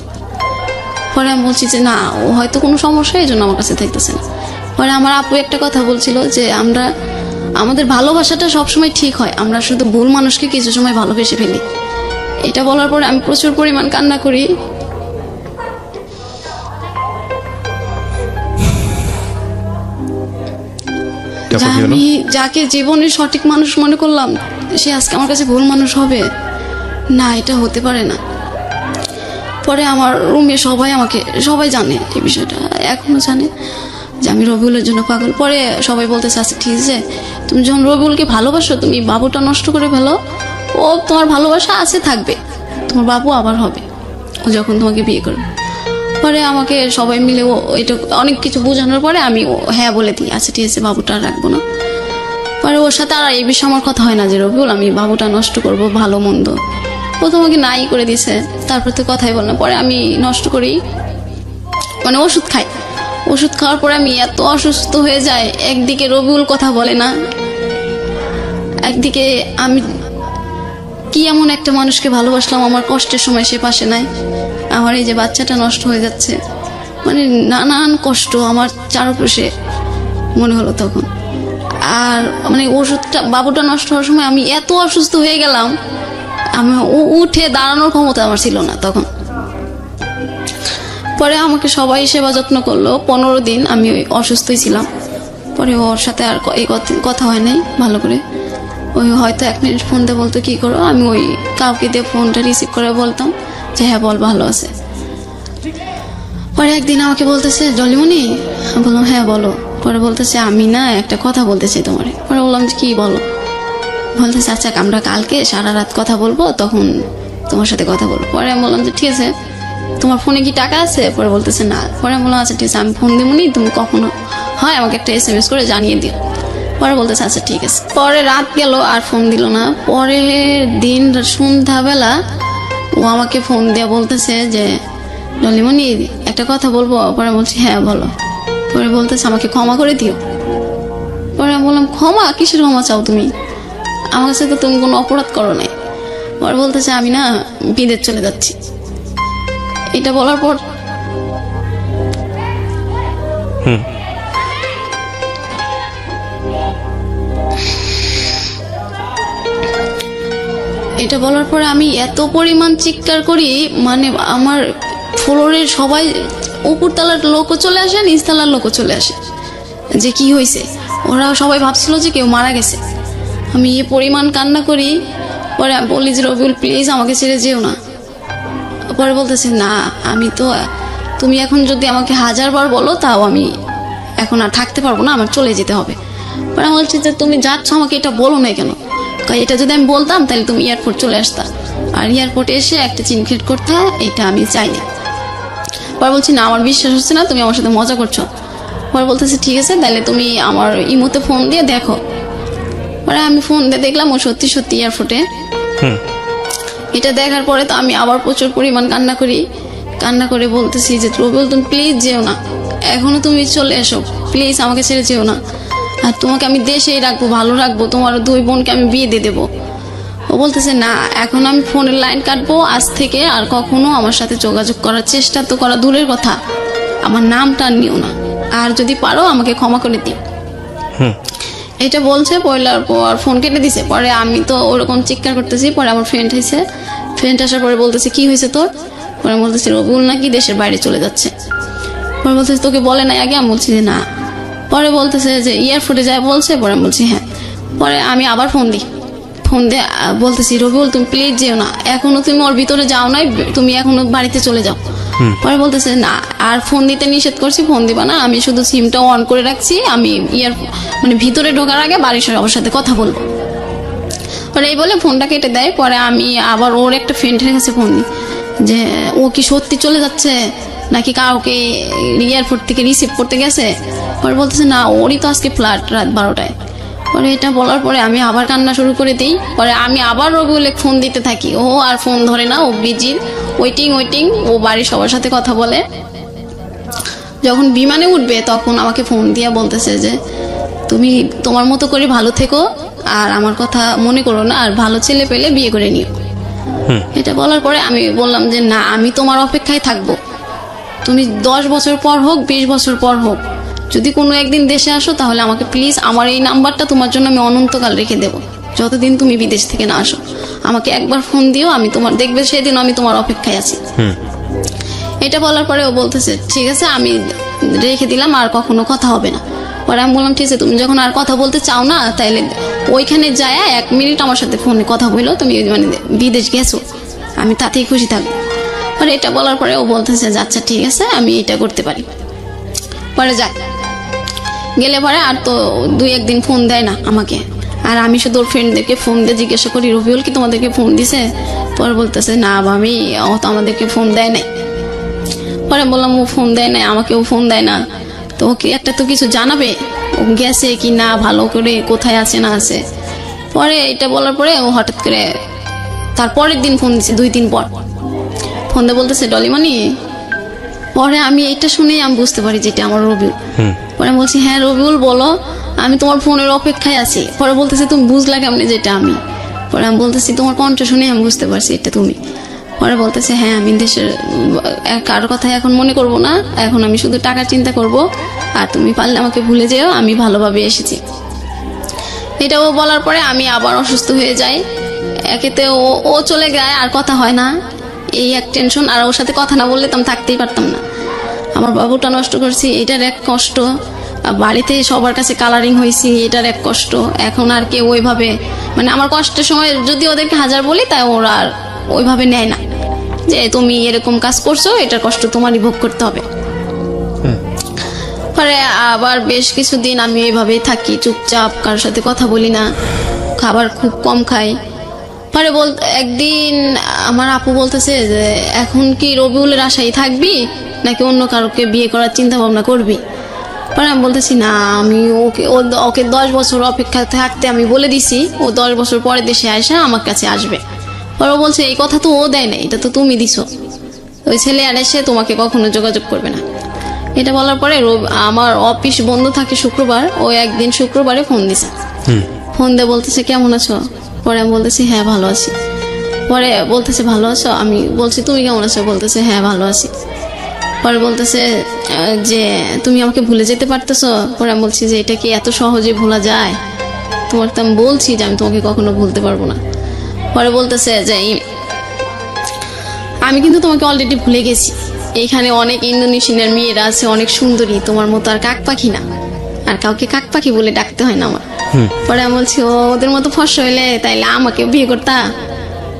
[SPEAKER 2] পরে আমি বলছি যে না, ও হয়তো কোনো সমস্যা, এই জন্য আমার কাছে থাকতেছে না। পরে আমার আপু একটা কথা বলছিল যে আমাদের ভালোবাসাটা সবসময় ঠিক হয়, আমরা শুধু ভুল মানুষকে কিছু সময় ভালোবেসে ফেলি। এটা বলার পরে আমি প্রচুর পরিমাণ কান্না করি। আমি যাকে জীবনের সঠিক মানুষ মনে করলাম, সে আজকে আমার কাছে ভুল মানুষ হবে না, এটা হতে পারে না। পরে আমার রুমে সবাই জানে এই বিষয়টা, এখনো জানে যে আমি রবিউলের জন্য পাগল। পরে সবাই বলতেছে আচ্ছা ঠিক আছে, তুমি যখন রবিউলকে ভালোবাসো, তুমি বাবুটা নষ্ট করে ফেলো, ও তোমার ভালোবাসা আছে থাকবে, তোমার বাবু আবার হবে ও যখন তোমাকে বিয়ে করবে। পরে আমাকে সবাই মিলে এটা অনেক কিছু বোঝানোর পরে আমি হ্যাঁ বলে দিই, আচ্ছা ঠিক আছে বাবুটা আর রাখবো না। পরে ওর সাথে আর এই বিষয়ে আমার কথা হয় না যে রবিউল আমি বাবুটা নষ্ট করব, ভালো মন্দ। ও তোমাকে নাই করে দিছে, তারপর তো কথাই বল না। পরে আমি নষ্ট করি, মানে ওষুধ খাই। ওষুধ খাওয়ার পরে আমি এত অসুস্থ হয়ে যাই, একদিকে রবিউল কথা বলে না, একদিকে আমি কি এমন একটা মানুষকে ভালোবাসলাম, আমার কষ্টের সময় সে পাশে নাই, আমার এই যে বাচ্চাটা নষ্ট হয়ে যাচ্ছে, মানে নানান কষ্ট আমার চারপাশে মনে হলো তখন। আর মানে ওষুধটা বাবুটা নষ্ট হওয়ার সময় আমি এত অসুস্থ হয়ে গেলাম, আমি উঠে দাঁড়ানোর ক্ষমতা আমার ছিল না তখন। পরে আমাকে সবাই সেবা যত্ন করলো, 15 দিন আমি ওই অসুস্থই ছিলাম। পরে ওর সাথে আর এই কথা হয় নাই ভালো করে। ওই হয়তো 1 মিনিট ফোন দিয়ে বলতো কি করো, আমি ওই কাউকে দিয়ে ফোনটা রিসিভ করে বলতাম যে হ্যাঁ বল, ভালো আছে। পরে একদিন আমাকে বলতেছে জলিমনি, আমি বললাম হ্যাঁ বলো। পরে বলতেছে আমি না একটা কথা বলতে চাই তোমার। পরে বললাম যে কি বলো। বলতেছে আচ্ছা আমরা কালকে সারা রাত কথা বলবো, তখন তোমার সাথে কথা বলবো। পরে আমি বললাম যে ঠিক আছে, তোমার ফোনে কি টাকা আছে? পরে বলতেছে না। পরে আমি বললাম আচ্ছা ঠিক আছে, আমি ফোন দিবনি, তুমি কখনো হয় আমাকে একটা SMS করে জানিয়ে দিও। পরে বলতেছে আচ্ছা ঠিক আছে। পরে রাত গেল আর ফোন দিল না। পরে দিন সন্ধ্যাবেলা ও আমাকে ফোন দিয়ে বলতেছে যে জলিমনি একটা কথা বলবো। পরে বলছি হ্যাঁ বলো। পরে বলতেছে আমাকে ক্ষমা করে দিও। পরে আমি বললাম ক্ষমা? কিসের ক্ষমা চাও তুমি? আমার কাছে তো তুমি কোনো অপরাধ করো নাই। পরে বলতেছে আমি না বিদেশ চলে যাচ্ছি। এটা বলার পর আমি এত পরিমাণ চিৎকার করি, মানে আমার ফ্লোরের সবাই, উপরতলার লোকও চলে আসে, নিচতলার লোকও চলে আসে যে কি হয়েছে। ওরা সবাই ভাবছিল যে কেউ মারা গেছে। আমি এ পরিমাণ কান্না করি। পরে বলি যে রবিউল প্লিজ আমাকে ছেড়ে যেও না। পরে বলতেছে না, আমি তো, তুমি এখন যদি আমাকে 1000 বার বলো তাও আমি এখন আর থাকতে পারবো না, আমার চলে যেতে হবে। পরে আমি বলছি যে তুমি যাচ্ছ আমাকে এটা বলো না কেন? এটা যদি আমি বলতাম তাহলে তুমি এয়ারপোর্ট চলে আসতা, আর এয়ারপোর্টে এসে একটা চিন ক্রিয়েট করতে, এটা আমি চাইনি। পরে বলছি না আমার বিশ্বাস হচ্ছে না, তুমি আমার সাথে মজা করছো। পরে বলতেছে ঠিক আছে তাহলে তুমি আমার ইমোতে ফোন দিয়ে দেখো। পরে আমি ফোন দিয়ে দেখলাম ও সত্যি সত্যি এয়ারপোর্টে। এটা দেখার পরে তো আমি আবার প্রচুর পরিমাণ কান্না করে বলতেছি যে রবিউল তুমি প্লিজ যেও না, এখনো তুমি চলে এসো, প্লিজ আমাকে ছেড়ে যেও না, আর তোমাকে আমি দেশেই রাখবো, ভালো রাখবো, তোমার 2 বোনকে আমি বিয়ে দিয়ে দেবো। ও বলতেছে না, এখন আমি ফোনের লাইন কাটবো, আজ থেকে আর কখনো আমার সাথে যোগাযোগ করার চেষ্টা তো করা দূরের কথা, আমার নামটা নিও না, আর যদি পারো আমাকে ক্ষমা করে দিও। এটা বলছে, পয়লার পর ফোন কেটে দিছে। পরে আমি তো ওরকম চিৎকার করতেছি। পরে আমার ফ্রেন্ড আসার পরে বলতেছে কি হয়েছে তোর? পরে বলতেছে রবিউল নাকি দেশের বাইরে চলে যাচ্ছে। পরে বলতেছে তোকে বলে নাই আগে? আমি বলছি যে না। পরে বলতেছে যে এয়ারপোর্টে যায় বলছে। পরে আমি বলছি হ্যাঁ। পরে আমি আবার ফোন দিয়ে বলতেছি রবিউল তুমি প্লিজ যেও না, এখনো তুমি ওর ভিতরে যাও নাই, তুমি এখনো বাড়িতে চলে যাও। পরে বলতেছে না, আর ফোন দিতে নিষেধ করছি, ফোন দিবা না, আমি শুধু সিমটা অন করে রাখছি, আমি মানে ভিতরে ঢোকার আগে বাড়ির সবার সাথে কথা বলবো। পরে এই বলে ফোনটা কেটে দেয়। পরে আমি আবার ওর একটা ফ্রেন্ডের কাছে ফোন দিই যে ও কি সত্যি চলে যাচ্ছে নাকি কাউকে এয়ারপোর্ট থেকে রিসিভ করতে গেছে। পরে বলতেছে না, ওরই তো আজকে ফ্লাইট রাত 12টায়। পরে এটা বলার পরে আমি আবার কান্না শুরু করে দিই। পরে আমি আবার রবিউলে ফোন দিতে থাকি, ও আর ফোন ধরে না, ও বিজি, ওয়েটিং। ও বাড়ির সবার সাথে কথা বলে। যখন বিমানে উঠবে তখন আমাকে ফোন দিয়ে বলতেছে যে তুমি তোমার মতো করে ভালো থেকো, আর আমার কথা মনে করো না, আর ভালো ছেলে পেলে বিয়ে করে নিও। এটা বলার পরে আমি বললাম যে না, আমি তোমার অপেক্ষায় থাকবো, তুমি 10 বছর পর হোক 20 বছর পর হোক যদি কোনো একদিন দেশে আসো তাহলে আমাকে প্লিজ আমার এই নাম্বারটা তোমার জন্য আমি অনন্তকাল রেখে দেবো, যতদিন তুমি বিদেশ থেকে না আসো আমাকে একবার ফোন দিও, আমি তোমার দেখবে সেদিন আমি তোমার অপেক্ষায় আছি। এটা বলার পরে ও বলতেছে ঠিক আছে আমি রেখে দিলাম, আর কখনো কথা হবে না। পরে আমি বললাম ঠিক আছে তুমি যখন আর কথা বলতে চাও না তাহলে ওইখানে যায় 1 মিনিট আমার সাথে ফোনে কথা বললো, তুমি মানে বিদেশ গেছো, আমি তাতেই খুশি থাকবো। পরে এটা বলার পরে ও বলতেছে যে আচ্ছা ঠিক আছে আমি এটা করতে পারি। পরে যাক গেলে পরে আর তো 2-1 দিন ফোন দেয় না আমাকে, আর আমি শুধু ওর ফ্রেন্ডদেরকে ফোন দিয়ে জিজ্ঞাসা করি রবিউল কি তোমাদেরকে ফোন দিছে? পরে বলতেছে না আমি ও তো আমাদেরকে ফোন দেয় নাই। পরে বললাম ও ফোন দেয় নাই, আমাকেও ফোন দেয় না, তো ওকে একটা তো কিছু জানাবে ও গেছে কি না, ভালো করে কোথায় আছে না আছে। পরে এটা বলার পরে ও হঠাৎ করে তারপরের দিন ফোন দিছে 2 দিন পর, ফোন দিয়ে বলতেছে ডলিমানি। পরে আমি এটা শুনেই আমি বুঝতে পারি যেটা আমার রবিউল। পরে আমি বলছি হ্যাঁ রবিউল বলো, আমি তোমার ফোনের অপেক্ষায় আছি। পরে বলতেছে তুমি বুঝলা কেমনি যেটা আমি? পরে আমি বলতেছি তোমার কণ্ঠ শুনে আমি বুঝতে পারছি এটা তুমি। পরে বলতেছে হ্যাঁ আমি দেশের কারোর কথা এখন মনে করব না, এখন আমি শুধু টাকার চিন্তা করব, আর তুমি পারলে আমাকে ভুলে যেও, আমি ভালোভাবে এসেছি। এটা ও বলার পরে আমি আবার অসুস্থ হয়ে যাই। একেতে ও চলে যায় আর কথা হয় না, এই এক টেনশন, আর ওর সাথে কথা না বললে তো আমি থাকতেই পারতাম না। আমার বাবুটা নষ্ট করছি এটার এক কষ্ট, বাড়িতে সবার কাছে কালারিং হয়েছি এটার এক কষ্ট। এখন আর কেউ ওইভাবে মানে আমার কষ্টের সময় যদি ওদেরকে 1000 বলি তাই ওরা আর ওইভাবে নেয় না যে তুমি এরকম কাজ করছো, এটার কষ্ট তোমারই ভোগ করতে হবে। পরে আবার বেশ কিছুদিন আমি এইভাবেই থাকি, চুপচাপ, কারোর সাথে কথা বলি না, খাবার খুব কম খাই। পরে একদিন আমার আপু বলতেছে যে এখন কি রবিউলের আশায় থাকবি নাকি অন্য কারোকে বিয়ে করার চিন্তা ভাবনা করবি? পরে আমি বলতেছি না আমি ওকে 10 বছর অপেক্ষা থাকতে আমি বলে দিছি, ও 10 বছর পরে দেশে আসে আমার কাছে আসবে। পরে বলছে এই কথা তো ও দেয় না, এটা তো তুমি দিছো, ওই ছেলে আর এসে তোমাকে কখনো যোগাযোগ করবে না। এটা বলার পরে আমার অফিস বন্ধ থাকে শুক্রবার, ও একদিন শুক্রবারে ফোন দিছে, ফোন দিয়ে বলতেছে কেমন আছো? পরে আমি বলতেছি হ্যাঁ ভালো আছি। পরে বলতেছে ভালো আছো? আমি বলছি তুমি কেমন আছো? বলতেছে হ্যাঁ ভালো আছি। পরে বলতেছে যে তুমি আমাকে ভুলে যেতে পারতেছো? পরে আমি বলছি যে এটা কি এত সহজে ভোলা যায়? তোমার তো আমি বলছি যে আমি তোমাকে কখনো ভুলতে পারবো না। পরে বলতেছে যে আমি কিন্তু তোমাকে অলরেডি ভুলে গেছি, এইখানে অনেক ইন্দোনেশিয়ার মেয়েরা আছে অনেক সুন্দরী, তোমার মতো আর কাক পাখি না, আর কাউকে কাক পাখি বলে ডাকতে হয় না আমার। পরে আমি বলছি ওদের মতো ফর্সা হইলে তাইলে আমাকে বিয়ে করতা?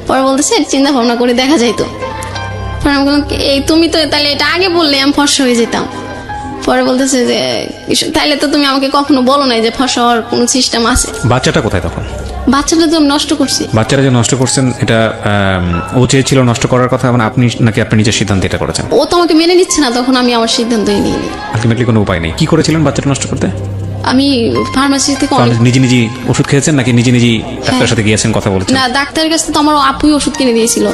[SPEAKER 2] পরে বলতেছে চিন্তা ভাবনা করে দেখা যাইতো। পরে আমি বললাম এই তুমি তো তাহলে এটা আগে বললে আমি ফর্সা হয়ে যেতাম। পরে বলতেছে যে তাইলে তো তুমি আমাকে কখনো বলো নাই যে ফর্সা হওয়ার কোনো সিস্টেম আছে।
[SPEAKER 1] বাচ্চাটা কোথায় তখন?
[SPEAKER 2] বাচ্চাটা তো আমি নষ্ট করছি।
[SPEAKER 1] বাচ্চাটা যে নষ্ট করছেন এটা ও চেয়েছিল নষ্ট করার কথা, মানে আপনি নাকি আপনি নিজের সিদ্ধান্ত এটা করেছেন?
[SPEAKER 2] ও তো আমাকে মেনে নিচ্ছে না, তখন আমি আমার সিদ্ধান্তই নিইনি।
[SPEAKER 1] আলটিমেটলি কোনো উপায় নেই। কি করেছিলেন বাচ্চাটা নষ্ট করতে?
[SPEAKER 2] আমি ফার্মাসি থেকে
[SPEAKER 1] নিজে ওষুধ খেয়েছেন নাকি নিজে ডাক্তারের সাথে গিয়েছেন কথা বলেছেন?
[SPEAKER 2] না, ডাক্তারের কাছে তো আমার আপুই ওষুধ কিনে দিয়েছিল,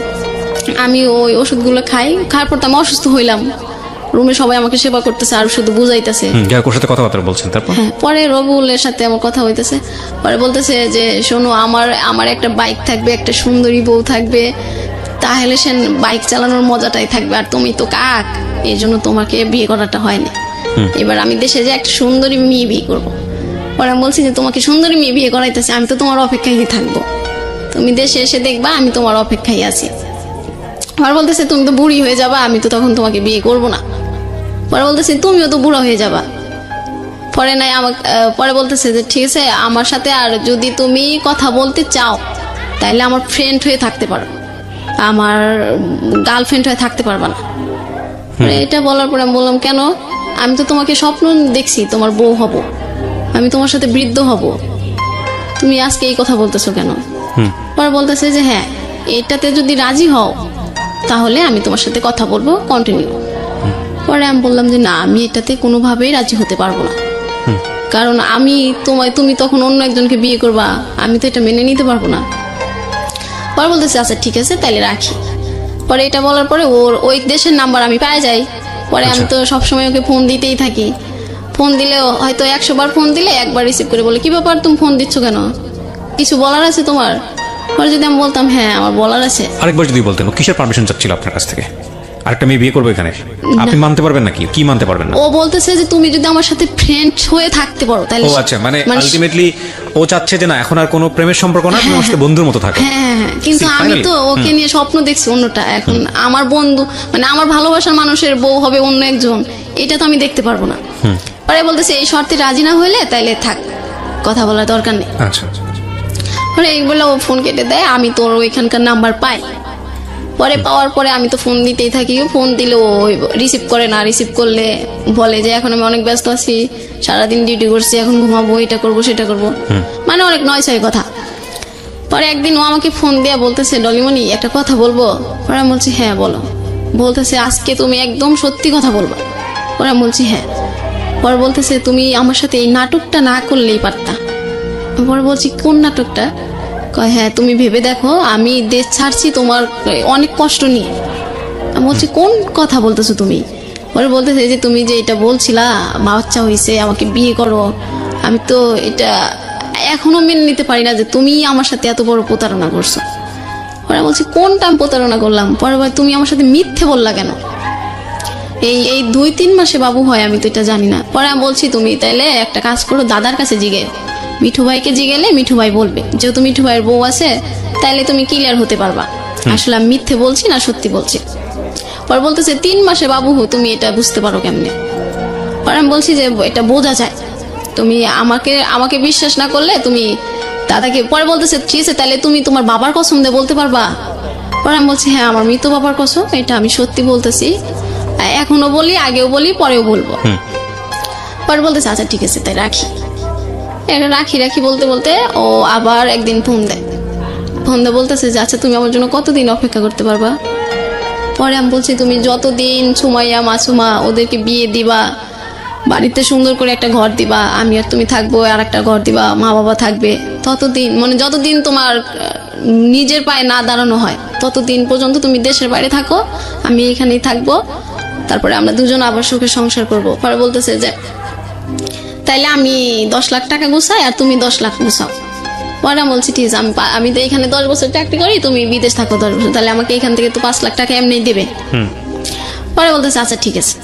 [SPEAKER 2] আমি ওই ওষুধগুলো খাওয়ার পর তো আমি অসুস্থ হইলাম। রুমে সবাই আমাকে সেবা করতেছে আর শুধু বুঝাইতেছে।
[SPEAKER 1] ওর সাথে কথাবার্তা বলছেন? তারপর
[SPEAKER 2] পরে রবিউলের সাথে আমার কথা হইতেছে। পরে বলতেছে যে শোনো আমার একটা বাইক থাকবে, একটা সুন্দরী বউ থাকবে, তাহলে সে বাইক চালানোর মজাটাই থাকবে, আর তুমি তো কাক, এই জন্য তোমাকে বিয়ে করাটা হয়নি। এবার আমি দেশে যে একটা সুন্দরী মেয়ে বিয়ে করবো। পরে আমি বলছি যে তোমাকে সুন্দরী মেয়ে বিয়ে করাইতেছে, আমি তো তোমার অপেক্ষায় থাকবো, তুমি দেশে এসে দেখবা আমি তোমার অপেক্ষায় আছি। পরে বলতেছে তুমি তো বুড়ি হয়ে যাবা, আমি তো তখন তোমাকে বিয়ে করবো না। পরে বলতেছে তুমিও তো বুড়া হয়ে যাবা। পরে বলতেছে যে ঠিক আছে আমার সাথে আর যদি তুমি কথা বলতে চাও তাহলে আমার ফ্রেন্ড হয়ে থাকতে পারো, আমার গার্লফ্রেন্ড হয়ে থাকতে পারবা না। এটা বলার পরে আমি বললাম কেন? আমি তো তোমাকে স্বপ্ন দেখছি তোমার বউ হব, আমি তোমার সাথে বৃদ্ধ হব, তুমি আজকে এই কথা বলতেছো কেন? পরে বলতেছে যে হ্যাঁ এটাতে যদি রাজি হও তাহলে আমি তোমার সাথে কথা বলবো কন্টিনিউ। পরে আমি বললাম যে না, আমি এটাতে কোনোভাবেই রাজি হতে পারবো না, কারণ তুমি তখন অন্য একজনকে বিয়ে করবা, আমি তো এটা মেনে নিতে পারবো না। পরে বলতেছে আচ্ছা ঠিক আছে তাহলে রাখি। পরে এটা বলার পরে ওই দেশের নাম্বার আমি পাই যাই। পরে আমি তো সবসময় ওকে ফোন দিতেই থাকি, ফোন দিলেও হয়তো 100 বার ফোন দিলে একবার রিসিভ করে বলে কি ব্যাপার তুমি ফোন দিচ্ছ কেন, কিছু বলার আছে তোমার? পরে যদি আমি বলতাম হ্যাঁ আমার বলার আছে।
[SPEAKER 1] আরেকবার যদি বলতেন কিসের পারমিশন চাচ্ছিল আপনার কাছ থেকে? আরেকটা মেয়ে বিয়ে করবে এখানে, আপনি মানতে পারবেন নাকি? কি মানতে পারবেন না?
[SPEAKER 2] ও বলতেছে যে তুমি যদি আমার সাথে ফ্রেন্ড হয়ে থাকতে পারো তাহলে।
[SPEAKER 1] ও আচ্ছা, মানে আলটিমেটলি ও চাচ্ছে যে না এখন আর কোনো প্রেমের সম্পর্ক না, তুমি আমার সাথে বন্ধুর মতো থাকো।
[SPEAKER 2] হ্যাঁ, কিন্তু আমি তো ওকে নিয়ে স্বপ্ন দেখছি অন্যটা। এখন আমার বন্ধু মানে আমার ভালোবাসার মানুষের বউ হবে অন্য একজন, এটা তো আমি দেখতে পারবো না। পরে বলতেছে এই শর্তে রাজি না হইলে তাইলে থাক, কথা বলার দরকার নেই।
[SPEAKER 1] আচ্ছা,
[SPEAKER 2] পরে এইগুলো ও ফোন কেটে দেয়। আমি তোর ওইখানকার নাম্বার পাই, পরে পাওয়ার পরে আমি তো ফোন দিতেই থাকি। ফোন দিলে ও রিসিভ করে না, রিসিভ করলে বলে যে এখন আমি অনেক ব্যস্ত আছি, সারাদিন ডিউটি করছি, এখন ঘুমাবো, এটা করবো সেটা করবো, মানে অনেক নয়ছয় কথা। পরে একদিন ও আমাকে ফোন দিয়ে বলতেছে ডলিমণি একটা কথা বলবো? পরে আমি বলছি হ্যাঁ বলো। বলতেছে আজকে তুমি একদম সত্যি কথা বলবা। পরে আমি বলছি হ্যাঁ। পরে বলতেছে তুমি আমার সাথে এই নাটকটা না করলেই পারতা। পরে বলছি কোন নাটকটা? কয় হ্যাঁ তুমি ভেবে দেখো আমি দেশ ছাড়ছি তোমার অনেক কষ্ট নিয়ে। আমি বলছি কোন কথা বলতেছো তুমি? পরে বলতেছে যে তুমি যে এটা বলছিলা বাচ্চা হয়েছে আমাকে বিয়ে করো, আমি তো এটা এখনো মেনে নিতে পারি না যে তুমি আমার সাথে এত বড় প্রতারণা করছো। পরে বলছি কোনটা আমি প্রতারণা করলাম? পরে তুমি আমার সাথে মিথ্যে বললা কেন? এই 2-3 মাসে বাবু হয় আমি তো এটা জানি না। পরে আমি বলছি তুমি তাইলে একটা কাজ করো, দাদার কাছে জিগে, মিঠু ভাইকে জিগেলে মিঠু ভাই বলবে, যেহেতু মিঠু ভাইয়ের বউ আছে তাইলে তুমি ক্লিয়ার হতে পারবা আসলে আমি মিথ্যে বলছি না সত্যি বলছি। পরে বলতেছে 3 মাসে বাবু হো, তুমি এটা বুঝতে পারো কেমনে? পরে আমি বলছি যে এটা বোঝা যায়, তুমি আমাকে বিশ্বাস না করলে তুমি দাদাকে। পরে বলতেছে ঠিক আছে তাহলে তুমি তোমার বাবার কসম দিয়ে বলতে পারবা? পরে আমি বলছি হ্যাঁ আমার মৃত বাবার কসম, এটা আমি সত্যি বলতেছি, এখনো বলি, আগেও বলি, পরেও বলবো। পরে বলতেছে আচ্ছা ঠিক আছে তাই রাখি। রাখি বলতে বলতে ও আবার একদিন ফোন দেয়। ফোন দিয়ে বলতেছে যে আচ্ছা তুমি আমার জন্য কতদিন অপেক্ষা করতে পারবা? পরে আমি বলছি তুমি যতদিন সুমাইয়া মাসুমা ওদেরকে বিয়ে দিবা, বাড়িতে সুন্দর করে একটা ঘর দিবা, আমি আর তুমি থাকবো, আর একটা ঘর দিবা, মা বাবা থাকবে, ততদিন মানে যতদিন তোমার নিজের পায়ে না দাঁড়ানো হয় ততদিন পর্যন্ত তুমি দেশের বাইরে থাকো, আমি এখানেই থাকবো, তারপরে আমরা দুজন আবার সুখে সংসার করবো। পরে বলতেছে যে তাইলে আমি 10 লাখ টাকা গুছাই আর তুমি 10 লাখ গুছাও। পরে আমি বলছি ঠিক আছে আমি তো এখানে 10 বছর চাকরি করি, তুমি বিদেশ থাকো 10 বছর, তাহলে আমাকে এখান থেকে তো 5 লাখ টাকা এমনি দেবে। পরে বলতেছে আচ্ছা ঠিক আছে।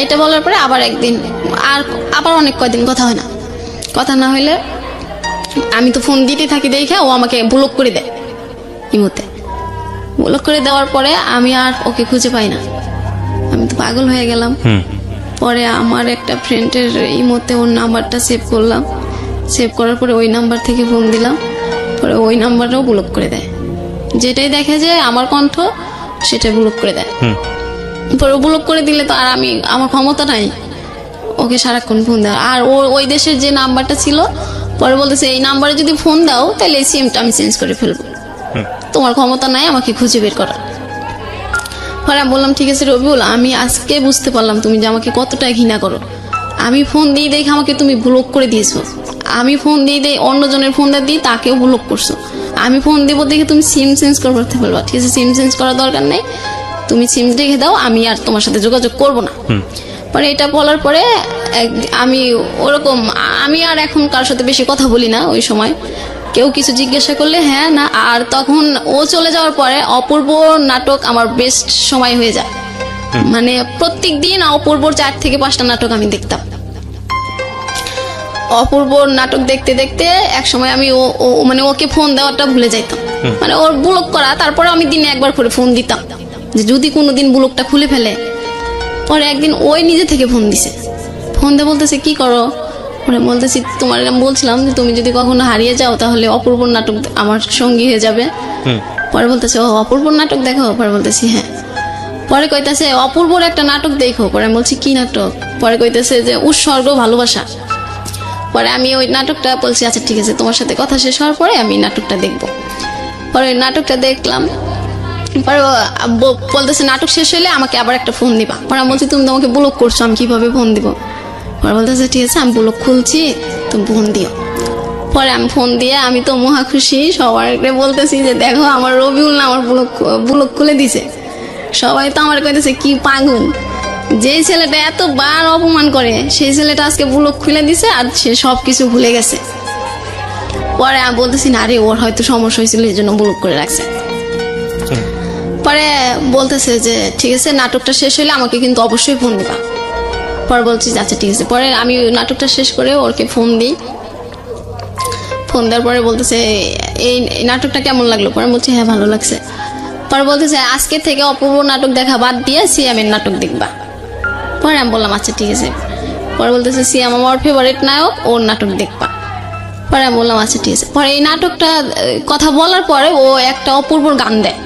[SPEAKER 2] এটা বলার পরে আবার একদিন আবার অনেক কয়দিন কথা হয় না। কথা না হইলে আমি তো ফোন দিতে থাকি দেখে ও আমাকে ব্লক করে দেয়। ইমোতে ব্লক করে দেওয়ার পরে আমি আর ওকে খুঁজে পাই না, আমি তো পাগল হয়ে গেলাম। পরে আমার একটা ফ্রেন্ডের ইমোতে ওর নাম্বারটা সেভ করলাম, সেভ করার পরে ওই নাম্বার থেকে ফোন দিলাম, পরে ওই নাম্বারটাও ব্লক করে দেয়। যেটাই দেখে যে আমার কণ্ঠ সেটা ব্লক করে দেয়। পরে ব্লক করে দিলে তো আর আমার ক্ষমতা নাই ওকে সারাক্ষণ ফোন দেওয়ার। আর ওই দেশের যে নাম্বারটা ছিল, পরে বলতেছে এই নাম্বারে যদি ফোন দাও তাহলে এই সিমটা আমি চেঞ্জ করে ফেলবো, তোমার ক্ষমতা নাই আমাকে খুঁজে বের করার। পরে বললাম ঠিক আছে রবিউল, আমি আজকে বুঝতে পারলাম তুমি যে আমাকে কতটা ঘৃণা করো। আমি ফোন দিয়ে দেখে আমাকে তুমি ব্লক করে দিয়েছো, আমি ফোন দিয়ে অন্যজনের ফোন দিই তাকেও ব্লক করছো, আমি ফোন দেবো দেখে তুমি সিম চেঞ্জ করতে বলবা। ঠিক আছে সিম চেঞ্জ করার দরকার নেই, তুমি সিম রেখে দাও, আমি আর তোমার সাথে যোগাযোগ করবো না। পরে এটা বলার পরে আমি ওরকম আমি আর এখন কারোর সাথে বেশি কথা বলি না। ওই সময় কেউ কিছু জিজ্ঞাসা করলে হ্যাঁ না। আর তখন ও চলে যাওয়ার পরে অপূর্ব নাটক আমার বেস্ট সময় হয়ে যায়, মানে প্রত্যেক দিন অপূর্বর 4 থেকে 5টা নাটক আমি দেখতাম। অপূর্বর নাটক দেখতে দেখতে এক সময় আমি মানে ওকে ফোন দেওয়াটা ভুলে যাইতাম, মানে ওর ব্লক করা। তারপরে আমি দিনে একবার করে ফোন দিতাম যে যদি কোনোদিন ব্লকটা খুলে ফেলে। পরে একদিন ওই নিজে থেকে ফোন দিছে, ফোন দিয়ে বলতেছে কি করো? পরে বলতেছি তোমার বলছিলাম যে তুমি যদি কখনো হারিয়ে যাও তাহলে অপূর্বর নাটক আমার সঙ্গী হয়ে যাবে। পরে বলতেছে ও অপূর্বর নাটক দেখো? পরে বলতেছি হ্যাঁ। পরে কইতেছে অপূর্বর একটা নাটক দেখো। পরে আমি বলছি কি নাটক? পরে কইতেছে যে উৎসর্গ ভালোবাসা। পরে আমি ওই নাটকটা বলছি আচ্ছা ঠিক আছে, তোমার সাথে কথা শেষ হওয়ার পরে আমি নাটকটা দেখবো। পরে ওই নাটকটা দেখলাম, পরে বলতেছে নাটক শেষ হলে আমাকে আবার একটা ফোন দিবা। পরে আমি বলছি তুমি তো আমাকে ব্লক করছো, আমি কিভাবে ফোন দিব? পরে বলতেছে ঠিক আছে আমি ব্লক খুলছি, তুমি ফোন দিও। পরে আমি ফোন দিয়ে আমি তো মহা খুশি, সবার বলতেছি যে দেখো আমার রবিউল না আমার ব্লক খুলে দিছে। সবাই তো আমার কইতেছে কি পাগল, যে ছেলেটা এতবার অপমান করে সেই ছেলেটা আজকে ব্লক খুলে দিছে আর সে সবকিছু ভুলে গেছে। পরে আমি বলতেছি না আরে ওর হয়তো সমস্যা হয়েছিল এই জন্য ব্লক করে রাখছে। পরে বলতেছে যে ঠিক আছে, নাটকটা শেষ হলে আমাকে কিন্তু অবশ্যই ফোন দিবা। পরে বলছি আচ্ছা ঠিক আছে। পরে আমি নাটকটা শেষ করে ওরকে ফোন দিই। ফোন দেওয়ার পরে বলতেছে এই নাটকটা কেমন লাগলো? পরে বলছি হ্যাঁ ভালো লাগছে। পরে বলতেছে আজকে থেকে অপূর্ব নাটক দেখা বাদ দিয়ে সিয়ামের নাটক দেখবা। পরে আমি বললাম আচ্ছা ঠিক আছে। পরে বলতেছে সিয়াম আমার ফেভারিট নায়ক, ওর নাটক দেখবা। পরে আমি বললাম আচ্ছা ঠিক আছে। পরে এই নাটকটা কথা বলার পরে ও একটা অপূর্বর গান দেয়।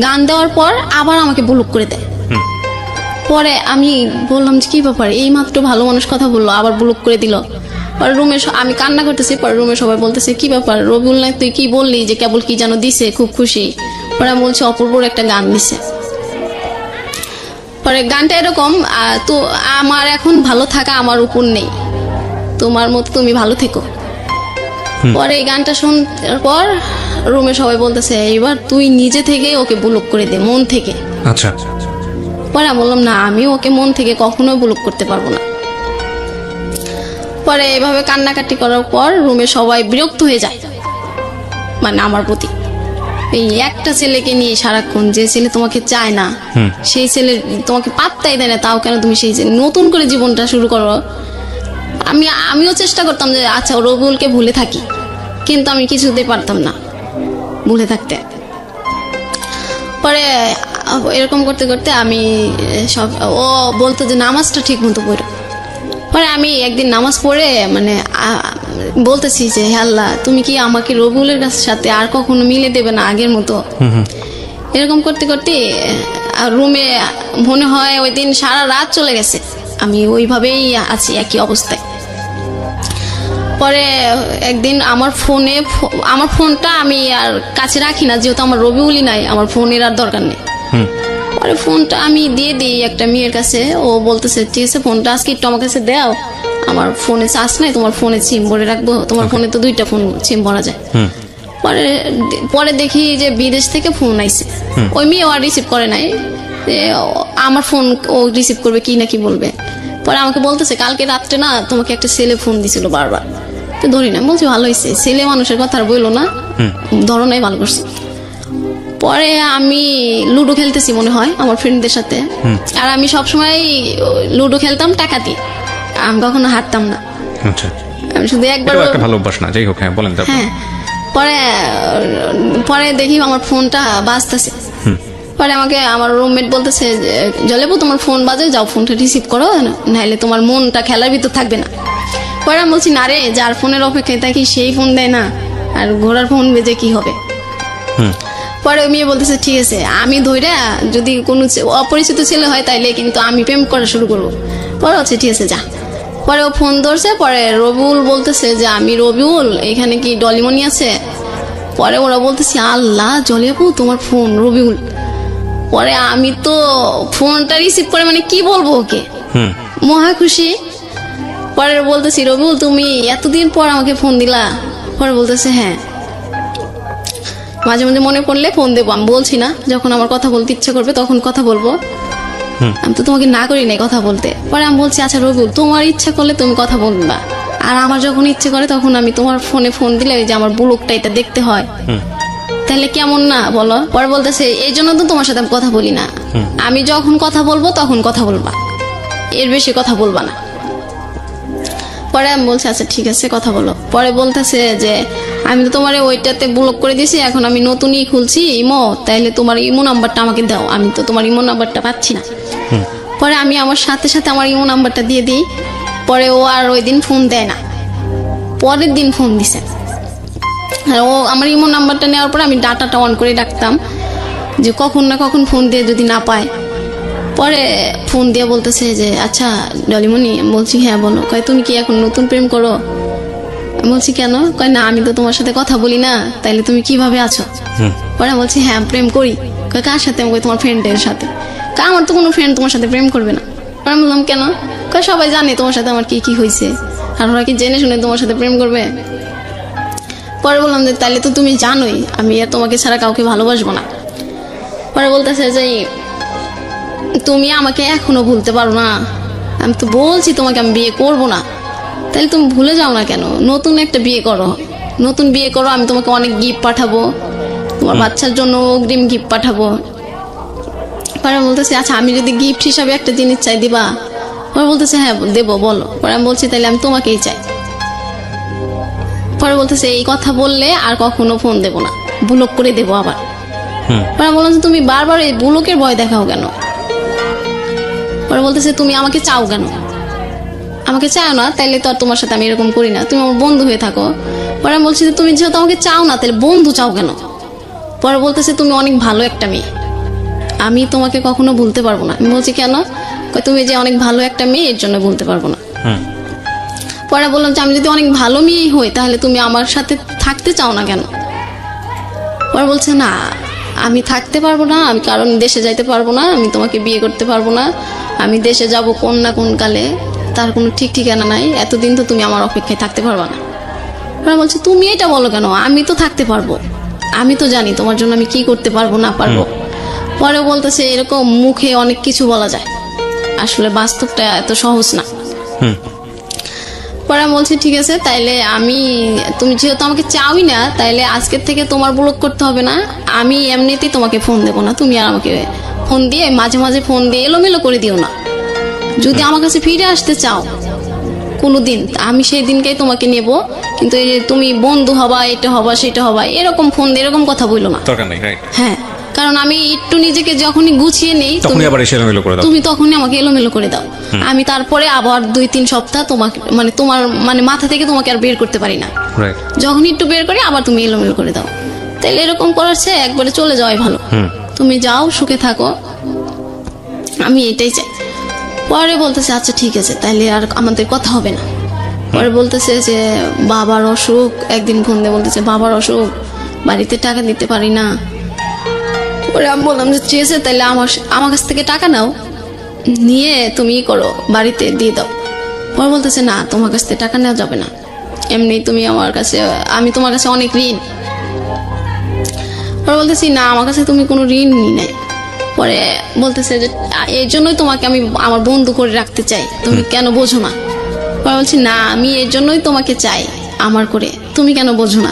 [SPEAKER 2] গান দেওয়ার পর আবার আমাকে ব্লক করে দেয়। পরে আমি বললাম যে কি ব্যাপার, এই মাত্র ভালো মানুষ কথা বললো আবার ব্লক করে দিল। পরে রুমে আমি কান্না করতেছি। পরে রুমে সবাই বলতেছে কি ব্যাপার রবিউল, না তুই কি বললি যে কেবল কি যেন দিছে, খুব খুশি। পরে আমি বলছি অপূর্বর একটা গান দিছে। পরে গানটা এরকম, তো আমার এখন ভালো থাকা আমার উপর নেই, তোমার মতো তুমি ভালো থেকো। পরে এই গানটা শোনার পর রুমে সবাই বলতেছে এইবার তুই নিজে থেকে ওকে ব্লক করে দে, মন থেকে।
[SPEAKER 1] আচ্ছা।
[SPEAKER 2] পরে আমি বললাম না, আমি ওকে মন থেকে কখনো ব্লক করতে পারবো না। পরে এভাবে কান্নাকাটি করার পর রুমে সবাই বিরক্ত হয়ে যায়, মানে আমার প্রতি। এই একটা ছেলেকে নিয়ে সারাক্ষণ, যে ছেলে তোমাকে চায় না, সেই ছেলে তোমাকে পাত্তাই দেয় না, তাও কেন তুমি সেই নতুন করে জীবনটা শুরু করো। আমিও চেষ্টা করতাম যে আচ্ছা রবিউলকে ভুলে থাকি, কিন্তু আমি কিছুতেই পারতাম না ভুলে থাকতে। পরে এরকম করতে করতে আমি সব, ও বলতো যে নামাজটা ঠিক মতো পড়ো। পরে আমি একদিন নামাজ পড়ে মানে বলতেছি যে হে আল্লাহ, তুমি কি আমাকে রবিউলের সাথে আর কখনো মিলে দেবে না আগের মতো। এরকম করতে করতে রুমে মনে হয় ওই দিন সারা রাত চলে গেছে, আমি ওইভাবেই আছি একই অবস্থায়। পরে একদিন আমার ফোনটা আমি আর কাছে রাখি না, যেহেতু আমার রবিউলই নাই, আমার ফোনের আর দরকার নেই। পরে ফোনটা আমি দিয়ে দিই একটা মেয়ের কাছে। ও বলতেছে ঠিক আছে ফোনটা আজকে একটু আমার কাছে দাও, আমার ফোনে চার্জ নাই, তোমার ফোনে সিম ভরে রাখবো, তোমার ফোনে তো 2টা ফোন সিম ভরা যায়। পরে দেখি যে বিদেশ থেকে ফোন আইছে। ওই মেয়ে আর রিসিভ করে নাই, আমার ফোন ও রিসিভ করবে কি না কি বলবে। পরে আমাকে বলতেছে কালকে রাত্রে না তোমাকে একটা ছেলে ফোন দিছিল বারবার, তো ধরি না। বলছি ভালো হয়েছে, ছেলে মানুষের কথা আর বললো না, ধরো নাই, ভালো করছে। পরে আমি লুডো খেলতেছি মনে হয় আমার ফ্রেন্ডদের সাথে, আর আমি সবসময় লুডো খেলতাম টাকা দিয়ে, আমি কখনো হারতাম না। আমি শুধু একবার,
[SPEAKER 1] ভালো অভ্যাস না, যাই হোক। হ্যাঁ বলেন।
[SPEAKER 2] হ্যাঁ। পরে দেখি আমার ফোনটা বাজতেছে। পরে আমাকে আমার রুমমেট বলতেছে জলেবু তোমার ফোন বাজে, যাও ফোনটা রিসিভ করো, নাহলে তোমার মনটা খেলার ভিতর থাকবে না। পরে আমি বলছি না রে, যার ফোনের অপেক্ষায় থাকি সেই ফোন দেয় না, আর ঘোড়ার ফোন বেজে কি হবে। পরে ওই মেয়ে বলতেছে ঠিক আছে, আমি ধইরা যদি কোনো অপরিচিত ছেলে হয় তাইলে কিন্তু আমি প্রেম করা শুরু করবো। পরে হচ্ছে ঠিক আছে যা। পরে ও ফোন ধরছে। পরে রবিউল বলতেছে যে আমি রবিউল, এখানে কি ডলিমনি আছে? পরে ওরা বলতেছে আল্লাহ জলিয়াপু তোমার ফোন, রবিউল। পরে আমি তো ফোনটা রিসিভ করে মানে কি বলবো ওকে, মহা খুশি। পরে বলতেছি রবিউল তুমি এতদিন পর আমাকে ফোন দিলা? পরে বলতেছে হ্যাঁ, মাঝে মাঝে মনে পড়লে ফোন দেবো, আমি বলছি না, যখন আমার কথা বলতে ইচ্ছা করবে তখন কথা বলবো, আমি তো তোমাকে না করি নাই কথা বলতে। পরে আমি বলছি আচ্ছা রবিউল তোমার ইচ্ছা করলে তুমি কথা বলবা, আর আমার যখন ইচ্ছে করে তখন আমি তোমার ফোনে ফোন দিলে যে আমার ব্লগটা এটা দেখতে হয়, তাহলে কেমন না বলো? পরে বলতেছে এই জন্য তো তোমার সাথে আমি কথা বলি না, আমি যখন কথা বলবো তখন কথা বলবা, এর বেশি কথা বলবা না। পরে আমি বলছি আচ্ছা ঠিক আছে কথা বলো। পরে বলতেছে যে আমি তো তোমার ওইটাতে ব্লক করে দিয়েছি, এখন আমি নতুনই খুলছি ইমো, তাইলে তোমার ইমো নাম্বারটা আমাকে দাও, আমি তো তোমার ইমো নাম্বারটা পাচ্ছি না। পরে আমি আমার সাথে সাথে আমার ইমো নাম্বারটা দিয়ে দিই। পরে ও আর ওই দিন ফোন দেয় না, পরের দিন ফোন দিছে। আর ও আমার ইমো নাম্বারটা নেওয়ার পরে আমি ডাটাটা অন করে রাখতাম যে কখন না কখন ফোন দিয়ে যদি না পায়। পরে ফোন দিয়ে বলতেছে যে আচ্ছা ডলিমনি, বলছি হ্যাঁ বলো। কয় তুমি কি এখন নতুন প্রেম করো? বলছি কেন? কয় না আমি তো তোমার সাথে কথা বলি না, তাইলে তুমি কিভাবে আছো? পরে বলছি হ্যাঁ প্রেম করি। কয় কার সাথে? আমি কই তোমার ফ্রেন্ডের সাথে। কয় আমার তো কোনো ফ্রেন্ড তোমার সাথে প্রেম করবে না। পরে বললাম কেন? কয় সবাই জানে তোমার সাথে আমার কি কি হয়েছে, আর ওরা কি জেনে শুনে তোমার সাথে প্রেম করবে? পরে বললাম যে তাইলে তো তুমি জানোই আমি আর তোমাকে ছাড়া কাউকে ভালোবাসবো না। পরে বলতেছে যে তুমি আমাকে এখনো ভুলতে পারো না, আমি তো বলছি তোমাকে আমি বিয়ে করব না, তাহলে তুমি ভুলে যাও না কেন? নতুন একটা বিয়ে করো, নতুন বিয়ে করো, আমি তোমাকে অনেক গিফট পাঠাবো, তোমার বাচ্চার জন্য অগ্রিম গিফট পাঠাবো, পরে বলতেছে আচ্ছা আমি যদি গিফট হিসাবে একটা জিনিস চাই দিবা? পরে বলতেছে হ্যাঁ দেবো, বলো। পরে আমি বলছি তাহলে আমি তোমাকেই চাই। পরে বলতেছে এই কথা বললে আর কখনো ফোন দেবো না, ব্লক করে দেবো আবার। পরে বললাম যে তুমি বারবার এই ব্লকের ভয় দেখাও কেন? পরে বলতেছে তুমি আমাকে চাও কেন? আমাকে চাও না তাইলে তো আর তোমার সাথে আমি এরকম করি না, তুমি আমার বন্ধু হয়ে থাকো। পরে আমি বলছি যে তুমি যেহেতু আমাকে চাও না তাহলে বন্ধু চাও কেন? পরে বলতেছে তুমি অনেক ভালো একটা মেয়ে, আমি তোমাকে কখনো ভুলতে পারবো না। আমি বলছি কেন? তুমি যে অনেক ভালো একটা মেয়ে এর জন্য ভুলতে পারবো না। পরে বললাম যে আমি যদি অনেক ভালো মেয়ে হই তাহলে তুমি আমার সাথে থাকতে চাও না কেন? পরে বলছে না আমি থাকতে পারবো না, আমি কারণ দেশে যাইতে পারবো না, আমি তোমাকে বিয়ে করতে পারবো না, আমি দেশে যাব কোন না কোন কালে, তার কোনো ঠিক ঠিকানা নাই, এতদিন তো তুমি আমার অপেক্ষায় থাকতে পারবা না। পরে বলছে তুমি এটা বলো কেন? আমি তো থাকতে পারবো, আমি তো জানি তোমার জন্য আমি কি করতে পারবো না পারবো। পরে বলতেছে এরকম মুখে অনেক কিছু বলা যায়, আসলে বাস্তবটা এত সহজ না। পরে আমি বলছি ঠিক আছে তাইলে আমি, তুমি যেহেতু আমাকে চাওই না তাইলে আজকের থেকে তোমার ব্লক করতে হবে না, আমি এমনিতেই তোমাকে ফোন দেবো না, তুমি আর আমাকে ফোন দিয়ে মাঝে মাঝে ফোন দিয়ে এলোমেলো করে দিও না। যদি আমার কাছে ফিরে আসতে চাও কোনোদিন, আমি সেই দিনকেই তোমাকে নেব, কিন্তু এই যে তুমি বন্ধু হবা, এটা হবা সেটা হবা, এরকম ফোন দিয়ে এরকম কথা বললো না।
[SPEAKER 1] দরকার নেই, রাইট?
[SPEAKER 2] হ্যাঁ, কারণ আমি একটু নিজেকে যখনই গুছিয়ে নেই
[SPEAKER 1] তখনই আবার এসে এলোমেলো করে দাও,
[SPEAKER 2] তুমি তখনই আমাকে এলোমেলো করে দাও। আমি তারপরে আবার 2-3 সপ্তাহ তোমাকে মানে তোমার মানে মাথা থেকে তোমাকে আর বের করতে পারি না।
[SPEAKER 1] রাইট।
[SPEAKER 2] যখন একটু বের করি আবার তুমি এলোমেলো করে দাও। তাহলে এরকম করার চেয়ে একবারে চলে যাওয়াই ভালো। তুমি যাও, সুখে থাকো, আমি এটাই চাই। পরে বলতেছে আচ্ছা ঠিক আছে তাহলে আর আমাদের কথা হবে না। পরে বলতেছে যে বাবার অসুখ, একদিন ফোন দিয়ে বলতেছে বাবার অসুখ, বাড়িতে টাকা দিতে পারি না। পরে আমি বললাম যে ঠিক আছে তাহলে আমার কাছ থেকে টাকা নাও, নিয়ে তুমি করো, বাড়িতে দিয়ে দাও। পরে বলতেছে না তোমার কাছ থেকে টাকা নেওয়া যাবে না, এমনি তুমি আমার কাছে, আমি তোমার কাছে অনেক ঋণ। পরে বলতেছি না আমার কাছে তুমি কোনো ঋণ নি নাই। পরে বলতেছে যে এই জন্যই তোমাকে আমি আমার বন্ধু করে রাখতে চাই, তুমি কেন বোঝো না? পরে বলছি না আমি এর জন্যই তোমাকে চাই আমার করে, তুমি কেন বোঝো না?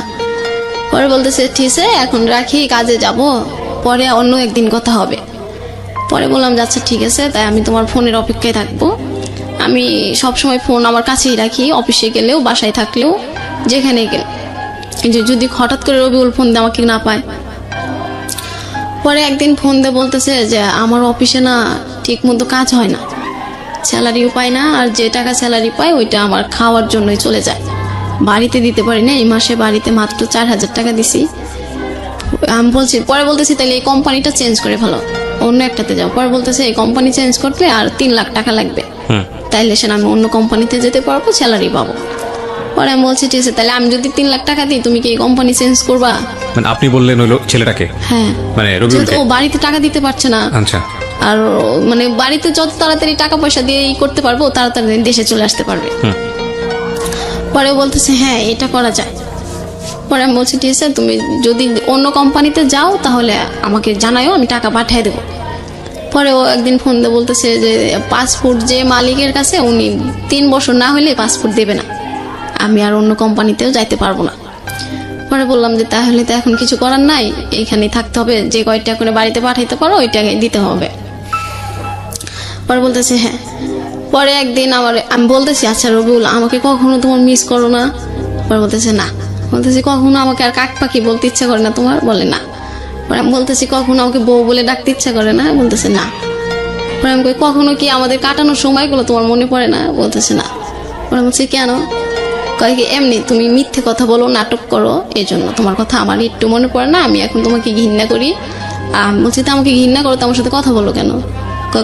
[SPEAKER 2] পরে বলতেছে ঠিক আছে এখন রাখি, কাজে যাব, পরে অন্য একদিন কথা হবে। পরে বললাম যে আচ্ছা ঠিক আছে, তাই আমি তোমার ফোনের অপেক্ষায় থাকবো। আমি সবসময় ফোন আমার কাছেই রাখি, অফিসে গেলেও বাসায় থাকলেও যেখানে গেলে, যদি হঠাৎ করে রবিউল ফোন দিয়ে আমাকে না পায়। পরে একদিন ফোন দিয়ে বলতেছে যে আমার অফিসে না ঠিক মতো কাজ হয় না, স্যালারিও পাই না, আর যে টাকা স্যালারি পাই ওইটা আমার খাওয়ার জন্যই চলে যায়, বাড়িতে দিতে পারি না। এই মাসে বাড়িতে মাত্র 4000 টাকা দিছি। আমি বলছি, পরে বলতেছি তাহলে এই কোম্পানিটা চেঞ্জ করে ফেলো, অন্য একটাতে যাও। পরে বলতেছে এই কোম্পানি চেঞ্জ করতে আর 3 লাখ টাকা লাগবে, তাইলে সে আমি অন্য কোম্পানিতে যেতে পারবো, স্যালারি পাবো। পরে আমি বলছি ঠিক আছে তাহলে আমি যদি 3 লাখ টাকা দিই তুমি কি এই কোম্পানি চেঞ্জ করবা?
[SPEAKER 1] মানে আপনি বললেন ওই ছেলেটাকে?
[SPEAKER 2] হ্যাঁ,
[SPEAKER 1] মানে রবিউলকে?
[SPEAKER 2] ও বাড়িতে টাকা দিতে পারছে না।
[SPEAKER 1] আচ্ছা।
[SPEAKER 2] আর মানে বাড়িতে যত তাড়াতাড়ি টাকা পয়সা দিয়ে করতে পারবো তাড়াতাড়ি দেশে চলে আসতে পারবে। পরে বলতেছে হ্যাঁ এটা করা যায়। পরে আমি বলছি ঠিক আছে তুমি যদি অন্য কোম্পানিতে যাও তাহলে আমাকে জানাও, আমি টাকা পাঠিয়ে দেবো। পরে ও একদিন ফোন দিয়ে বলতেছে যে পাসপোর্ট যে মালিকের কাছে উনি 3 বছর না হলে পাসপোর্ট দেবে না, আমি আর অন্য কোম্পানিতেও যাইতে পারবো না। পরে বললাম যে তাহলে তো এখন কিছু করার নাই, এইখানেই থাকতে হবে, যে কয়টা করে বাড়িতে পাঠাইতে পারো ওইটাকে দিতে হবে। পরে বলতেছে হ্যাঁ। পরে একদিন আমি বলতেছি আচ্ছা রবিউল আমাকে কখনো তোমার মিস করো না? পরে বলতেছে না। বলতেছি কখনো আমাকে আর কাক পাখি বলতে ইচ্ছা করে না তোমার? বলে না। পরে আমি বলতেছি কখনো আমাকে বউ বলে ডাকতে ইচ্ছা করে না? বলতেছে না। পরে আমি কখনো কি আমাদের কাটানোর সময়গুলো তোমার মনে পড়ে না? বলতেছে না। পরে বলছি কেন? কয় কি এমনি তুমি মিথ্যে কথা বলো, নাটক করো, এই জন্য তোমার কথা আমার একটু মনে পড়ে না, আমি এখন তোমাকে ঘৃণা করি। বলছি তো আমাকে ঘৃণা করো তো আমার সাথে কথা বলো কেন?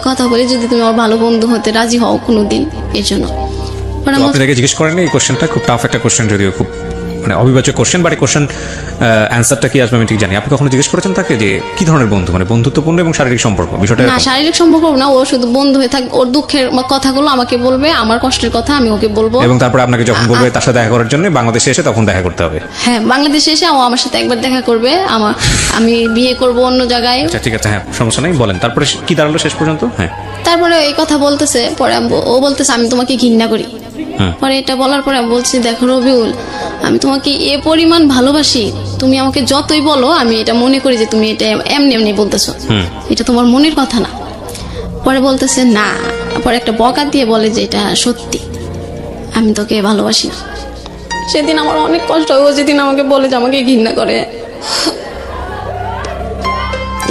[SPEAKER 2] কথা বলি যদি তুমি আমার ভালো বন্ধু হতে রাজি হও কোনোদিন, এই জন্য।
[SPEAKER 1] আপনি তাকে জিজ্ঞেস করেন এই কোশ্চেনটা? খুব টাফ একটা কোশ্চেন, যদিও খুব মানে অবিভাজ্য কোশ্চেন, বাট এই কোশ্চেন অ্যান্সারটা কি আসবে আমি ঠিক জানি। আপনি কখনো জিজ্ঞেস করেছেন তাকে যে কি ধরনের বন্ধু, মানে বন্ধুত্বপূর্ণ এবং শারীরিক সম্পর্ক বিষয়টা?
[SPEAKER 2] না, শারীরিক সম্পর্ক না, ও শুধু বন্ধু হয়ে থাকবে, ওর দুঃখের কথাগুলো আমাকে বলবে, আমার কষ্টের কথা আমি ওকে বলবো, এবং
[SPEAKER 1] তারপরে আপনাকে যখন বলবে তার সাথে দেখা করার জন্য বাংলাদেশে এসে তখন দেখা করতে হবে।
[SPEAKER 2] হ্যাঁ, বাংলাদেশে এসে ও আমার সাথে একবার দেখা করবে, আমি বিয়ে করব অন্য জায়গায়।
[SPEAKER 1] আচ্ছা ঠিক আছে, হ্যাঁ সমস্যা নেই, বলেন তারপরে কি দাঁড়ালো শেষ পর্যন্ত? হ্যাঁ,
[SPEAKER 2] তারপরে এই কথা বলতেছে, পরে ও বলতেছে আমি তোমাকে ঘৃণা করি। পরে এটা বলার পরে আমি বলছি দেখো রবিউল, আমি তোমাকে এ পরিমাণ ভালোবাসি, তুমি আমাকে যতই বলো আমি এটা মনে করি যে তুমি এটা এমনি এমনি বলতেছো, এটা তোমার মনের কথা না। পরে বলতেছে না, পরে একটা বকা দিয়ে বলে যে এটা সত্যি, আমি তোকে ভালোবাসি না। সেদিন আমার অনেক কষ্ট হয়। ও যেদিন আমাকে বলে যে আমাকে ঘৃণা করে,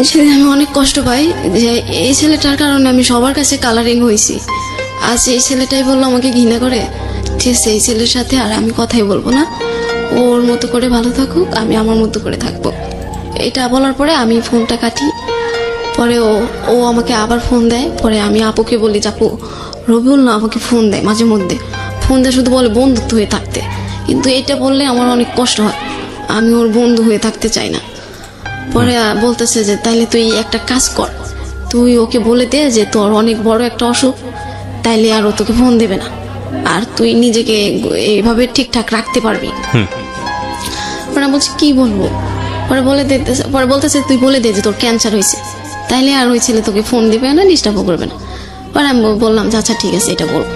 [SPEAKER 2] সেদিন আমি অনেক কষ্ট পাই যে এই ছেলেটার কারণে আমি সবার কাছে কালারিং হয়েছি। আজ এই ছেলেটাই বললো আমাকে ঘৃণা করে, ঠিক আছে এই ছেলের সাথে আর আমি কথাই বলবো না, ওর মতো করে ভালো থাকুক, আমি আমার মতো করে থাকবো। এটা বলার পরে আমি ফোনটা কাটি। পরে ও আমাকে আবার ফোন দেয়। পরে আমি আপুকে বলি যে আপু, রবিউল না আমাকে ফোন দেয় মাঝে মধ্যে, ফোন দিয়ে শুধু বলে বন্ধুত্ব হয়ে থাকতে, কিন্তু এটা বললে আমার অনেক কষ্ট হয়, আমি ওর বন্ধু হয়ে থাকতে চাই না। পরে বলতেছে যে তাইলে তুই একটা কাজ কর, তুই ওকে বলে দে যে তোর অনেক বড় একটা অসুখ, তাইলে আর ও তোকে ফোন দেবে না, আর তুই নিজেকে এইভাবে ঠিকঠাক রাখতে পারবি। পরে আমি বলছি কি বলবো? পরে বলতেছে তুই বলে দে যে তোর ক্যান্সার হয়েছে, তাইলে আর ওই ছেলে তোকে ফোন দিবে না, ডিস্টার্বও করবে না। পরে আমি বললাম যে আচ্ছা ঠিক আছে, এটা বলবো।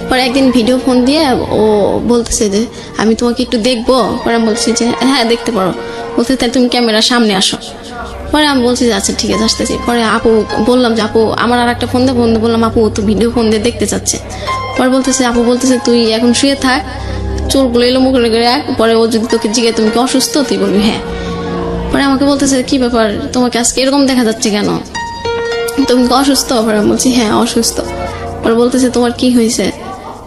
[SPEAKER 2] পরে একদিন ভিডিও ফোন দিয়ে ও বলতেছে যে আমি তোমাকে একটু দেখবো। পরে আমি বলছি যে হ্যাঁ দেখতে পারো। বলতে তাহলে তুমি ক্যামেরার সামনে আসো। পরে আমি বলছি যে আচ্ছা ঠিক আছে আসতেছি। পরে আপু বললাম যে আপু আমার আর একটা ফোন দিয়ে বললাম আপু তো ভিডিও ফোন দিয়ে দেখতে চাচ্ছে। পরে বলতেছে আপু বলতেছে তুই এখন শুয়ে থাক, চুলগুলো এলো মুখে করে রাখ, পরে ও যদি তোকে জিজ্ঞাসা তুমি কি অসুস্থ, তুই বলবি হ্যাঁ। পরে আমাকে বলতেছে কি ব্যাপার, তোমাকে আজকে এরকম দেখা যাচ্ছে কেন, তুমি কি অসুস্থ? পরে আমি বলছি হ্যাঁ অসুস্থ। পরে বলতেছে তোমার কি হয়েছে?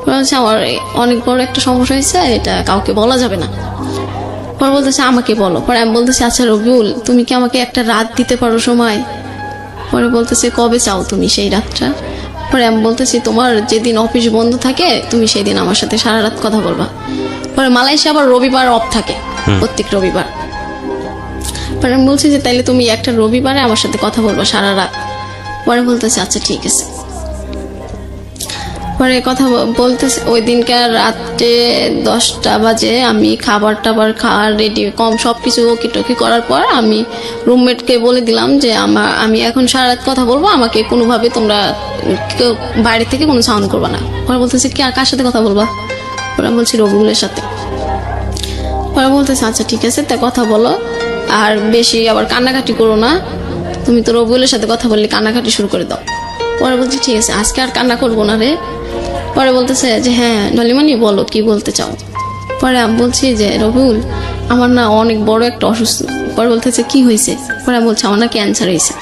[SPEAKER 2] পরে বলছে আমার অনেক বড় একটা সমস্যা হয়েছে, এটা কাউকে বলা যাবে না। পরে বলতেছে আমাকে বলো। পরে আমি বলতেছি আচ্ছা রবিউল তুমি কি আমাকে একটা রাত দিতে পারো সময়? পরে বলতেছে কবে চাও তুমি সেই রাতটা? পরে আমি বলতেছি তোমার যেদিন অফিস বন্ধ থাকে তুমি সেই দিন আমার সাথে সারা রাত কথা বলবা। পরে মালয়েশিয়া আবার রবিবার অফ থাকে, প্রত্যেক রবিবার। পরে আমি বলছি যে তাইলে তুমি একটা রবিবারে আমার সাথে কথা বলবা সারা রাত। পরে বলতেছে আচ্ছা ঠিক আছে। পরে কথা বলতেছে ওই দিনকার রাত্রে 10টা বাজে আমি খাবার টাবার খাওয়ার রেডি সব কিছু ওকে টকি করার পর আমি রুমমেটকে বলে দিলাম যে আমি এখন সারা রাত কথা বলবো, আমাকে কোনোভাবে তোমরা কেউ বাইরে থেকে কোনো সাউন্ড করবা না। পরে বলতেছে কি আর কার সাথে কথা বলবা? পরে আমি বলছি রবিউলের সাথে। পরে বলতেছে আচ্ছা ঠিক আছে তা কথা বলো, আর বেশি আবার কান্নাকাটি করো না, তুমি তো রবিউলের সাথে কথা বললে কান্নাকাটি শুরু করে দাও। পরে বলছি ঠিক আছে আজকে আর কান্না করবো না রে। পরে বলতেছে যে হ্যাঁ নলিমানি বলো কি বলতে চাও। পরে আমি বলছি যে রবিউল আমার না অনেক বড় একটা অসুস্থ। পরে বলতেছে কি হয়েছে? পরে আমি বলছি আমার না ক্যান্সার হয়েছে।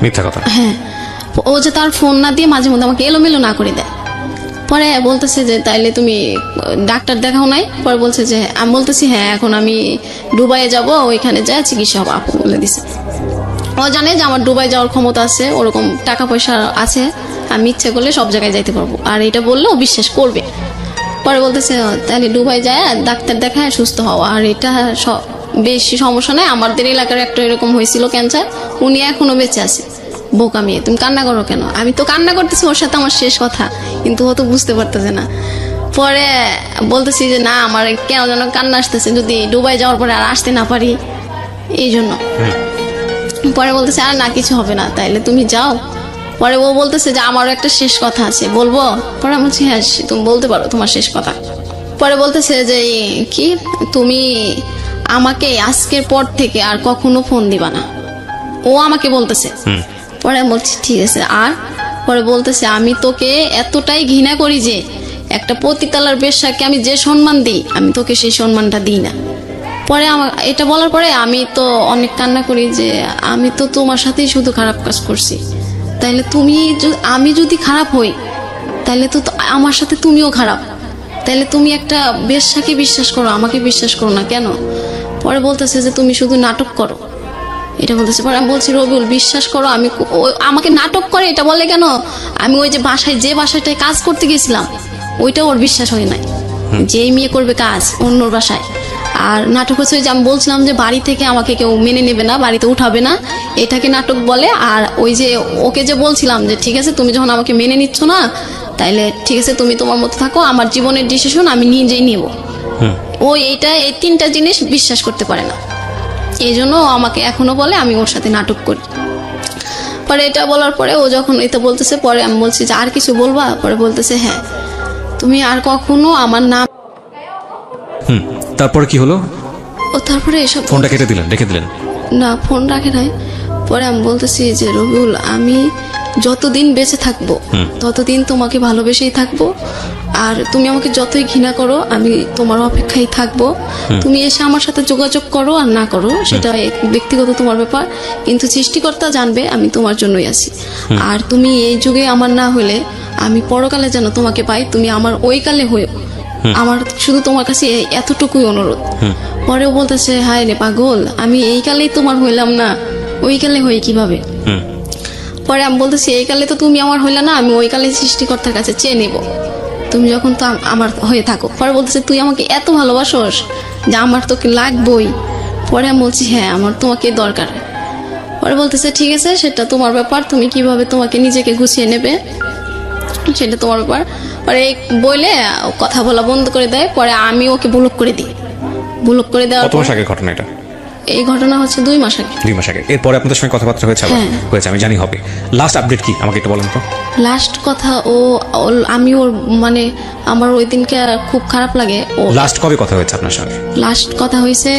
[SPEAKER 1] মিথ্যা কথা?
[SPEAKER 2] হ্যাঁ। ও যে তার ফোন না দিয়ে মাঝে মধ্যে আমাকে এলোমেলো না করে দেয়। পরে বলতেছে যে তাইলে তুমি ডাক্তার দেখাও নাই? পরে বলছে যে আমি বলতেছি হ্যাঁ এখন আমি দুবাইয়ে যাব, ওইখানে যায় চিকিৎসা হবে। আপু বলে দিছে ও জানে যে আমার দুবাই যাওয়ার ক্ষমতা আছে, ওরকম টাকা পয়সা আছে, আমি ইচ্ছা করলে সব জায়গায় যাইতে পারবো, আর এটা বললেও বিশ্বাস করবে। পরে বলতেছে তাহলে দুবাই যায় ডাক্তার দেখায় সুস্থ হওয়া, আর এটা বেশি সমস্যা নেই, আমাদের এলাকার একটা এরকম হয়েছিল ক্যান্সার, উনি এখনো বেঁচে আছে। বোকা মেয়ে তুমি কান্না করো কেন? আমি তো কান্না করতেছি ওর সাথে আমার শেষ কথা, কিন্তু ও তো বুঝতে পারতেছে না। পরে বলতেছি যে না আমার কেন যেন কান্না আসতেছে, যদি দুবাই যাওয়ার পরে আর আসতে না পারি এই জন্য। পরে বলতেছে আর না কিছু হবে না, তাইলে তুমি যাও। পরে ও বলতেছে যে আমারও একটা শেষ কথা আছে বলবো। পরে আমি বলছি হ্যাঁ তুমি বলতে পারো তোমার শেষ কথা। পরে বলতেছে যে কি তুমি আমাকে আজকের পর থেকে আর কখনো ফোন দিবা না, ও আমাকে বলতেছে। পরে আমি বলছি ঠিক আছে। আর পরে বলতেছে আমি তোকে এতটাই ঘৃণা করি যে একটা পতিতালার বেশ্যাকে আমি যে সম্মান দিই আমি তোকে সেই সম্মানটা দিই না। পরে আমার এটা বলার পরে আমি তো অনেক কান্না করি যে আমি তো তোমার সাথেই শুধু খারাপ কাজ করছি, তাইলে আমি যদি খারাপ হই তাইলে তো আমার সাথে তুমিও খারাপ, তাইলে তুমি একটা বেশ্যাকে বিশ্বাস করো আমাকে বিশ্বাস করো না কেন? পরে বলতেছে যে তুমি শুধু নাটক করো, এটা বলতেছে। পরে আমি বলছি রবিউল বিশ্বাস করো আমি আমাকে নাটক করে এটা বলে কেন? আমি ওই যে বাসাটায় কাজ করতে গেছিলাম ওইটা ওর বিশ্বাস হয় নাই, যেই মেয়ে করবে কাজ অন্যর বাসায়। আর নাটক হচ্ছে যে আমি বলছিলাম যে বাড়ি থেকে আমাকে কেউ মেনে নেবে না, বাড়িতে উঠাবে না, এটাকে নাটক বলে। আর ওই যে ওকে যে বলছিলাম যে ঠিক আছে তুমি যখন আমাকে মেনে নিচ্ছ না তাইলে ঠিক আছে তুমি তোমার মতো থাকো, আমার জীবনের ডিসিশন আমি নিজেই নিব। ও এই 3টা জিনিস বিশ্বাস করতে পারে না, এই জন্য আমাকে এখনো বলে আমি ওর সাথে নাটক করি। পরে এটা বলার পরে ও যখন এটা বলতেছে, পরে আমি বলছি যে আর কিছু বলবা? পরে বলতেছে হ্যাঁ তুমি আর কখনো আমার নাম।
[SPEAKER 1] তারপরে কি হলো?
[SPEAKER 2] ও তারপরে এসব
[SPEAKER 1] ফোনটা কেটে দিলেন, রেখে দিলেন?
[SPEAKER 2] না ফোন রাখে নাই। পরে আমি বলতেছি যে রবিউল আমি যতদিন বেঁচে থাকবো ততদিন তোমাকে ভালোবেসেই থাকবো, আর তুমি আমাকে যতই ঘৃণা করো আমি তোমার অপেক্ষায় থাকবো। তুমি এসে আমার সাথে যোগাযোগ করো আর না করো সেটা ব্যক্তিগত তোমার ব্যাপার, কিন্তু সৃষ্টিকর্তা জানবে আমি তোমার জন্যই আছি। আর তুমি এই যুগে আমার না হলে আমি পরকালে যেন তোমাকে পাই, তুমি আমার ওই কালে হয়েও। আমার শুধু তোমার কাছে এতটুকুই অনুরোধ। পরেও বলতেছে, হায় রে পাগল, আমি এই কালেই তোমার হইলাম না, ওই কালে হই কিভাবে? পরে আমি বলতেছি, এই কালে তো তুমি আমার হইলা না, আমি ওই কালে সৃষ্টিকর্তার কাছে চেয়ে নেব, তুমি যখন তো আমার হয়ে থাকো। পরে বলতেছে, তুই আমাকে এত ভালোবাসোস যে আমার তোকে লাগবই। পরে আমি বলছি, হ্যাঁ আমার তোমাকে দরকার। পরে বলতেছে, ঠিক আছে সেটা তোমার ব্যাপার, তুমি কিভাবে তোমাকে নিজেকে গুছিয়ে নেবে সেটা তোমার ব্যাপার। পরে বলে কথা বলা বন্ধ করে দেয়। পরে আমি ওকে ব্লক করে দিই। ব্লক করে দেওয়ার
[SPEAKER 1] কত মাস আগে ঘটনা এটা?
[SPEAKER 2] এই ঘটনা হচ্ছে 2 মাস আগে।
[SPEAKER 1] 2 মাস আগে। এরপরে আপনাদের সঙ্গে কথাবার্তা হয়েছে? হয়েছে, আমি জানি হবে। লাস্ট আপডেট কি আমাকে একটু বলেন তো।
[SPEAKER 2] লাস্ট কথা আমি ওর মানে আমার ওই দিনকে খুব খারাপ লাগে।
[SPEAKER 1] লাস্ট কবে কথা হয়েছে আপনার সঙ্গে?
[SPEAKER 2] লাস্ট কথা হয়েছে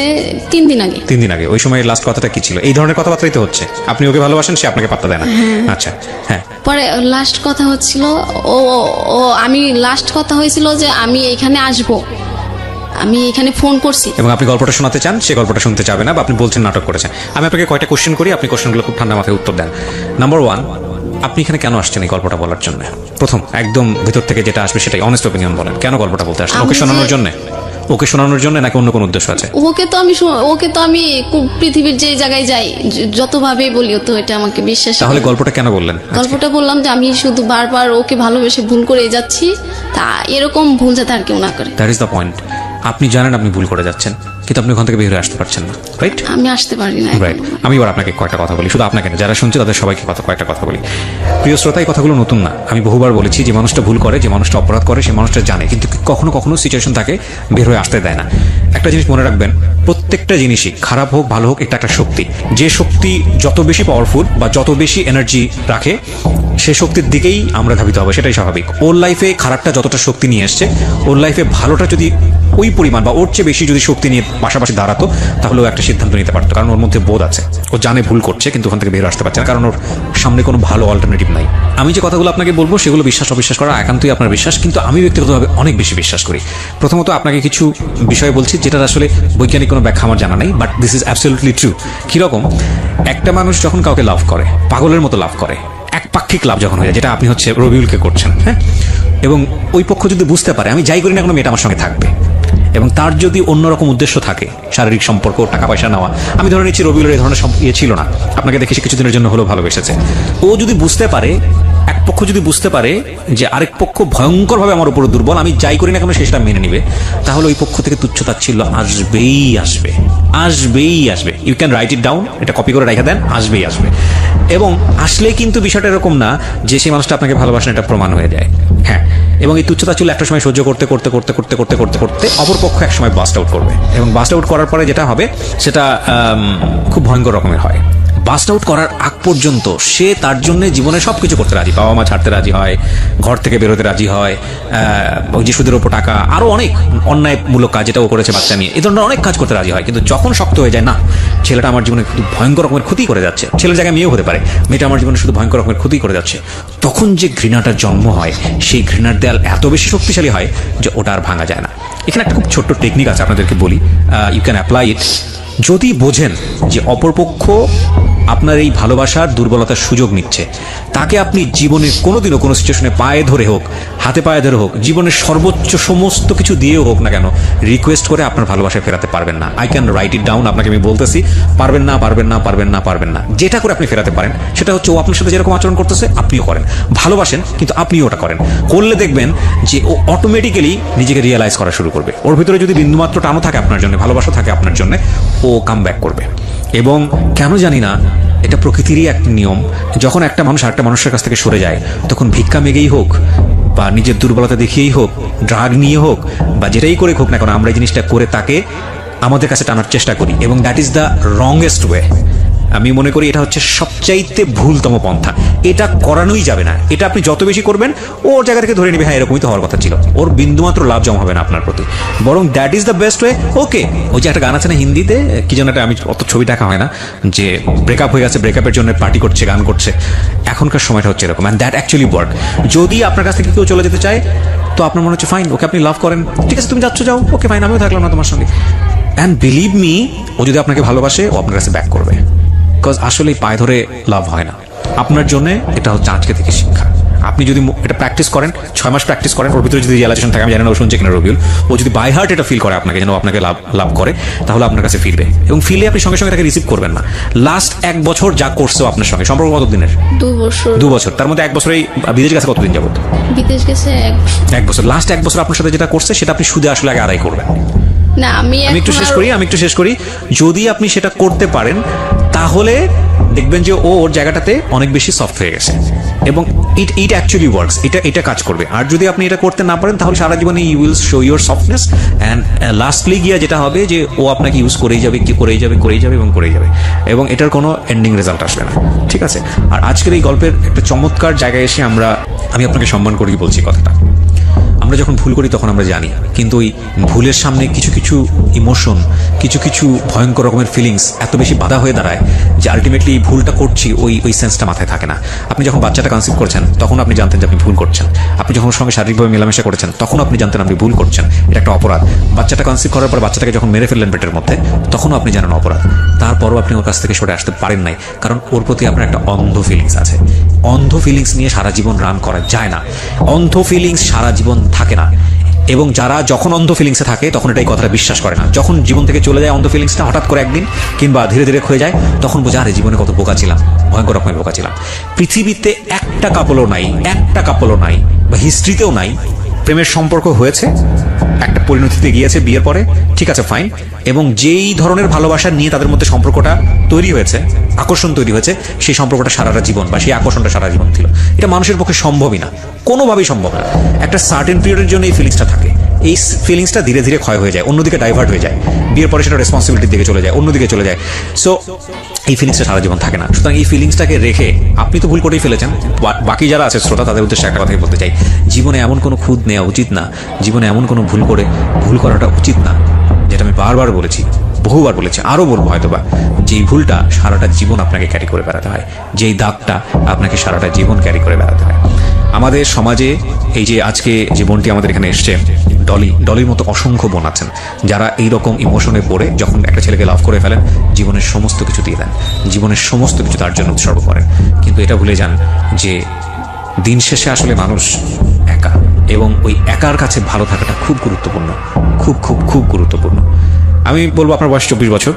[SPEAKER 2] 3 দিন আগে।
[SPEAKER 1] 3 দিন আগে। ওই সময় লাস্ট কথাটা কি ছিল? এই ধরনের কথাবার্তাই তো হচ্ছে, আপনি ওকে ভালোবাসেন, সে আপনাকে পাত্তা দেয় না। আচ্ছা, হ্যাঁ।
[SPEAKER 2] পরে লাস্ট কথা হচ্ছিল আমি লাস্ট কথা হয়েছিল যে আমি এখানে আসবো, আমি এখানে ফোন করছি।
[SPEAKER 1] এবং আপনি গল্পটা শোনাতে চান, সে গল্পটা শুনতে চাবে না, বা আপনি বলছেন নাটক করেছেন। আমি আপনাকে কয়টা কোশ্চেন করি, আপনি কোশ্চেনগুলো খুব ঠান্ডা মাথায় উত্তর দেন। নাম্বার 1, আপনি এখানে কেন আসছেন এই গল্পটা বলার জন্য? প্রথম একদম ভিতর থেকে যেটা আসবে সেটাই অনেস্ট ওপিনিয়ন বলেন। কেন গল্পটা বলতে আসছেন? ওকে শোনানোর জন্য? ওকে শোনানোর জন্য নাকি অন্য কোনো উদ্দেশ্য আছে?
[SPEAKER 2] ওকে তো আমি পৃথিবীর যে জায়গায় যাই যতভাবে বলি তো এটা আমাকে বিশ্বাস।
[SPEAKER 1] তাহলে গল্পটা কেন বললেন?
[SPEAKER 2] গল্পটা বললাম যে আমি শুধু বারবার ওকে ভালোবেসে ভুল করে যাচ্ছি, তা এরকম ভুল যাতে আর কেউ না করে।
[SPEAKER 1] That is the point. আপনি জানেন আপনি ভুল করে যাচ্ছেন, কিন্তু আপনি ওখান থেকে বের হয়ে আসতে পারছেন না, রাইট?
[SPEAKER 2] আমি আসতে পারি না,
[SPEAKER 1] রাইট। আমি এবার আপনাকে কয়েকটা কথা বলি, শুধু আপনাকে না, যারা শুনছে তাদের সবাইকে কয়েকটা কথা বলি। প্রিয় শ্রোতা, এই কথাগুলো নতুন না, আমি বহুবার বলেছি। যে মানুষটা ভুল করে, যে মানুষটা অপরাধ করে, সেই মানুষটা জানে, কিন্তু কখনো কখনো সিচুয়েশন তাকে বের হয়ে আসতে দেয় না। একটা জিনিস মনে রাখবেন, প্রত্যেকটা জিনিসই খারাপ হোক ভালো হোক, এটা একটা শক্তি। যে শক্তি যত বেশি পাওয়ারফুল বা যত বেশি এনার্জি রাখে, সে শক্তির দিকেই আমরা ধাবিত হবে, সেটাই স্বাভাবিক। ওর লাইফে খারাপটা যতটা শক্তি নিয়ে এসছে, ওর লাইফে ভালোটা যদি ওই পরিমাণ বা ওর চেয়ে বেশি যদি শক্তি নিয়ে পাশাপাশি দাঁড়াতো, তাহলে ও একটা সিদ্ধান্ত নিতে পারতো। কারণ ওর মধ্যে বোধ আছে, ও জানে ভুল করছে, কিন্তু ওখান থেকে বের আসতে পারছে না, কারণ ওর সামনে কোনো ভালো অল্টারনেটিভ নাই। আমি যে কথাগুলো আপনাকে বলবো সেগুলো বিশ্বাস অবিশ্বাস করা একান্তই আপনার বিশ্বাস, কিন্তু আমি ব্যক্তিগতভাবে অনেক বেশি বিশ্বাস করি। প্রথমত আপনাকে কিছু বিষয় বলছি যেটার আসলে বৈজ্ঞানিক কোনো ব্যাখ্যা আমার জানা নেই, but this is absolutely true. কিরকম? একটা মানুষ যখন কাউকে লাভ করে, পাগলের মতো লাভ করে, একপাক্ষিক লাভ যখন হয়ে যায়, যেটা আপনি হচ্ছে রবিউলকে করছেন, হ্যাঁ, এবং ওই পক্ষ যদি বুঝতে পারে আমি যাই করি না কোনো মেয়েটা আমার সঙ্গে থাকবে, এবং তার যদি অন্যরকম উদ্দেশ্য থাকে, শারীরিক সম্পর্ক, টাকা পয়সা নেওয়া, আমি ধরে নিচ্ছি রবিউলের এই ধরনের ছিল না, আপনাকে দেখে সে কিছুদিনের জন্য হলেও ভালোবেসেছে, ও যদি বুঝতে পারে, এক পক্ষ যদি বুঝতে পারে যে আরেক পক্ষ ভয়ঙ্করভাবে আমার উপর দুর্বল, আমি যাই করি না কেন সে সেটা মেনে নিবে, তাহলে ওই পক্ষ থেকে তুচ্ছতাচ্ছিল্য আসবেই আসবে, আসবেই আসবে। You can write it down, এটা কপি করে রেখে দেন, আসবেই আসবে। এবং আসলে কিন্তু বিষয়টা এরকম না যে সেই মানুষটা আপনাকে ভালোবাসেন এটা প্রমাণ হয়ে যায়, হ্যাঁ। এবং এই তুচ্ছতাচ্ছিল্য একটা সময় সহ্য করতে করতে করতে করতে করতে করতে করতে অপরপক্ষ এক সময় বাস্ট আউট করবে, এবং বাস্ট আউট করার পরে যেটা হবে সেটা খুব ভয়ঙ্কর রকমের হয়। বাস্ট আউট করার আগ পর্যন্ত সে তার জন্য জীবনে সবকিছু করতে রাজি, বাবা মা ছাড়তে রাজি হয়, ঘর থেকে বেরোতে রাজি হয়, ওই যে সুদের ওপর টাকা, আরো অনেক অন্যায়মূলক কাজ যেটা ও করেছে বাচ্চা নিয়ে, এই ধরনের অনেক কাজ করতে রাজি হয়। কিন্তু যখন শক্ত হয়ে যায়, না ছেলেটা আমার জীবনে শুধু ভয়ঙ্কর রকমের ক্ষতি করে যাচ্ছে, ছেলের জায়গায় মেয়েও হতে পারে, মেয়েটা আমার জীবনে শুধু ভয়ঙ্কর রকমের ক্ষতি করে যাচ্ছে, তখন যে ঘৃণাটার জন্ম হয়, সেই ঘৃণার দেয়াল এত বেশি শক্তিশালী হয় যে ওটা আর ভাঙা যায় না। এখানে একটা খুব ছোট্ট টেকনিক আছে, আপনাদেরকে বলি, ইউ ক্যান অ্যাপ্লাই ইট। যদি বোঝেন যে অপরপক্ষ আপনার এই ভালোবাসার দুর্বলতার সুযোগ নিচ্ছে, তাকে আপনি জীবনের কোনোদিনও কোনো সিচুয়েশনে পায়ে ধরে হোক, হাতে পায়ে ধরে হোক, জীবনের সর্বোচ্চ সমস্ত কিছু দিয়েও হোক না কেন, রিকোয়েস্ট করে আপনার ভালোবাসায় ফেরাতে পারবেন না। I can write it down, আপনাকে আমি বলতেছি, পারবেন না, পারবেন না, পারবেন না, পারবেন না। যেটা করে আপনি ফেরাতে পারেন সেটা হচ্ছে ও আপনার সাথে যেরকম আচরণ করতেছে আপনিও করেন, ভালোবাসেন কিন্তু আপনিও ওটা করেন, করলে দেখবেন যে ও অটোমেটিক্যালি নিজেকে রিয়েলাইজ করা শুরু করবে। ওর ভিতরে যদি বিন্দুমাত্র টানও থাকে আপনার জন্য, ভালোবাসা থাকে আপনার জন্য, ও কাম ব্যাক করবে। এবং কেন জানি না, এটা প্রকৃতিরই একটা নিয়ম, যখন একটা মানুষ আরেকটা মানুষের কাছ থেকে সরে যায়, তখন ভিক্ষা মেগেই হোক বা নিজের দুর্বলতা দেখিয়েই হোক, ড্রাগ নিয়ে হোক বা যেটাই করে হোক না কেন, আমরা এই জিনিসটা করে তাকে আমাদের কাছে টানার চেষ্টা করি, এবং দ্যাট ইজ দ্য রংগেস্ট ওয়ে। আমি মনে করি এটা হচ্ছে সবচাইতে ভুলতম পন্থা। এটা করানোই যাবে না। এটা আপনি যত বেশি করবেন ওর জায়গা থেকে ধরে নেবে হ্যাঁ এরকমই তো হওয়ার কথা ছিল, ওর বিন্দুমাত্র লাভ জমা হবে না আপনার প্রতি, বরং that is the best way. Okay, ওই যে একটা গান আছে না হিন্দিতে, কি যেন একটা, আমি অত ছবি দেখা হয় না, যে ব্রেকআপ হয়ে গেছে, ব্রেকআপের জন্য পার্টি করছে, গান করছে, এখনকার সময়টা হচ্ছে এরকম। And that actually work. যদি আপনার কাছ থেকে কেউ চলে যেতে চায় তো আপনার মনে হচ্ছে ফাইন, ওকে আপনি লাভ করেন, ঠিক আছে তুমি যাচ্ছ যাও, ওকে ফাইন, আমিও থাকলাম না তোমার সঙ্গে। অ্যান্ড বিলিভ মি, ও যদি আপনাকে ভালোবাসে ও আপনার কাছে ব্যাক করবে, বিকজ আসলে পায়ে ধরে লাভ হয় না। আপনার জন্য এটা হচ্ছে আজকে থেকে শিক্ষা। আপনি যদি এটা প্র্যাকটিস করেন, 6 মাস প্র্যাকটিস করেন, ওর ভিতরে যদি রিয়েলাইজেশন থাকে, আমি জানি না ও শুনছে কিনা রবিউল, ও যদি বাই হার্ট এটা ফিল করে আপনাকে, যেন আপনাকে লাভ করে, তাহলে আপনার কাছে ফিরবে। এবং ফিরলে আপনি সঙ্গে সঙ্গে তাকে রিসিভ করবেন না। লাস্ট 1 বছর যা করছো আপনার সঙ্গে, সম্পর্ক কত দিনের?
[SPEAKER 2] 2
[SPEAKER 1] বছর। তার মধ্যে 1 বছরেই বিদেশ গেছে কতদিন যাবত?
[SPEAKER 2] বিদেশ গেছে
[SPEAKER 1] 1 বছর। লাস্ট 1 বছর আপনার সাথে যেটা করছে সেটা আপনি সুদে আসলে আগে আদায় করবেন।
[SPEAKER 2] না, আমি
[SPEAKER 1] একটু শেষ করি। যদি আপনি সেটা করতে পারেন তাহলে দেখবেন যে ওর জায়গাটাতে অনেক বেশি সফট হয়ে গেছে, এবং ইট অ্যাকচুয়ালি ওয়ার্কস। এটা কাজ করবে। আর যদি আপনি এটা করতে না পারেন তাহলে সারা জীবনে you will show your softness, and lastly গিয়ে যেটা হবে যে ও আপনাকে ইউজ করেই যাবে এবং এটার কোনো এন্ডিং রেজাল্ট আসবে না। ঠিক আছে? আর আজকের এই গল্পের একটা চমৎকার জায়গায় এসে আমি আপনাকে সম্মান করেই বলছি কথাটা। আমরা যখন ভুল করি তখন আমরা জানি, কিন্তু ওই ভুলের সামনে কিছু কিছু ইমোশন, কিছু ভয়ঙ্কর রকমের ফিলিংস এত বেশি বাধা হয়ে দাঁড়ায় যে আলটিমেটলি ভুলটা করছি ওই সেন্সটা মাথায় থাকে না। আপনি যখন বাচ্চাটা কনসিভ করছেন তখন আপনি জানতেন যে আপনি ভুল করছেন। আপনি যখন ওর সঙ্গে শারীরিকভাবে মেলামেশা করেছেন তখন আপনি জানতেন আপনি ভুল করছেন, এটা একটা অপরাধ। বাচ্চাটা কনসিভ করার পর বাচ্চাটাকে যখন মেরে ফেললেন পেটের মধ্যে তখনও আপনি জানেন অপরাধ। তারপরও আপনি ওর কাছ থেকে সরে আসতে পারেন নাই, কারণ ওর প্রতি আপনার একটা অন্ধ ফিলিংস আছে। অন্ধ ফিলিংস নিয়ে সারা জীবন রান করা যায় না। অন্ধ ফিলিংস সারা জীবন থাকে না। এবং যারা যখন অন্ধ ফিলিংসে থাকে তখন এটা এই কথাটা বিশ্বাস করে না। যখন জীবন থেকে চলে যায় অন্ধ ফিলিংসটা হঠাৎ করে একদিন কিংবা ধীরে ধীরে ক্ষয়ে যায়, তখন বোঝা আরে জীবনে কত বোকা ছিলাম, ভয়ঙ্কর রকমের বোকা ছিলাম। পৃথিবীতে একটা কাপলও নাই বা হিস্ট্রিতেও নাই প্রেমের সম্পর্ক হয়েছে, একটা পরিণতিতে গিয়েছে বিয়ের পরে, ঠিক আছে ফাইন, এবং যেই ধরনের ভালোবাসা নিয়ে তাদের মধ্যে সম্পর্কটা তৈরি হয়েছে, আকর্ষণ তৈরি হয়েছে, সেই সম্পর্কটা সারাটা জীবন বা সেই আকর্ষণটা সারা জীবন ছিল। এটা মানুষের পক্ষে সম্ভবই না, কোনোভাবেই সম্ভব না। একটা সার্টেন পিরিয়ডের জন্য এই ফিলিংসটা থাকে, এই ফিলিংসটা ধীরে ধীরে ক্ষয় হয়ে যায়, অন্যদিকে ডাইভার্ট হয়ে যায়, বিয়ের পরে সেটা রেসপন্সিবিলিটির দিকে চলে যায়, অন্যদিকে চলে যায়। সো এই ফিলিংসটা সারা জীবন থাকে না। সুতরাং এই ফিলিংসটাকে রেখে আপনি তো ভুল করেই ফেলেছেন, বাকি যারা আছে শ্রোতা তাদের উদ্দেশ্যে একটা কথাই বলতে চাই, জীবনে এমন কোনো খুঁত নেওয়া উচিত না, জীবনে এমন কোনো ভুল করাটা উচিত না, যেটা আমি বারবার বলেছি, বহুবার বলেছি, আরও বলবো হয়তোবা, যেই ভুলটা সারাটা জীবন আপনাকে ক্যারি করে বেড়াতে হয়, যেই দাগটা আপনাকে সারাটা জীবন ক্যারি করে বেড়াতে হয়। আমাদের সমাজে এই যে আজকে যে বোনটি আমাদের এখানে এসছে, ডলির মতো অসংখ্য বোন আছেন যারা এইরকম ইমোশনে পড়ে যখন একটা ছেলেকে লাভ করে ফেলেন জীবনের সমস্ত কিছু দিয়ে দেন, জীবনের সমস্ত কিছু তার জন্য উৎসর্গ করেন, কিন্তু এটা ভুলে যান যে দিন শেষে আসলে মানুষ একা, এবং ওই একার কাছে ভালো থাকাটা খুব গুরুত্বপূর্ণ, খুব গুরুত্বপূর্ণ। আমি বলবো আপনার বয়স 24 বছর,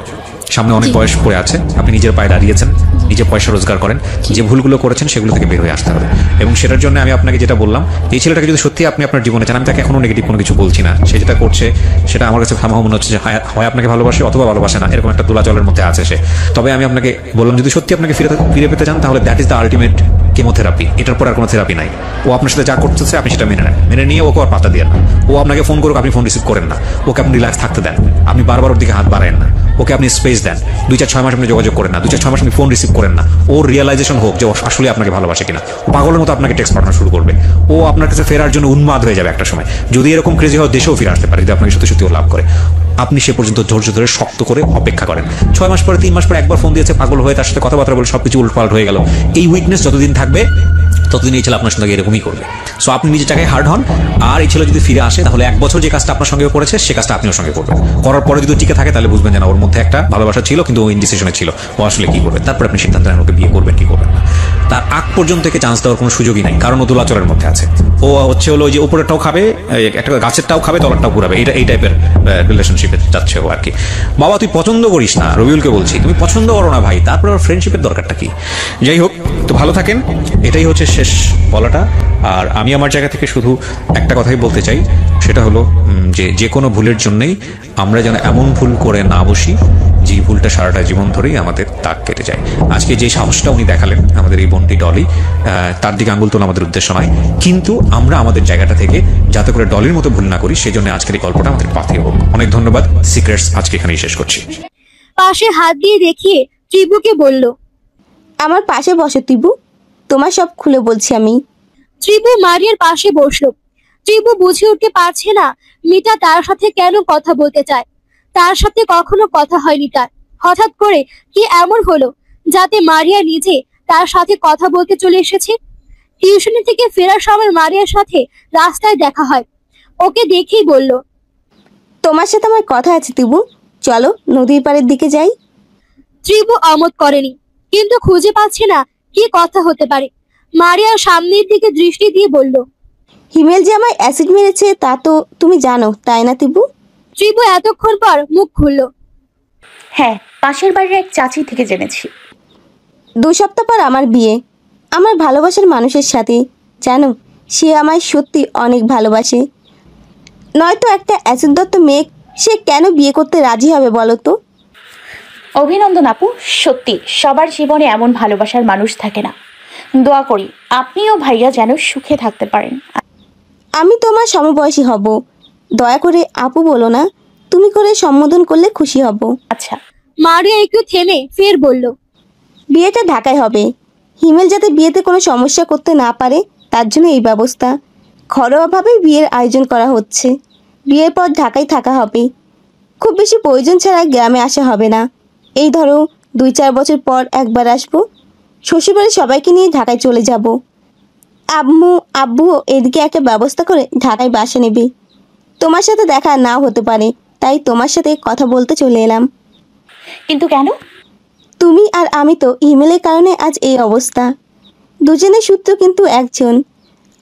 [SPEAKER 1] সামনে অনেক বয়স পড়ে আছে, আপনি নিজের পায়ে দাঁড়িয়েছেন, নিজে পয়সা রোজগার করেন, যে ভুলগুলো করেছেন সেগুলো থেকে বের হয়ে আসতে হবে। এবং সেটার জন্য আমি আপনাকে যেটা বললাম, এই ছেলেটাকে যদি সত্যি আপনি আপনার জীবনে চান, আমি তাকে এখনো নেগেটিভ কোনো কিছু বলছি না, সে যেটা করছে সেটা আমার কাছে সামহাও মনে হচ্ছে যে হয় আপনাকে ভালোবাসে অথবা ভালোবাসে না, এরকম একটা দোলাচলের মধ্যে আছে সে। তবে আমি আপনাকে বললাম যদি সত্যি আপনাকে ফিরে পেতে চান তাহলে that is the ultimate chemotherapy, এটার পর আর কোনো থেরাপি নাই। ও আপনার সাথে যা করতেছে আপনি সেটা মেনে নেন, মেনে নিয়ে ওকে আর পাতা দিয়ে না। ও আপনাকে ফোন করুক, আপনি ফোন রিসিভ করেন না, ওকে আপনি রিল্যাক্স থাকতে দেন, আপনি বারবার ওর দিকে হাত বাড়ায়েন না, ওকে আপনি স্পেস দেন, 2-4-6 মাস আপনি যোগাযোগ করেন না, 2-4-6 মাস আপনি ফোন রিসিভ করেন না, ওর রিয়েলাইজেশন হোক যে ও আসলে আপনাকে ভালোবাসে কিনা। ও পাগলের মতো আপনাকে টেক্সট পাঠানো শুরু করবে, ও আপনার কাছে ফেরার জন্য উন্মাদ হয়ে যাবে একটা সময়। যদি এরকম ক্রেজি হয় দেশেও ফিরে আসতে পারে যদি আপনাকে সত্যি সত্যি ও লাভ করে। আপনি সে পর্যন্ত ধৈর্য ধরে শক্ত করে অপেক্ষা করেন। 6 মাস পরে 3 মাস পরে একবার ফোন দিয়েছে, পাগল হয়ে তার সাথে কথাবার্তা বলে সবকিছু উল্টপাল্ট হয়ে গেল, এই উইকনেস যতদিন থাকবে ততদিন এই ছেলে আপনার সঙ্গে এরকমই করবে। সো আপনি নিজের টাকায় হার্ড হন, আর এই ছেলে যদি ফিরে আসে তাহলে 1 বছর যে কাজটা আপনার সঙ্গে করেছে সে কাজটা আপনি ওর সঙ্গে করবেন। করার পরে যদি টিকে থাকে তাহলে বুঝবেন যে না, ওর মধ্যে একটা ভালোবাসা ছিল কিন্তু ও ইনডিসিশনে ছিল, ও আসলে কি করবে। তারপর আপনি সিদ্ধান্ত নেন ওকে বিয়ে করবেন কি করবেন না। তার আগ পর্যন্ত থেকে চান্স দেওয়ার কোনো সুযোগই নাই, কারণ ও দোলাচলের মধ্যে আছে। ও হলো যে উপরেরটাও খাবে, একটা গাছেরটাও খাবে, তলারটাও ঘুরাবে, এই টাইপের রিলেশনশিপে যাচ্ছে ও আর কি। বাবা তুই পছন্দ করিস না, রবিউলকে বলছি, তুমি পছন্দ করো না ভাই, তারপর আর ফ্রেন্ডশিপের দরকারটা কি? যাই হোক, তো ভালো থাকেন, এটাই হচ্ছে শেষ বলাটা। আর আমি আমার জায়গা থেকে শুধু একটা কথাই বলতে চাই, সেটা হলো যে কোনো ভুলের জন্যই আমরা যেন এমন ভুল করে না বসি যে ভুলটা সারাটা জীবন ধরেই আমাদের দাগ কেটে যায়। আজকে যে সাহসটা উনি দেখালেন আমাদের এই বোনটি ডলি, তার দিকে আঙুল তোলা আমাদের উদ্দেশ্য নয়, কিন্তু আমরা আমাদের জায়গাটা থেকে যাতে করে ডলির মতো ভুল না করি সেই জন্য আজকের এই গল্পটা আমাদের পাথেয় হোক। অনেক ধন্যবাদ। সিক্রেটস আজকে এখানেই শেষ করছি।
[SPEAKER 3] পাশে হাত দিয়ে দেখিয়ে ত্রিবুকে বলল।
[SPEAKER 4] আমার পাশে বসো ত্রিবু, তোমার সব খুলে বলছি আমি।
[SPEAKER 3] ত্রিবু মারিয়ার পাশে বসলো। ত্রিবু বুঝে উঠতে পারছে না মিতা তার সাথে কেন কথা বলতে চায়। তার সাথে কখনো কথা হয়নি তার। হঠাৎ করে কি এমন হলো যাতে মারিয়া নিজে তার সাথে কথা বলতে চলে এসেছে। টিউশনি থেকে ফেরার সময় মারিয়ার সাথে রাস্তায় দেখা হয়। ওকে দেখেই বলল,
[SPEAKER 4] তোমার সাথে আমার কথা আছে ত্রিবু, চলো নদীর পাড়ের দিকে যাই।
[SPEAKER 3] ত্রিবু অমত করেনি, কিন্তু খুঁজে পাচ্ছে না কি কথা হতে পারে। মারিয়া সামনের দিকে দৃষ্টি দিয়ে বলল,
[SPEAKER 4] হিমেল যে আমায় অ্যাসিড মেরেছে তা তো তুমি জানো, তাই না ত্রিবু?
[SPEAKER 3] ত্রিবু এতক্ষণ পর মুখ খুলল।
[SPEAKER 5] হ্যাঁ, পাশের বাড়ির এক চাচি থেকে জেনেছি।
[SPEAKER 4] 2 সপ্তাহ পর আমার বিয়ে, আমার ভালোবাসার মানুষের সাথে। জানো, সে আমায় সত্যি অনেক ভালোবাসে। নয়তো একটা অ্যাসিড দত্ত মেয়ে সে কেন বিয়ে করতে রাজি হবে বলো তো?
[SPEAKER 5] অভিনন্দন আপু, সত্যি সবার জীবনে এমন ভালোবাসার মানুষ থাকে না। দোয়া করি আপনিও ভাইয়া যেন সুখে থাকতে পারেন।
[SPEAKER 4] আমি তোমার সমবয়সী হব, দয়া করে আপু বলো না, তুমি করে সম্বোধন করলে খুশি হব।
[SPEAKER 5] আচ্ছা।
[SPEAKER 3] মারিয়া একটু থেমে ফের বলল,
[SPEAKER 4] বিয়েটা ঢাকায় হবে। হিমেল যাতে বিয়েতে কোনো সমস্যা করতে না পারে তার জন্য এই ব্যবস্থা। ঘরোয়াভাবেই বিয়ের আয়োজন করা হচ্ছে। বিয়ের পর ঢাকায় থাকা হবে, খুব বেশি প্রয়োজন ছাড়া গ্রামে আসা হবে না। এই ধরো 2-4 বছর পর একবার আসবো, শ্বশুরবাড়ির সবাইকে নিয়ে ঢাকায় চলে যাব। আব্বুও এদিকে একটা ব্যবস্থা করে ঢাকায় বাসা নেবে। তোমার সাথে দেখা নাও হতে পারে, তাই তোমার সাথে কথা বলতে চলে এলাম।
[SPEAKER 5] কিন্তু কেন?
[SPEAKER 4] তুমি আর আমি তো ইমেলের কারণে আজ এই অবস্থা। দুজনের সূত্র কিন্তু একজন,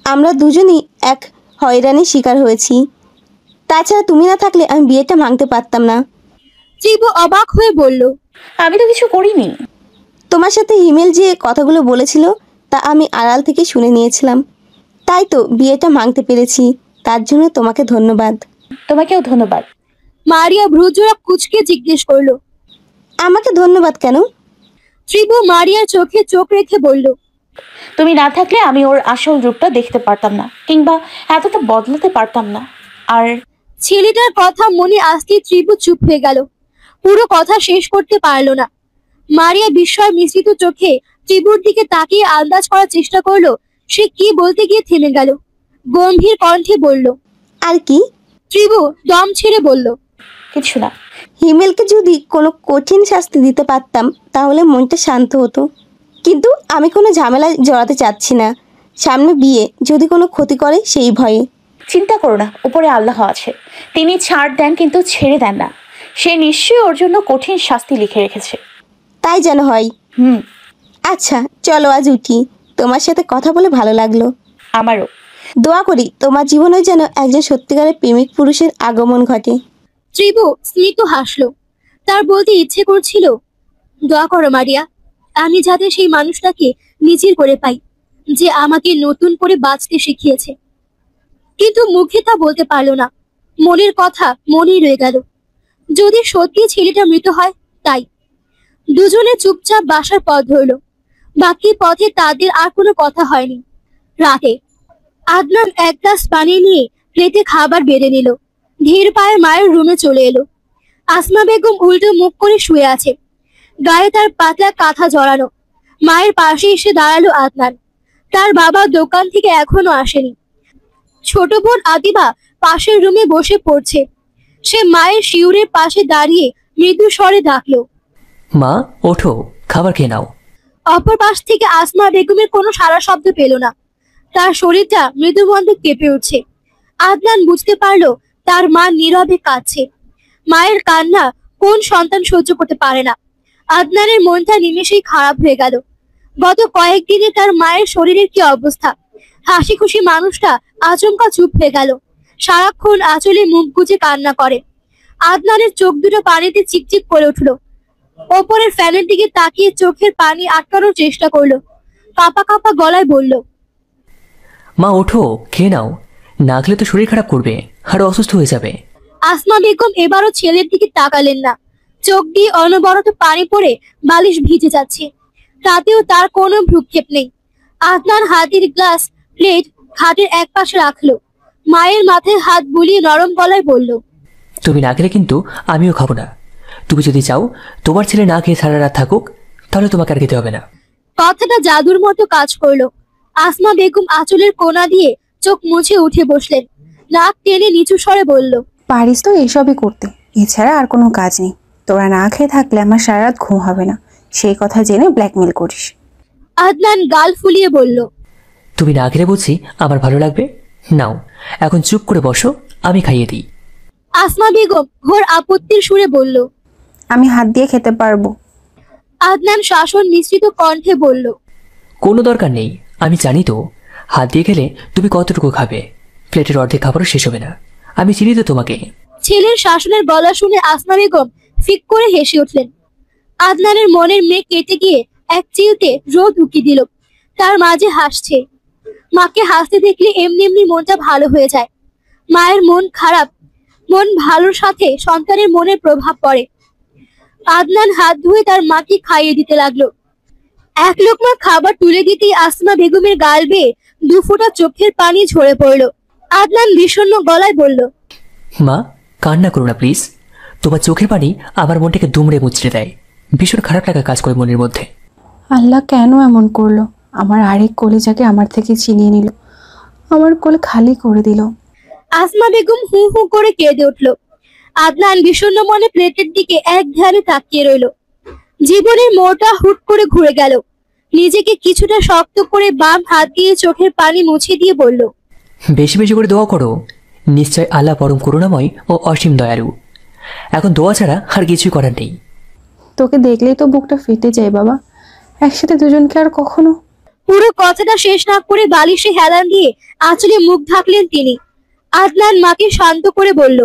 [SPEAKER 4] আমরা দুজনই এক হয়রানির শিকার হয়েছি। তাছাড়া তুমি না থাকলে আমি বিয়েটা ভাঙতে পারতাম না।
[SPEAKER 3] ত্রিবু অবাক হয়ে বলল,
[SPEAKER 5] আমি তো কিছু করিনি।
[SPEAKER 4] তোমার সাথে হিমেল যে কথাগুলো বলেছিল তা আমি আড়াল থেকে শুনে নিয়েছিলাম, তাই তো বিয়েটা ভাঙতে পেরেছি। তার জন্য তোমাকে ধন্যবাদ।
[SPEAKER 5] তোমাকেও ধন্যবাদ।
[SPEAKER 3] মারিয়া ভ্রুজোড়া কুঁচকে জিজ্ঞেস করলো,
[SPEAKER 4] আমাকে ধন্যবাদ কেন?
[SPEAKER 3] ত্রিবু মারিয়ার চোখে চোখ রেখে বলল,
[SPEAKER 5] তুমি না থাকলে আমি ওর আসল রূপটা দেখতে পারতাম না, কিংবা এতটা বদলাতে পারতাম না। আর
[SPEAKER 3] ছেলেটার কথা মনে আসতে ত্রিবু চুপ হয়ে গেল, পুরো কথা শেষ করতে পারলো না। মারিয়া বিস্ময় মিশ্রিত চোখে ত্রিবুর দিকে তাকিয়ে আন্দাজ করার চেষ্টা করলো সে কি বলতে গিয়ে থেমে গেল। গম্ভীর কণ্ঠে বলল,
[SPEAKER 4] আর কি?
[SPEAKER 3] ত্রিবু দম ছেড়ে বলল,
[SPEAKER 5] কিছু না।
[SPEAKER 4] হিমেলকে যদি কোনো কঠিন শাস্তি দিতে পারতাম তাহলে মনটা শান্ত হতো, কিন্তু আমি কোনো ঝামেলায় জড়াতে চাচ্ছি না। সামনে বিয়ে, যদি কোনো ক্ষতি করে সেই ভয়ে।
[SPEAKER 5] চিন্তা করো না, উপরে আল্লাহ আছে, তিনি ছাড় দেন কিন্তু ছেড়ে দেন না। সে নিশ্চয়ই ওর জন্য কঠিন শাস্তি লিখে রেখেছে।
[SPEAKER 4] তাই যেন হয়। আচ্ছা চলো আজ উঠি, তোমার সাথে কথা বলে ভালো লাগলো।
[SPEAKER 5] আমারও।
[SPEAKER 4] দোয়া করি তোমার জীবনে যেন একজন সত্যিকারের প্রেমিক পুরুষের আগমন ঘটে।
[SPEAKER 3] ত্রিবু স্মিত হাসলো। তার বলতে ইচ্ছে করছিল, দোয়া করো মারিয়া, আমি যাতে সেই মানুষটাকে নিজের করে পাই যে আমাকে নতুন করে বাঁচতে শিখিয়েছে। কিন্তু মুখে তা বলতে পারলো না, মনের কথা মনেই রয়ে গেল। যদি সত্যি ছেলেটা মৃত হয় তাই। দুজনে চুপচাপ বাসার পথ ধরল। বাকি পথে তাদের আর কোনো কথা হয়নি। রাতে আদনান এক গ্লাস পানি নিয়ে প্লেটে খাবার বেড়ে নিল। ধীর পায়ে মায়ের রুমে চলে এলো। আসমা বেগম উল্টো মুখ করে শুয়ে আছে, গায়ে তার পাতলা কাঁথা জড়ানো। মায়ের পাশে এসে দাঁড়ালো আদনান। তার বাবা দোকান থেকে এখনো আসেনি। ছোট বোন আদিবা পাশের রুমে বসে পড়ছে। সে মায়ের শিউরের পাশে দাঁড়িয়ে মৃদু স্বরে ডাকলো,
[SPEAKER 6] মা ওঠো, খাবার খেয়ে নাও।
[SPEAKER 3] অপর পাশ থেকে আসমা বেগমের কোনো সাড়া শব্দ পেল না। তার শরীরটা মৃদুমন্দে কেঁপে উঠছে। আদনান বুঝতে পারলো তার মা নীরবে কাঁদছে। মায়ের কান্না কোন সন্তান সহ্য করতে পারে না। আদনানের মনটা নিমেষেই খারাপ হয়ে গেল। গত কয়েকদিনে তার মায়ের শরীরের কি অবস্থা। হাসি খুশি মানুষটা আচমকা চুপ হয়ে গেল। সারাক্ষণ আঁচলে মুখ গুজে কান্না করে। আদনানের চোখ দুটো পানিতে চিকচিক করে উঠলো। ওপরের ফ্যানের দিকে তাকিয়ে চোখের পানি আটকানোর চেষ্টা করলো। কাঁপা কাঁপা গলায় বলল,
[SPEAKER 6] মা ওঠো, খেয়ে নাও, না খেলে তো শরীর খারাপ করবে, আরো অসুস্থ হয়ে যাবে।
[SPEAKER 3] আসমা বেগম এবারও ছেলের দিকে তাকালেন না। চোখ দিয়ে অনবরত পানি পড়ে বালিশ ভিজে যাচ্ছে, তাতেও তার কোনো ভ্রুক্ষেপ নেই। আদনান হাতের গ্লাস প্লেট খাটের এক পাশে রাখলো। মায়ের মাথায় হাত বুলিয়ে নরম গলায় বলল,
[SPEAKER 6] তুমি না খেলে কিন্তু আমিও খাবো না। তুমি যদি চাও তোমার ছেলে না খেয়ে সারা রাত থাকুক, তাহলে তোমাকে আর খেতে হবে না।
[SPEAKER 3] কথাটা জাদুর মতো কাজ করলো। আসমা বেগম আঁচলের কোনা দিয়ে চোখ মুছে উঠে বসলেন। নাক টেনে নিচু স্বরে বলল,
[SPEAKER 7] পারিস তো এসবই করতে, এছাড়া আর কোনো কাজ নেই। তোরা না খেয়ে থাকলে আমার সারা রাত ঘুম হবে না, সেই কথা জেনে ব্ল্যাকমেল করিস।
[SPEAKER 3] আদনান গাল ফুলিয়ে বলল,
[SPEAKER 6] তুমি না খেলে বলছি আমার ভালো লাগবে? নাও, এখন চুপ করে বসো, আমি খাইয়ে দিই।
[SPEAKER 3] আসমা বেগম ঘোর আপত্তির সুরে বলল,
[SPEAKER 7] আমি হাত দিয়ে খেতে পারবো।
[SPEAKER 3] আদনান শাসন মিশ্রিত কণ্ঠে বলল,
[SPEAKER 6] কোনো দরকার নেই, আমি জানি তো হাত দিয়ে খেলে তুমি কতটুকু খাবে। প্লেটের অর্ধেক খাবারও শেষ হবে না, আমি চিনি তো তোমাকে।
[SPEAKER 3] ছেলের শাসনের গলা শুনে আসমা বেগম ফিক করে হেসে উঠলেন। আদনানের মনের মেঘ কেটে গিয়ে এক চিলতে রোদ উকি দিল। তার মাঝে হাসছে। মাকে হাসতে দেখলে এমনি এমনি মনটা ভালো হয়ে যায়। মায়ের মন খারাপ, মন ভালোর সাথে সন্তানের মনের প্রভাব পড়ে। আদনান হাত ধুয়ে তার মাকে খাইয়ে দিতে লাগলো। এক লোকমা খাবার তুলে দিতেই আসমা বেগমের গাল বেয়ে 2 ফোঁটা চোখের পানি ঝরে পড়ল। আদনান বিষণ্ণ গলায় বলল,
[SPEAKER 6] মা, কান্না করো না প্লিজ। তোমার চোখের পানি আমার মনটাকে দুমড়ে মুচড়ে দেয়, ভীষণ খারাপ লাগা কাজ করে মনের মধ্যে।
[SPEAKER 7] আল্লাহ কেন এমন করলো? আমার আরেক কলিজাকে আমার থেকে ছিনিয়ে নিল, আমার কোলে খালি করে দিল।
[SPEAKER 3] আসমা বেগম হু হু করে কেঁদে উঠল। আদনান বিষণ্ণ মনে প্লেটের দিকে এক ধ্যানে তাকিয়ে রইল। জীবনের মোড়টা হুট করে ঘুরে গেল। নিজেকে কিছুটা শক্ত করে বাম হাত দিয়ে চোখের পানি মুছে দিয়ে বলল,
[SPEAKER 6] বেশি বেশি করে দোয়া করো, নিশ্চয় আল্লাহ পরম করুণাময় ও অসীম দয়ালু। এখন দোয়া ছাড়া আর কিছুই করার নেই।
[SPEAKER 7] তোকে দেখলেই তো বুকটা ফেটে যায় বাবা, একসাথে দুজনকে আর কখনো।
[SPEAKER 3] পুরো কথাটা শেষ না করে বালিশে হেলান দিয়ে আঁচলে মুখ ঢাকলেন তিনি। আদনান মাকে শান্ত করে বলল,